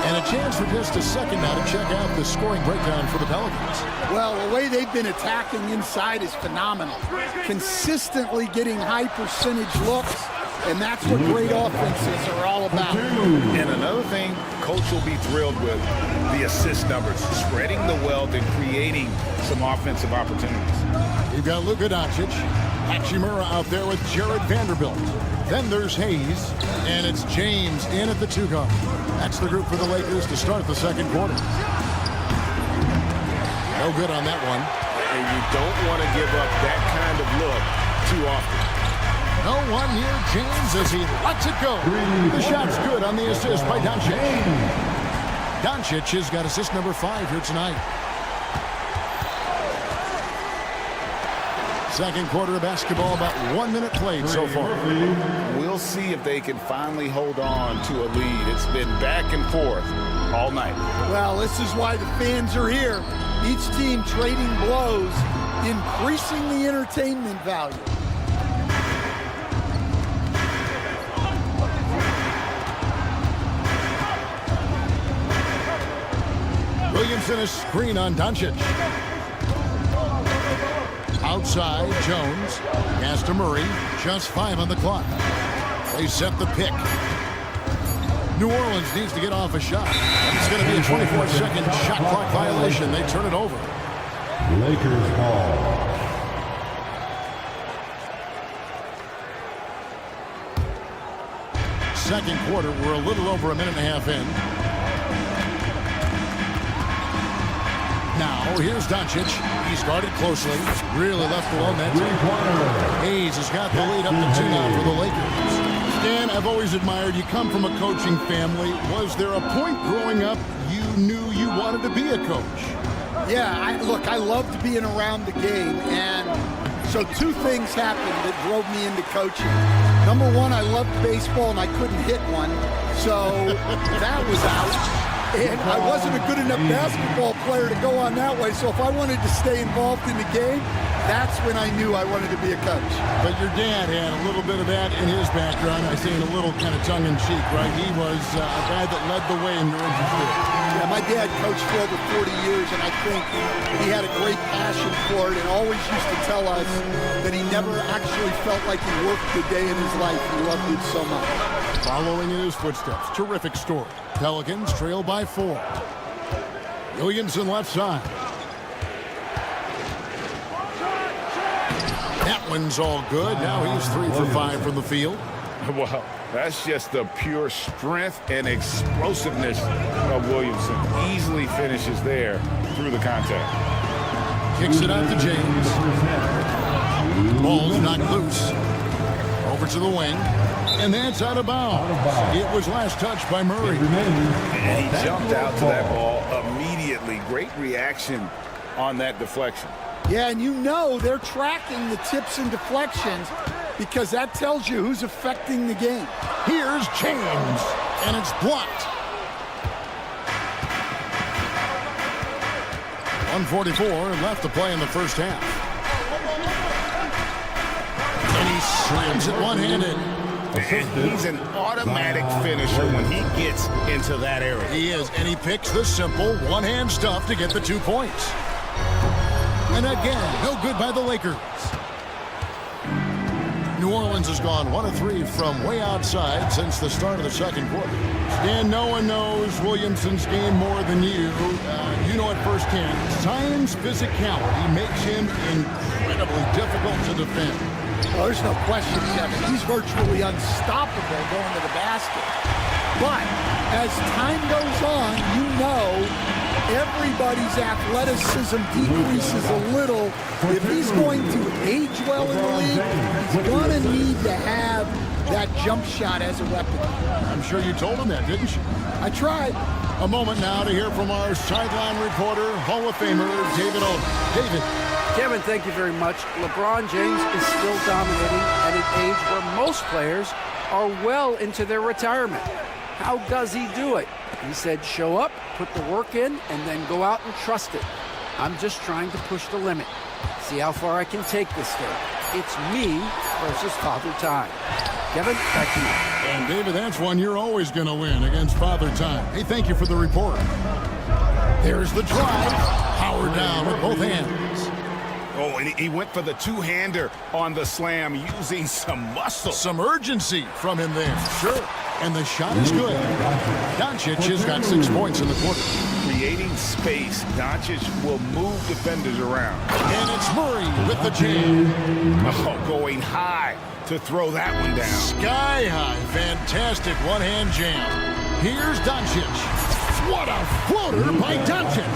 And a chance for just a second now to check out the scoring breakdown for the Pelicans. Well, the way they've been attacking inside is phenomenal. Consistently getting high percentage looks, and that's what great offenses are all about. And another thing Coach will be thrilled with, the assist numbers, spreading the wealth and creating some offensive opportunities. You've got Luka Doncic, Hachimura out there with Jared Vanderbilt. Then there's Hayes, and it's James in at the 2 guard. That's the group for the Lakers to start the second quarter. No good on that one. And you don't want to give up that kind of look too often. No one near James as he lets it go. The shot's good on the assist by Doncic. Doncic has got assist number 5 here tonight. Second quarter of basketball, about 1 minute played so far. We'll see if they can finally hold on to a lead. It's been back and forth all night. Well, this is why the fans are here. Each team trading blows, increasing the entertainment value. Williamson, a screen on Doncic. Outside, Jones. Pass to Murray. Just 5 on the clock. They set the pick. New Orleans needs to get off a shot. It's going to be a 24-second shot clock violation. They turn it over. Lakers ball. Second quarter, we're a little over a minute and a half in. Now, here's Doncic. He's guarded closely. Really left alone that time. Hayes has got the lead up to 2 now for the Lakers. Dan, I've always admired you come from a coaching family. Was there a point growing up you knew you wanted to be a coach? Yeah, I loved being around the game. And so 2 things happened that drove me into coaching. Number one, I loved baseball and I couldn't hit one, so that was out. And I wasn't a good enough basketball player to go on that way, so if I wanted to stay involved in the game, that's when I knew I wanted to be a coach. But your dad had a little bit of that in his background. I say in a little kind of tongue-in-cheek, right? He was a guy that led the way in your industry. Yeah, my dad coached for over 40 years, and I think he had a great passion for it and always used to tell us that he never actually felt like he worked a day in his life. He loved it so much. Following in his footsteps, terrific story. Pelicans trail by 4. Williamson left side. That one's all good. Now he's 3 for 5 from the field. Wow, that's just the pure strength and explosiveness of Williamson. Easily finishes there through the contact. Kicks it out to James. Ball's knocked loose. Over to the wing. And that's out of bounds. It was last touched by Murray. And he jumped out to that ball immediately. Great reaction on that deflection. Yeah, and you know they're tracking the tips and deflections because that tells you who's affecting the game. Here's James, and it's blocked. 1:44 left to play in the first half. And he slams it one-handed. And he's an automatic finisher when he gets into that area. He is, and he picks the simple one-hand stuff to get the 2 points. And again, no good by the Lakers. New Orleans has gone 1 of 3 from way outside since the start of the second quarter. And no one knows Williamson's game more than you. You know it firsthand. Zions' physicality makes him incredibly difficult to defend. Well, there's no question, Kevin. He's virtually unstoppable going to the basket. But as time goes on, you know everybody's athleticism decreases a little. If he's going to age well in the league, he's going to need to have that jump shot as a weapon. I'm sure you told him that, didn't you? I tried. A moment now to hear from our sideline reporter, Hall of Famer David Owen. David. Kevin, thank you very much. LeBron James is still dominating at an age where most players are well into their retirement. How does he do it? He said, show up, put the work in, and then go out and trust it. I'm just trying to push the limit. See how far I can take this thing. It's me versus Father Time. Kevin, back to you. And David, that's one you're always going to win against Father Time. Hey, thank you for the report. There's the drive. Howard down with both hands. Oh, and he went for the two-hander on the slam using some muscle. Some urgency from him there. Sure. And the shot is good. Doncic has got 6 points in the quarter. Creating space, Doncic will move defenders around. And it's Murray with the jam. Oh, going high to throw that one down. Sky high. Fantastic one-hand jam. Here's Doncic. What a floater by Doncic.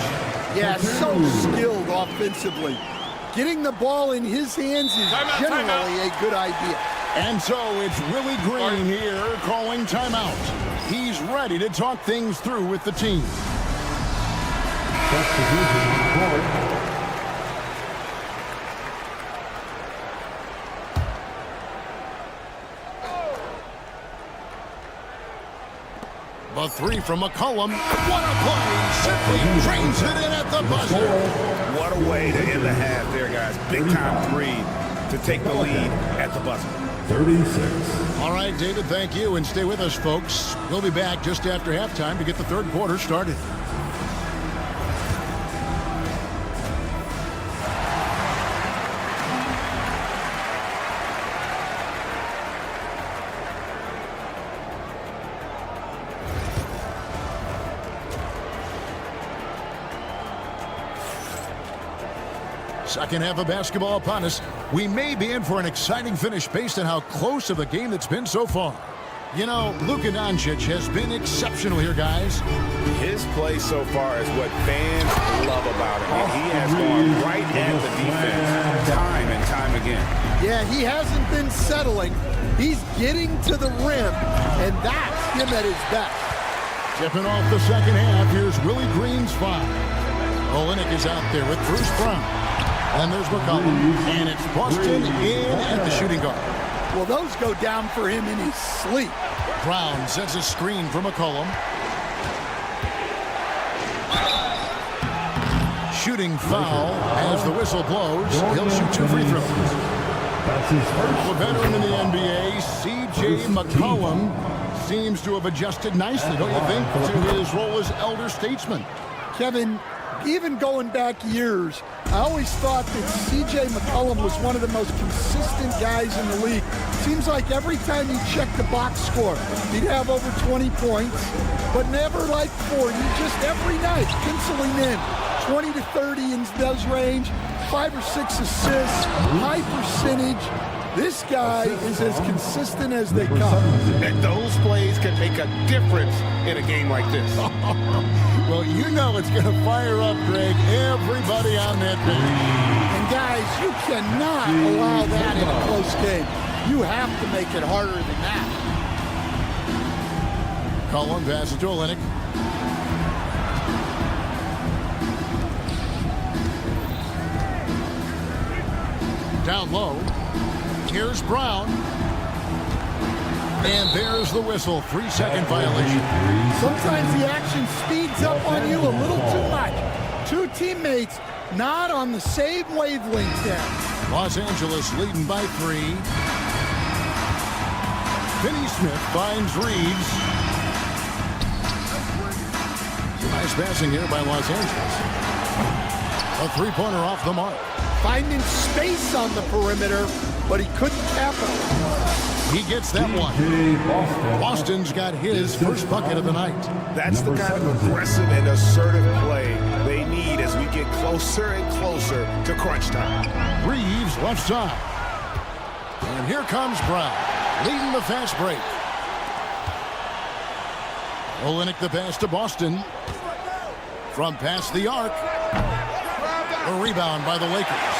Yeah, so skilled offensively. Getting the ball in his hands is generally a good idea. And so it's Willie Green here calling timeout. He's ready to talk things through with the team. The three from McCollum. What a play. Simply drains it in at the buzzer. What a way to end the half there, guys. Big time three to take the lead at the buzzer. 36. All right, David, thank you. And stay with us, folks. We'll be back just after halftime to get the third quarter started. Second half of basketball upon us. We may be in for an exciting finish based on how close of a game it's been so far. You know, Luka Doncic has been exceptional here, guys. His play so far is what fans love about him. He has gone right at the defense time and time again. Yeah, he hasn't been settling. He's getting to the rim, and that's him at his best. Tipping off the second half, here's Willie Green's foul. Olynyk is out there with Bruce Brown. And there's McCollum. And it's Boston in at the shooting guard. Well, those go down for him in his sleep. Brown sets a screen for McCollum. Shooting foul as the whistle blows. He'll shoot 2 free throws. The veteran in the NBA, C.J. McCollum, seems to have adjusted nicely, don't you think, to his role as elder statesman. Kevin, even going back years, I always thought that C.J. McCollum was one of the most consistent guys in the league. Seems like every time he checked the box score, he'd have over 20 points, but never like 40. Just every night, penciling in 20 to 30 in those range, 5 or 6 assists, high percentage. This guy is as consistent as they come. And those plays can make a difference in a game like this. Well, you know it's going to fire up, Greg, everybody on that bench. And guys, you cannot allow that in a close game. You have to make it harder than that. Cullen passes to Olynyk. Down low. Here's Brown. And there's the whistle. 3-second violation. Sometimes the action speeds up on you a little too much. 2 teammates not on the same wavelength there. Los Angeles leading by 3. Finney Smith finds Reeves. Nice passing here by Los Angeles. A 3-pointer off the mark. Finding space on the perimeter, but he couldn't capitalize. He gets that one. Boston's got his first bucket of the night. That's the kind of aggressive and assertive play they need as we get closer and closer to crunch time. Reeves left side. And here comes Brown, leading the fast break. Olynyk the pass to Boston. From past the arc. A rebound by the Lakers.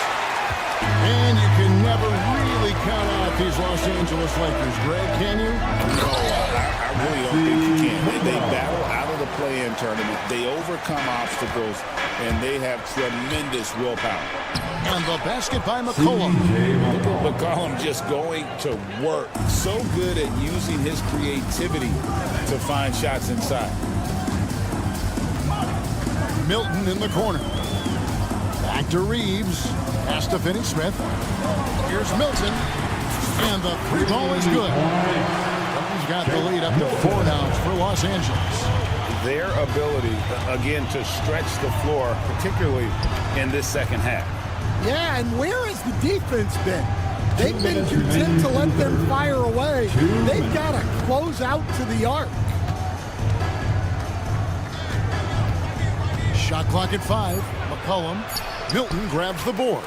And you can never really count out these Los Angeles Lakers, Greg, can you? No, I really don't think you can. They battle out of the play-in tournament. They overcome obstacles, and they have tremendous willpower. And the basket by McCollum. Look at McCollum just going to work. So good at using his creativity to find shots inside. Milton in the corner. Back to Reeves. Pass to Finney Smith. Here's Milton. And the 3 ball is good. He's got the lead up to 4 now for Los Angeles. Their ability, again, to stretch the floor, particularly in this second half. Yeah, and where has the defense been? They've been content to let them fire away. They've got to close out to the arc. Shot clock at 5. McCollum. Milton grabs the board.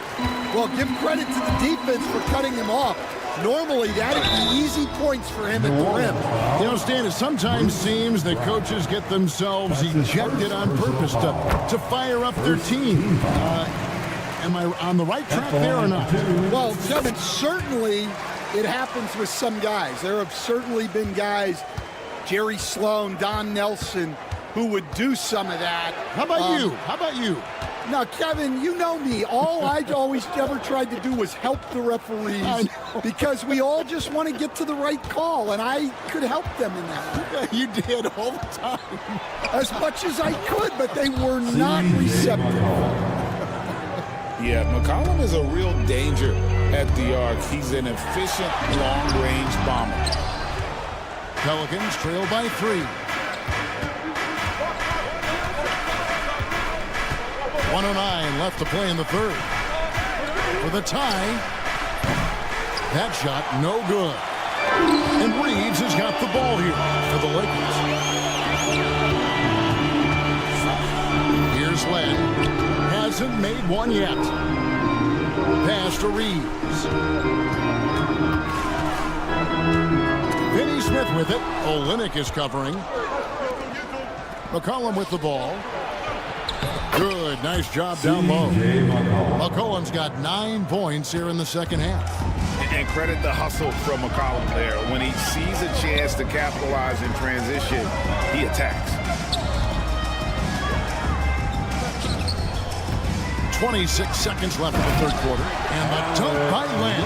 Well, give credit to the defense for cutting him off. Normally, that'd be easy points for him at the rim. You know, Stan, it sometimes seems that coaches get themselves ejected on purpose to fire up their team. Am I on the right track there or not? Well, Kevin, certainly it happens with some guys. There have certainly been guys, Jerry Sloan, Don Nelson, who would do some of that. How about you? How about you? Now, Kevin, you know me. All I always ever tried to do was help the referees because we all just want to get to the right call, and I could help them in that. You did all the time. As much as I could, but they were not receptive. Yeah, McCollum is a real danger at the arc. He's an efficient long-range bomber. Pelicans trail by 3. 1:09 left to play in the third. For the tie. That shot no good. And Reeves has got the ball here for the Lakers. Here's Len. Hasn't made one yet. Pass to Reeves. Finney Smith with it. Olynyk is covering. McCollum with the ball. Good, nice job down low. McCollum's got 9 points here in the second half. And credit the hustle from McCollum there. When he sees a chance to capitalize in transition, he attacks. 26 seconds left in the third quarter. And the dunk by Len.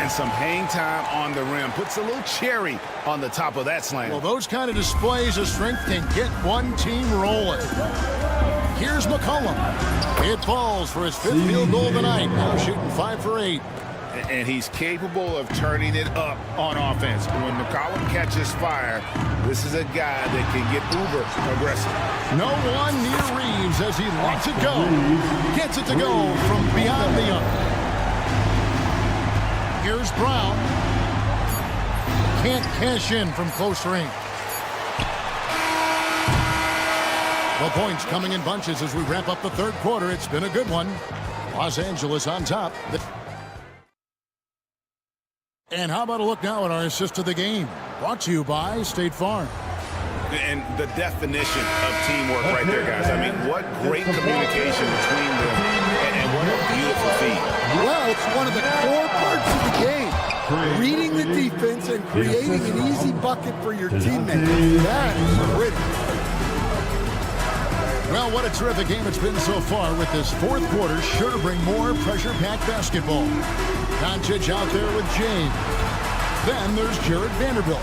And some hang time on the rim. Puts a little cherry on the top of that slam. Well, those kind of displays of strength can get one team rolling. Here's McCollum. It falls for his 5th field goal of the night. Now shooting 5 for 8. And he's capable of turning it up on offense. When McCollum catches fire, this is a guy that can get uber aggressive. No one near Reeves as he lets it go. Gets it to go from beyond the arc. Here's Brown. Can't cash in from close range. The points coming in bunches as we wrap up the 3rd quarter. It's been a good one. Los Angeles on top. And how about a look now at our assist of the game? Brought to you by State Farm. And the definition of teamwork right there, guys. I mean, what great communication between them, and what a beautiful feat. Well, it's one of the core parts of the game. Reading the defense and creating an easy bucket for your teammates. That is pretty. Well, what a terrific game it's been so far, with this 4th quarter sure to bring more pressure-packed basketball. Doncic out there with James. Then there's Jared Vanderbilt.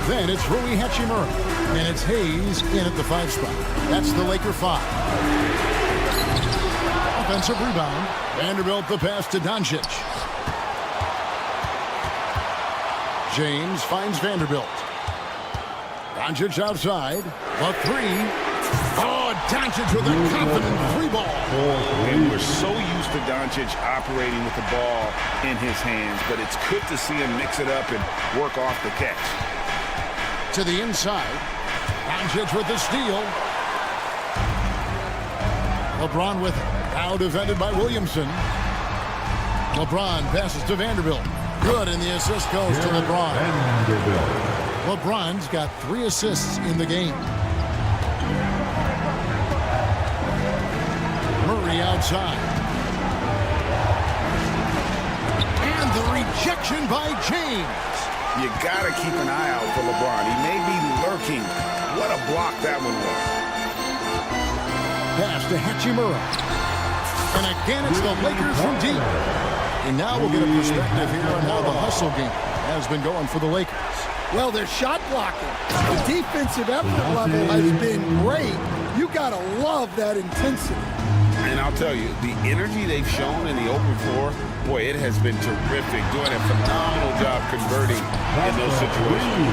Then it's Rui Hachimura. And it's Hayes in at the 5 spot. That's the Laker 5. Offensive rebound. Vanderbilt the pass to Doncic. James finds Vanderbilt. Doncic outside. The 3. Oh, Doncic with a confident 3-ball. And we're so used to Doncic operating with the ball in his hands, but it's good to see him mix it up and work off the catch. To the inside. Doncic with the steal. LeBron with it. Now defended by Williamson. LeBron passes to Vanderbilt. Good, and the assist goes to LeBron. LeBron's got 3 assists in the game. Murray outside. And the rejection by James. You got to keep an eye out for LeBron. He may be lurking. What a block that one was. Pass to Hachimura. And again, it's the Lakers from deep. And now we'll get a perspective here on how the hustle game has been going for the Lakers. Well, they're shot blocking. The defensive effort level has been great. You got to love that intensity. And I'll tell you, the energy they've shown in the open floor, boy, it has been terrific. Doing a phenomenal job converting in those situations.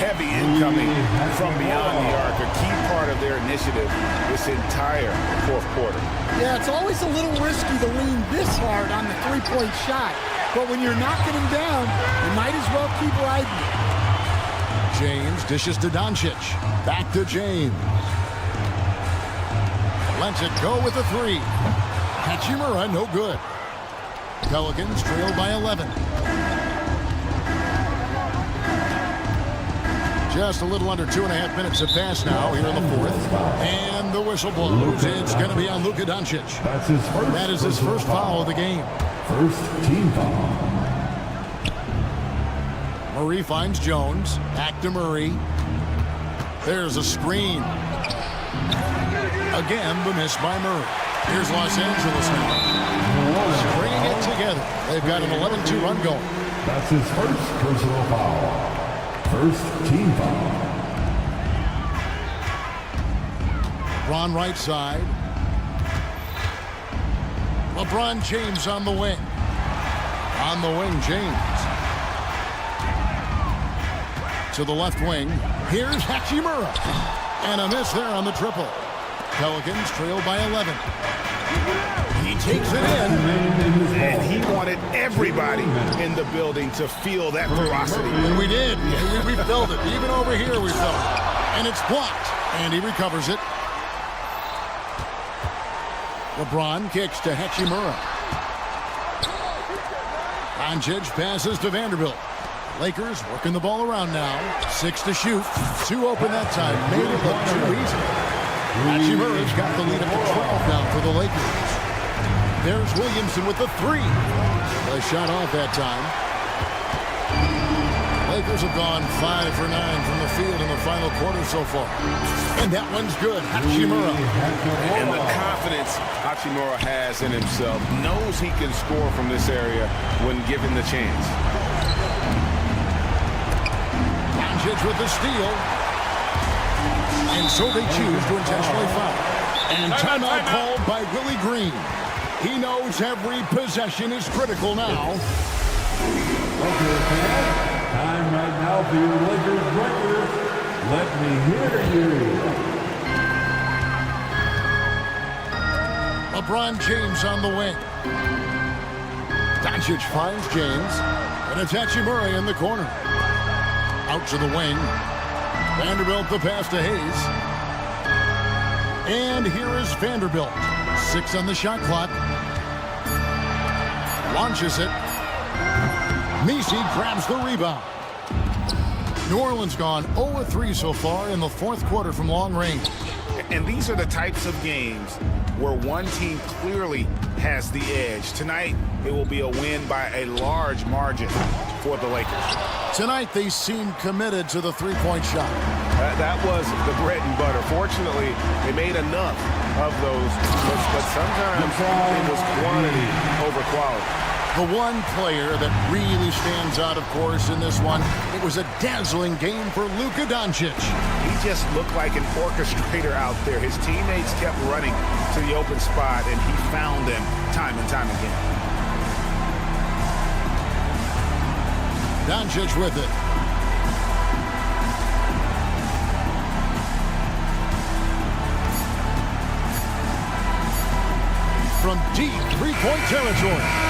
Heavy incoming from beyond the arc, a key part of their initiative this entire 4th quarter. Yeah, it's always a little risky to lean this hard on the 3-point shot. But when you're knocking him down, you might as well keep riding it. James dishes to Doncic. Back to James. Lets it go with a 3. Hachimura, no good. Pelicans trail by 11. Just a little under 2.5 minutes have passed now here in the 4th. And the whistle blows. It's going to be on Luka Doncic. That is his first foul of the game. First team foul. Murray finds Jones. Back to Murray. There's a screen. Again, the miss by Murray. Here's Los Angeles now. Bringing it together. They've got an 11-2 run going. That's his first personal foul. First team foul. LeBron right side. LeBron James on the wing. On the wing, James. To the left wing. Here's Hachimura. And a miss there on the triple. Pelicans trail by 11. He takes it in. And he wanted everybody in the building to feel that ferocity. And we did. We felt it. Even over here we felt it. And it's blocked. And he recovers it. LeBron kicks to Hachimura. Doncic passes to Vanderbilt. Lakers working the ball around now. 6 to shoot. 2 open that time. Made it look too easy. Hachimura's got the lead up to 12 now for the Lakers. There's Williamson with the 3. The shot off that time. Lakers have gone 5 for 9 from the field in the final quarter so far. And that one's good. Hachimura. And the confidence Hachimura has in himself, knows he can score from this area when given the chance. Doncic with the steal. And so they choose to intentionally foul. And timeout called by Willie Green. He knows every possession is critical now. Okay, fans. Time right now for your Lakers record. Let me hear you. LeBron James on the wing. Doncic finds James. And it's Hachimura in the corner. Out to the wing. Vanderbilt the pass to Hayes. And here is Vanderbilt. 6 on the shot clock. Launches it. Messi grabs the rebound. New Orleans gone 0-3 so far in the fourth quarter from long range. And these are the types of games where one team clearly has the edge. Tonight, it will be a win by a large margin for the Lakers. Tonight, they seem committed to the three-point shot. That was the bread and butter. Fortunately, they made enough of those, but sometimes it was quantity over quality. The one player that really stands out, of course, in this one, it was a dazzling game for Luka Doncic. He just looked like an orchestrator out there. His teammates kept running to the open spot, and he found them time and time again. Doncic with it. From deep three-point territory.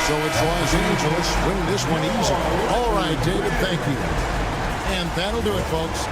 So it's Los Angeles winning this one easy. All right, David, thank you. And that'll do it, folks.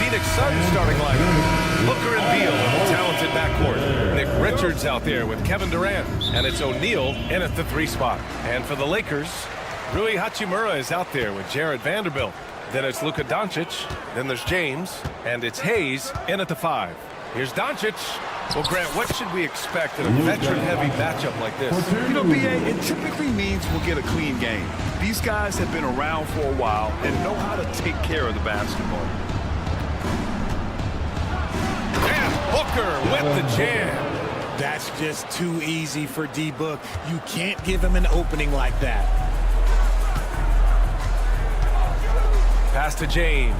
Phoenix Suns starting lineup. Booker and Beal in the talented backcourt. Nick Richards out there with Kevin Durant. And it's O'Neal in at the 3 spot. And for the Lakers, Rui Hachimura is out there with Jared Vanderbilt. Then it's Luka Doncic. Then there's James. And it's Hayes in at the 5. Here's Doncic. Well, Grant, what should we expect in a veteran-heavy matchup like this? You know, BA, it typically means we'll get a clean game. These guys have been around for a while and know how to take care of the basketball. And Booker with the jam. That's just too easy for D-Book. You can't give him an opening like that. Pass to James.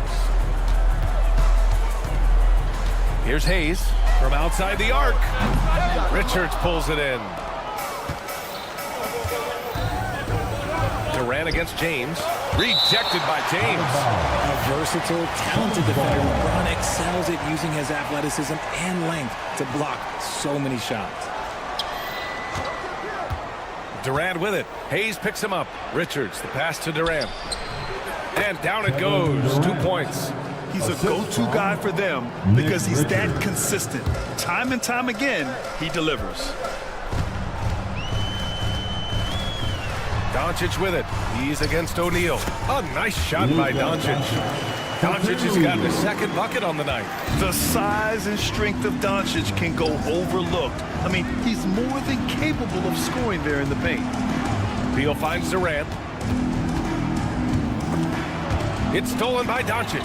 Here's Hayes from outside the arc. Richards pulls it in. Durant against James. Rejected by James. A versatile, talented defender. LeBron excels at using his athleticism and length to block so many shots. Durant with it. Hayes picks him up. Richards, the pass to Durant. And down it goes. 2 points. He's a go-to guy for them because he's that consistent. Time and time again, he delivers. Doncic with it. He's against O'Neal. A nice shot by Doncic. Doncic has gotten his second bucket on the night. The size and strength of Doncic can go overlooked. I mean, he's more than capable of scoring there in the paint. Beal finds Durant. It's stolen by Doncic.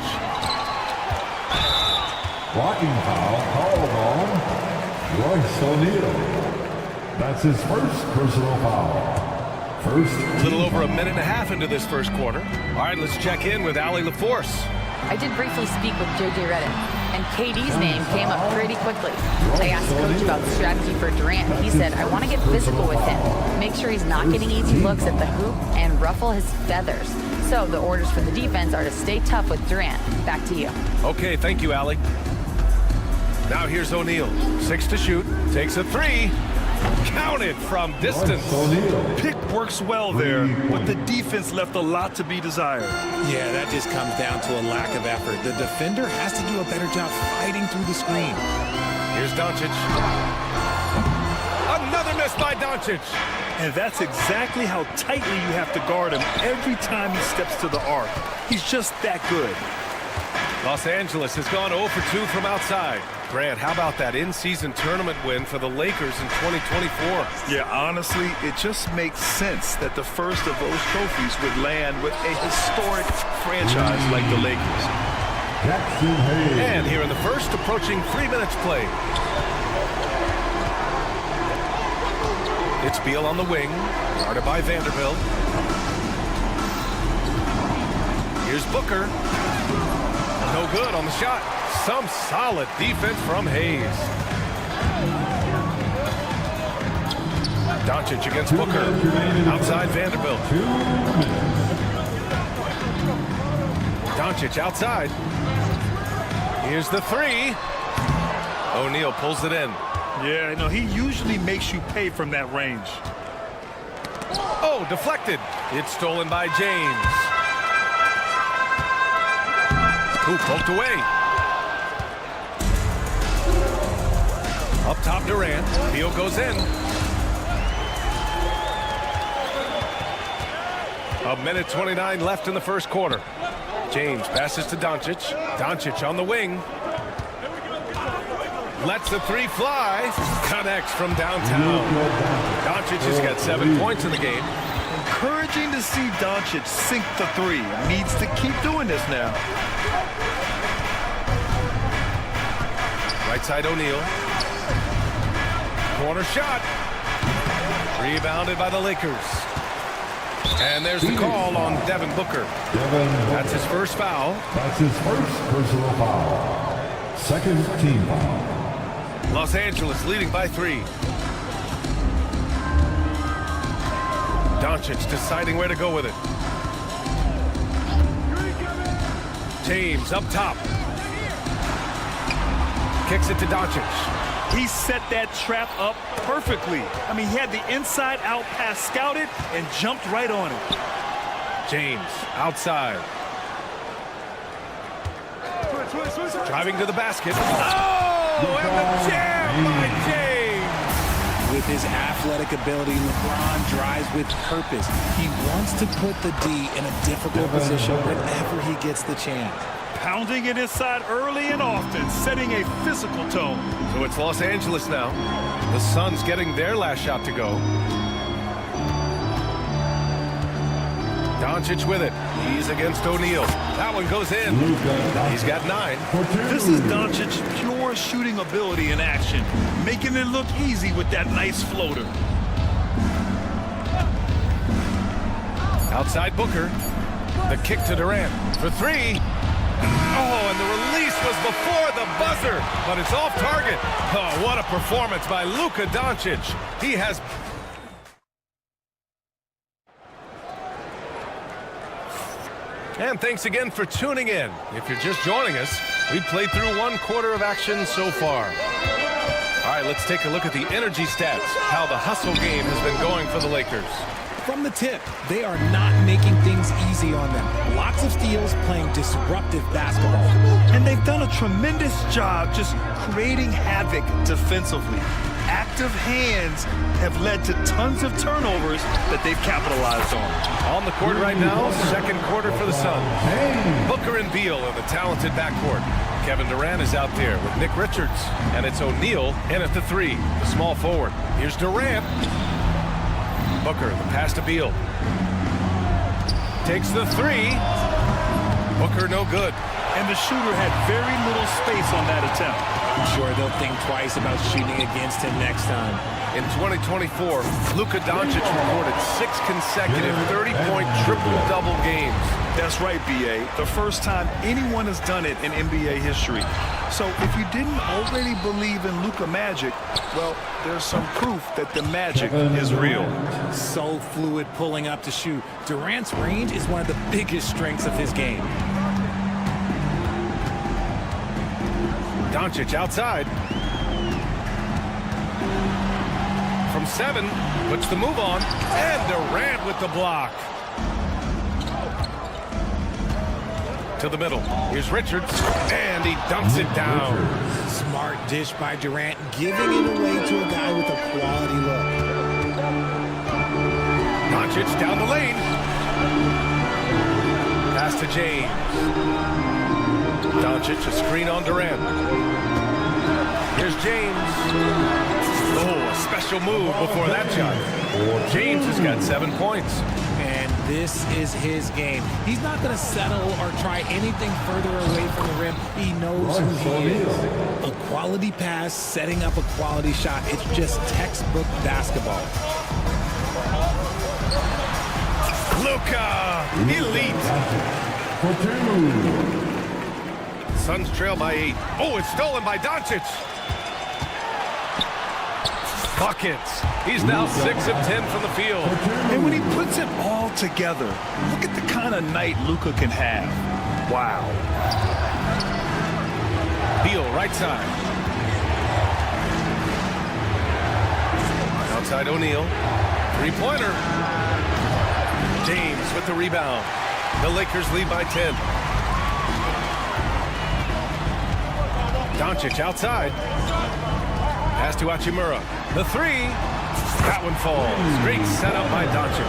Blocking foul called on Royce O'Neal. That's his first personal foul. A little over a minute and a half into this first quarter. All right, let's check in with Allie LaForce. I did briefly speak with J.J. Redick, and KD's name came up pretty quickly. I asked Coach about the strategy for Durant. He said, I want to get physical with him, make sure he's not getting easy looks at the hoop, and ruffle his feathers. So the orders for the defense are to stay tough with Durant. Back to you. Okay, thank you, Allie. Now here's O'Neal. 6 to shoot. Takes a 3. Counted from distance. Pick works well there, but the defense left a lot to be desired. Yeah, that just comes down to a lack of effort. The defender has to do a better job fighting through the screen. Here's Doncic. Another miss by Doncic. And that's exactly how tightly you have to guard him every time he steps to the arc. He's just that good. Los Angeles has gone 0 for 2 from outside. Grant, how about that in-season tournament win for the Lakers in 2024? Yeah, honestly, it just makes sense that the first of those trophies would land with a historic franchise like the Lakers. And here in the first, approaching 3 minutes played. It's Beal on the wing, guarded by Vanderbilt. Here's Booker. No good on the shot. Some solid defense from Hayes. Doncic against Booker. Outside Vanderbilt. Doncic outside. Here's the 3. O'Neal pulls it in. Yeah, no, he usually makes you pay from that range. Oh, deflected. It's stolen by James. Who poked away. Up top, Durant. Beal goes in. A minute 29 left in the first quarter. James passes to Doncic. Doncic on the wing. Lets the 3 fly. Connects from downtown. Doncic has got 7 points in the game. Encouraging to see Doncic sink the 3. Needs to keep doing this now. Right side O'Neal. Corner shot. Rebounded by the Lakers. And there's the call on Devin Booker. That's his first foul. That's his first personal foul. Second team foul. Los Angeles leading by 3. Doncic deciding where to go with it. James up top. Kicks it to Doncic. He set that trap up perfectly. I mean, he had the inside-out pass scouted and jumped right on it. James outside. Driving to the basket. Oh, and the jam by James. With his athletic ability, LeBron drives with purpose. He wants to put the D in a difficult position whenever he gets the chance. Pounding it inside early and often, setting a physical tone. So it's Los Angeles now. The Suns getting their last shot to go. Doncic with it. He's against O'Neal. That one goes in. He's got 9. This is Doncic's pure shooting ability in action, making it look easy with that nice floater. Outside Booker. The kick to Durant for 3. Oh, and the release was before the buzzer, but it's off target. Oh, what a performance by Luka Doncic. He has... And thanks again for tuning in. If you're just joining us, we've played through 1 quarter of action so far. All right, let's take a look at the energy stats, how the hustle game has been going for the Lakers. From the tip, they are not making things easy on them. Lots of steals, playing disruptive basketball. And they've done a tremendous job just creating havoc defensively. Active hands have led to tons of turnovers that they've capitalized on. On the court right now, 2nd quarter for the Suns. Booker and Beal in the talented backcourt. Kevin Durant is out there with Nick Richards. And it's O'Neal in at the 3, the small forward. Here's Durant. Booker, the pass to Beal. Takes the 3. Booker no good. And the shooter had very little space on that attempt. I'm sure they'll think twice about shooting against him next time. In 2024, Luka Doncic recorded 6 consecutive 30-point triple-double games. That's right, B.A. The first time anyone has done it in NBA history. So if you didn't already believe in Luka magic, well, there's some proof that the magic is real. So fluid pulling up to shoot. Durant's range is one of the biggest strengths of his game. Doncic outside. From 7, puts the move on, and Durant with the block. To the middle. Here's Richards, and he dunks it down. Smart dish by Durant, giving it away to a guy with a quality look. Doncic down the lane. Pass to James. Doncic, a screen on Durant. Here's James. Oh, a special move before that shot. James has got 7 points. And this is his game. He's not going to settle or try anything further away from the rim. He knows who he is. A quality pass, setting up a quality shot. It's just textbook basketball. Luka, elite. Suns trail by 8. Oh, it's stolen by Doncic. Buckets. He's now 6 of 10 from the field. And when he puts it all together, look at the kind of night Luka can have. Wow. Beal, right side. Outside O'Neal. 3-pointer. James with the rebound. The Lakers lead by 10. Doncic outside. Pass to Hachimura. The 3. That one falls. Great setup by Doncic.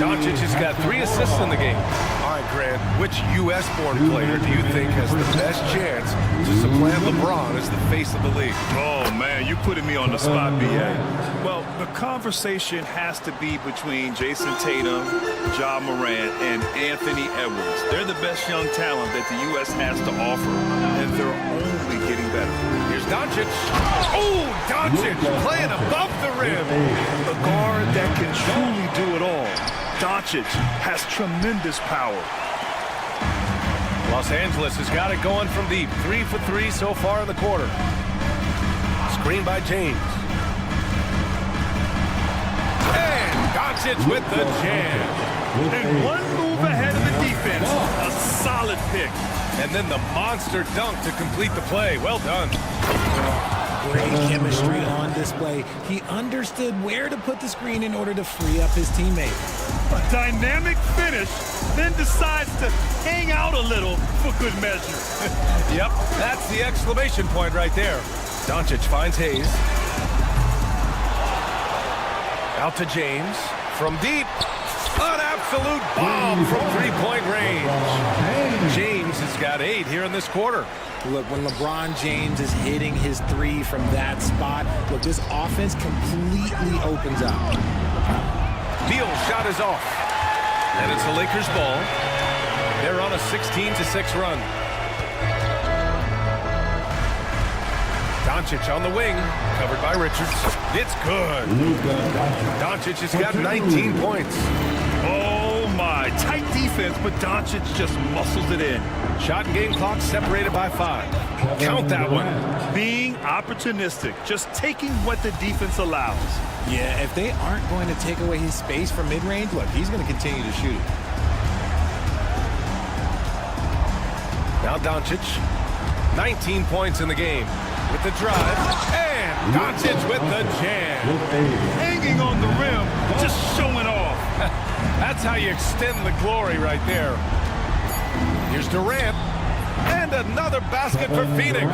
Doncic has got 3 assists in the game. All right, Grant, which U.S.-born player do you think has the best chance to supplant LeBron as the face of the league? Oh, man, you're putting me on the spot, B.A. Well, the conversation has to be between Jason Tatum, Ja Morant, and Anthony Edwards. They're the best young talent that the U.S. has to offer, and they're only getting better. Here's Doncic. Oh, Doncic playing above the rim. A guard that can truly do it all. Doncic has tremendous power. Los Angeles has got it going from deep. 3 for 3 so far in the quarter. Screen by James. And Doncic with the jam. And one move ahead of the defense. A solid pick. And then the monster dunk to complete the play. Well done. Great chemistry on display. He understood where to put the screen in order to free up his teammate. A dynamic finish, then decides to hang out a little for good measure. Yep, that's the exclamation point right there. Doncic finds Hayes. Out to James. From deep. An absolute bomb from three-point range. James has got 8 here in this quarter. Look, when LeBron James is hitting his 3 from that spot, look, this offense completely opens up. Beal's shot is off. And it's the Lakers' ball. They're on a 16-6 run. Doncic on the wing, covered by Richards. It's good. Doncic has got 19 points. Oh my, tight defense, but Doncic just muscles it in. Shot and game clock separated by 5. Count that one. Being opportunistic, just taking what the defense allows. Yeah, if they aren't going to take away his space from mid-range, look, he's going to continue to shoot it. Now Doncic, 19 points in the game. With the drive, and Doncic with the jam. Hanging on the rim, just showing off. That's how you extend the glory right there. Here's Durant, and another basket for Phoenix.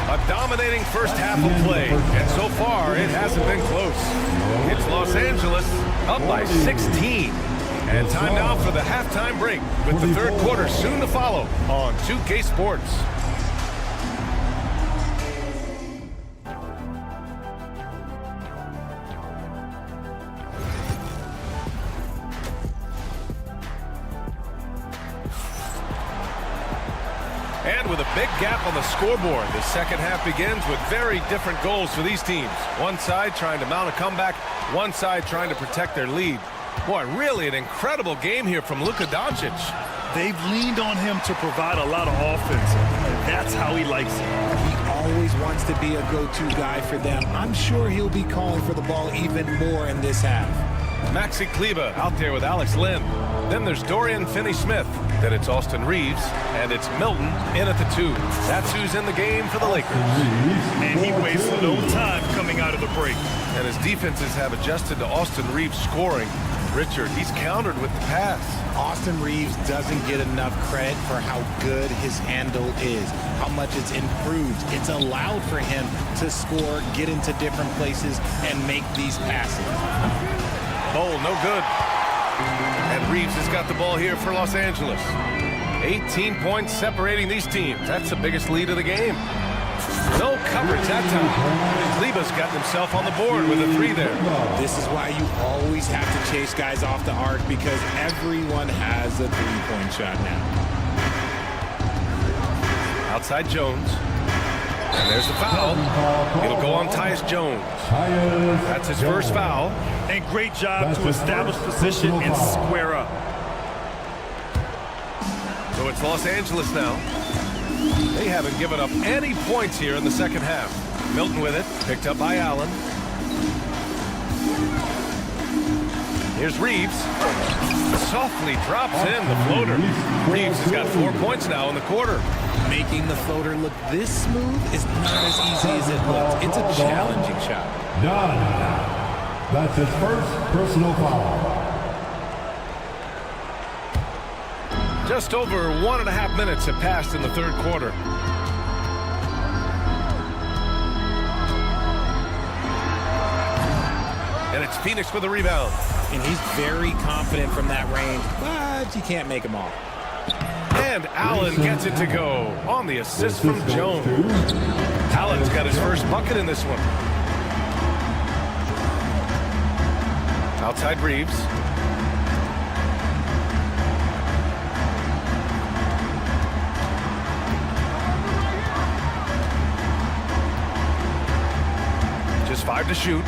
A dominating first half of play, and so far it hasn't been close. It's Los Angeles up by 16. And time now for the halftime break, with the third quarter soon to follow on 2K Sports. And with a big gap on the scoreboard, the second half begins with very different goals for these teams. One side trying to mount a comeback, one side trying to protect their lead. Boy, really an incredible game here from Luka Doncic. They've leaned on him to provide a lot of offense, and that's how he likes it. He always wants to be a go-to guy for them. I'm sure he'll be calling for the ball even more in this half. Maxi Kleber out there with Alex Len. Then there's Dorian Finney-Smith. Then it's Austin Reeves, and it's Milton in at the 2. That's who's in the game for the Lakers. And he wastes no time coming out of the break. And his defenses have adjusted to Austin Reeves scoring. Richard, he's countered with the pass. Austin Reeves doesn't get enough credit for how good his handle is, how much it's improved. It's allowed for him to score, get into different places, and make these passes. Bowl, no good. And Reeves has got the ball here for Los Angeles. 18 points separating these teams. That's the biggest lead of the game. No coverage that time. Kleber's gotten himself on the board with a 3 there. This is why you always have to chase guys off the arc, because everyone has a 3-point shot now. Outside Jones. And there's the foul. It'll go on Tyus Jones. That's his first foul. And great job to establish position and square up. So it's Los Angeles now. They haven't given up any points here in the second half. Milton with it, picked up by Allen. Here's Reeves. Softly drops in the floater. Reeves has got 4 points now in the quarter. Making the floater look this smooth is not as easy as it looks. It's a challenging shot. Done. That's his first personal foul. Just over 1.5 minutes have passed in the third quarter. And it's Phoenix with a rebound. And he's very confident from that range, but you can't make him all. And Allen gets it to go on the assist from Jones. Allen's got his first bucket in this one. Outside Reeves. Just 5 to shoot.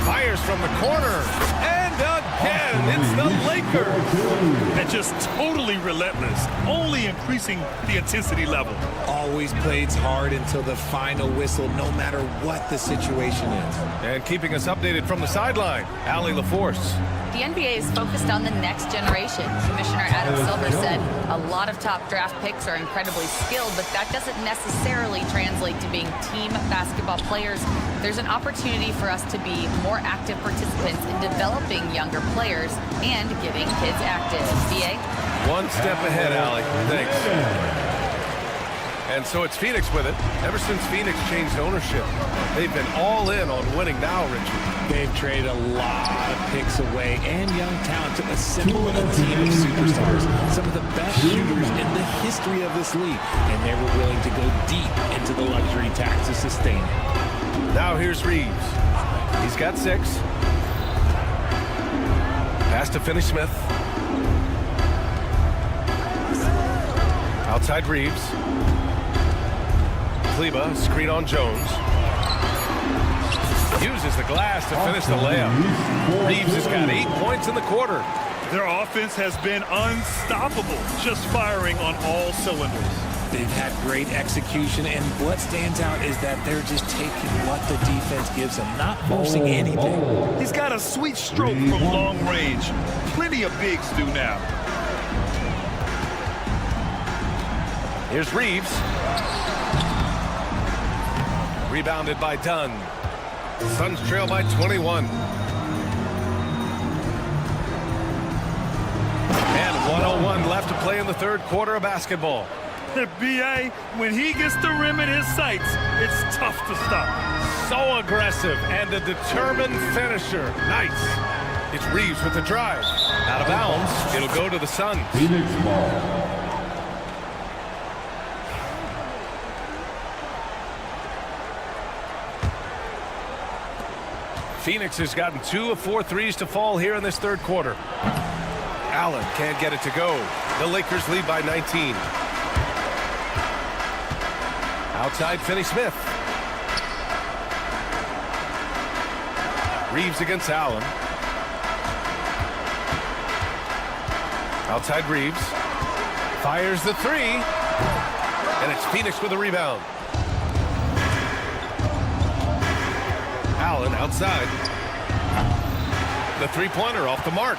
Fires from the corner. And again, it's the Lakers. And just totally relentless, only increasing the intensity level. Always plays hard until the final whistle, no matter what the situation is. And keeping us updated from the sideline, Allie LaForce. The NBA is focused on the next generation. Commissioner Adam Silver said a lot of top draft picks are incredibly skilled, but that doesn't necessarily translate to being team basketball players. There's an opportunity for us to be more active participants in developing younger players and getting kids active. BA? One step ahead, Allie. Thanks. And so it's Phoenix with it. Ever since Phoenix changed ownership, they've been all in on winning now, Richard. They've traded a lot of picks away and young talent to assemble a team of superstars. Some of the best shooters in the history of this league. And they were willing to go deep into the luxury tax to sustain it. Now here's Reeves. He's got 6. Pass to Finney-Smith. Outside Reeves. Kleba, screen on Jones. Uses the glass to finish the layup. Reeves has got 8 points in the quarter. Their offense has been unstoppable, just firing on all cylinders. They've had great execution, and what stands out is that they're just taking what the defense gives them, not forcing anything. He's got a sweet stroke from long range. Plenty of bigs do now. Here's Reeves. Rebounded by Dunn. Suns trail by 21. And 1:01 left to play in the third quarter of basketball. B.A., when he gets the rim in his sights, it's tough to stop. So aggressive and a determined finisher. Nice. It's Reeves with the drive. Out of bounds. It'll go to the Suns. Phoenix ball. Phoenix has gotten 2 of 4 threes to fall here in this third quarter. Allen can't get it to go. The Lakers lead by 19. Outside Finney-Smith. Reeves against Allen. Outside Reeves. Fires the 3. And it's Phoenix with a rebound. Allen outside. The three-pointer off the mark.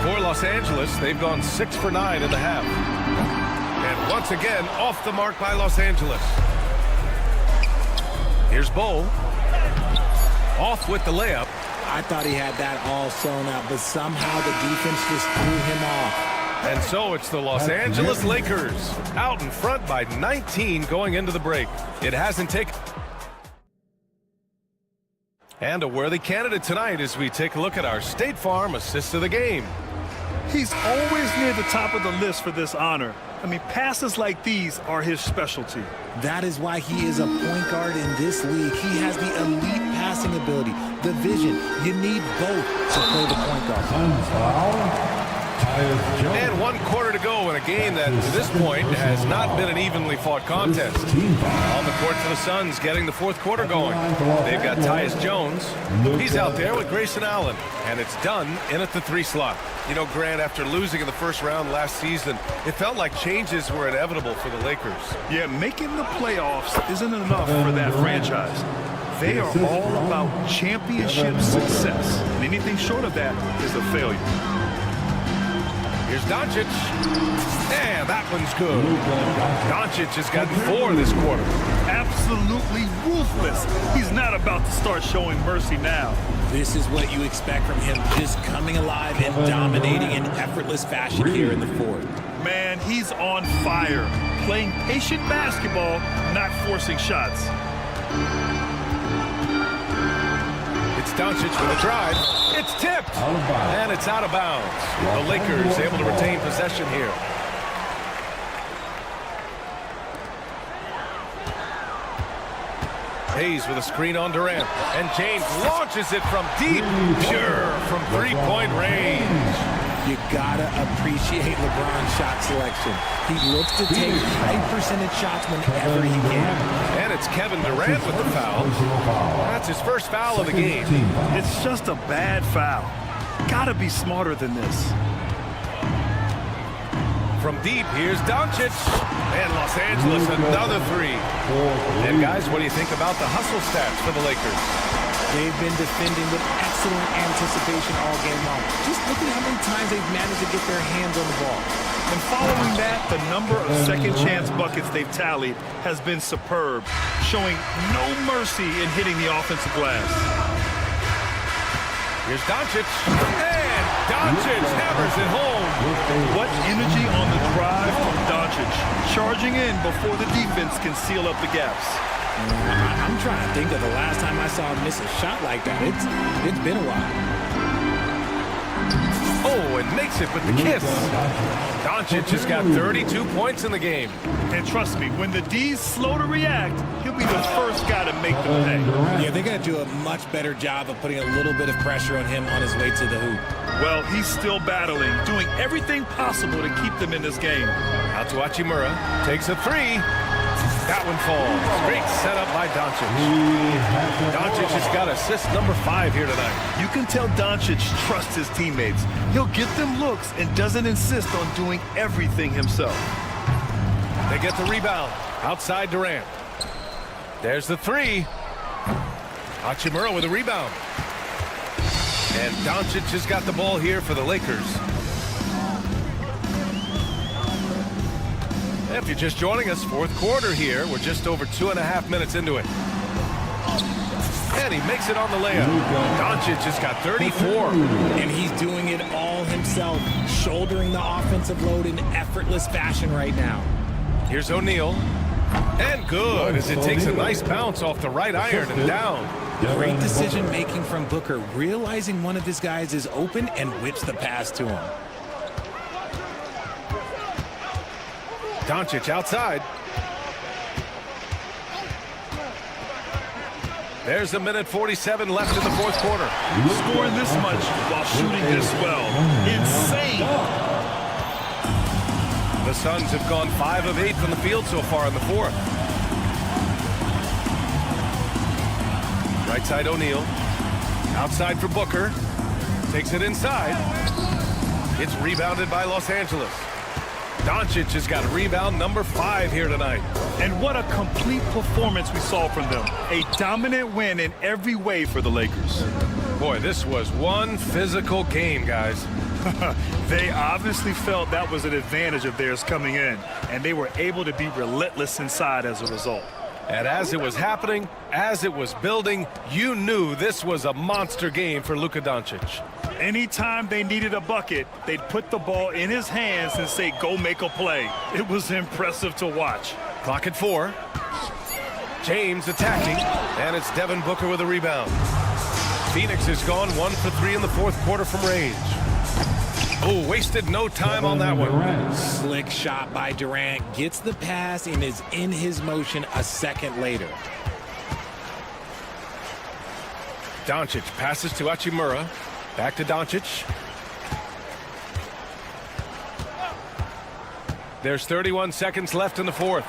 For Los Angeles, they've gone 6 for 9 in the half. And once again, off the mark by Los Angeles. Here's Bowl. Off with the layup. I thought he had that all sewn up, but somehow the defense just threw him off. And so it's the Los Angeles Lakers out in front by 19 going into the break. It hasn't taken... And a worthy candidate tonight as we take a look at our State Farm assist of the game. He's always near the top of the list for this honor. I mean, passes like these are his specialty. That is why he is a point guard in this league. He has the elite passing ability, the vision. You need both to play the point guard. And 1 quarter to go in a game that, to this point, has not been an evenly fought contest. On the court for the Suns, getting the fourth quarter going. They've got Tyus Jones. He's out there with Grayson Allen. And it's Dunn in at the 3 slot. You know, Grant, after losing in the first round last season, it felt like changes were inevitable for the Lakers. Yeah, making the playoffs isn't enough for that franchise. They are all about championship success. And anything short of that is a failure. Here's Doncic. And that one's good. Doncic has gotten 4 this quarter. Absolutely ruthless. He's not about to start showing mercy now. This is what you expect from him, just coming alive and dominating in effortless fashion here in the fourth. Man, he's on fire. Playing patient basketball, not forcing shots. It's Doncic with a drive. It's tipped. And it's out of bounds. The Lakers able to retain possession here. Hayes with a screen on Durant. And James launches it from deep. Pure from three-point range. You gotta appreciate LeBron's shot selection. He looks to take high percentage shots whenever he can. And it's Kevin Durant with the foul. That's his first foul of the game. It's just a bad foul. Gotta be smarter than this. From deep, here's Doncic. And Los Angeles, another 3. And guys, what do you think about the hustle stats for the Lakers? They've been defending with excellence excellent anticipation all game long. Just look at how many times they've managed to get their hands on the ball. And following that, the number of second chance buckets they've tallied has been superb, showing no mercy in hitting the offensive glass. Here's Doncic, and Doncic hammers it home. What energy on the drive from Doncic, charging in before the defense can seal up the gaps. I'm trying to think of the last time I saw him miss a shot like that. It's been a while. Oh, and makes it with the kiss. Doncic has got 32 points in the game. And trust me, when the D's slow to react, he'll be the first guy to make them pay. Yeah, they're going to do a much better job of putting a little bit of pressure on him on his way to the hoop. Well, he's still battling, doing everything possible to keep them in this game. Out to Hachimura, takes a three. That one falls. Great setup by Doncic. Doncic has got assist number 5 here tonight. You can tell Doncic trusts his teammates. He'll get them looks and doesn't insist on doing everything himself. They get the rebound. Outside Durant. There's the three. Hachimura with a rebound. And Doncic has got the ball here for the Lakers. If you're just joining us, fourth quarter here. We're just over 2.5 minutes into it. And he makes it on the layup. Doncic has got 34. And he's doing it all himself, shouldering the offensive load in effortless fashion right now. Here's O'Neal. And good, as it takes a nice bounce off the right iron and down. Great decision-making from Booker, realizing one of his guys is open and whips the pass to him. Doncic outside. There's a minute 47 left in the fourth quarter. Scoring this much while shooting this well. Insane. The Suns have gone 5 of 8 from the field so far in the fourth. Right side O'Neal. Outside for Booker. Takes it inside. It's rebounded by Los Angeles. Doncic has got rebound number 5 here tonight. And what a complete performance we saw from them. A dominant win in every way for the Lakers. Boy, this was one physical game, guys. They obviously felt that was an advantage of theirs coming in, and they were able to be relentless inside as a result. And as it was happening, as it was building, you knew this was a monster game for Luka Doncic. Anytime they needed a bucket, they'd put the ball in his hands and say, go make a play. It was impressive to watch. Clock at 4. James attacking, and it's Devin Booker with a rebound. Phoenix has gone 1 for 3 in the fourth quarter from range. Oh, wasted no time on that one. Slick shot by Durant, gets the pass and is in his motion a second later. Doncic passes to Hachimura. Back to Doncic. There's 31 seconds left in the fourth.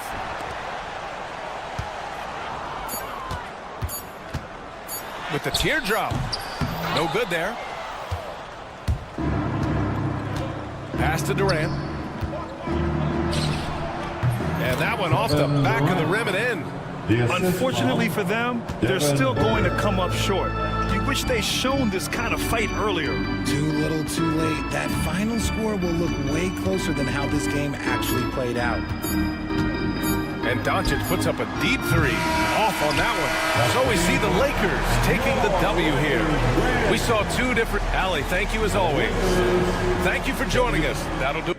With the teardrop. No good there. Pass to Durant. And that one off the back of the rim and in. Unfortunately for them, they're still going to come up short. You wish they'd shown this kind of fight earlier. Too little, too late. That final score will look way closer than how this game actually played out. And Doncic puts up a deep three. Off on that one. So we see the Lakers taking the W here. We saw 2 different... Allie, thank you as always. Thank you for joining us. That'll do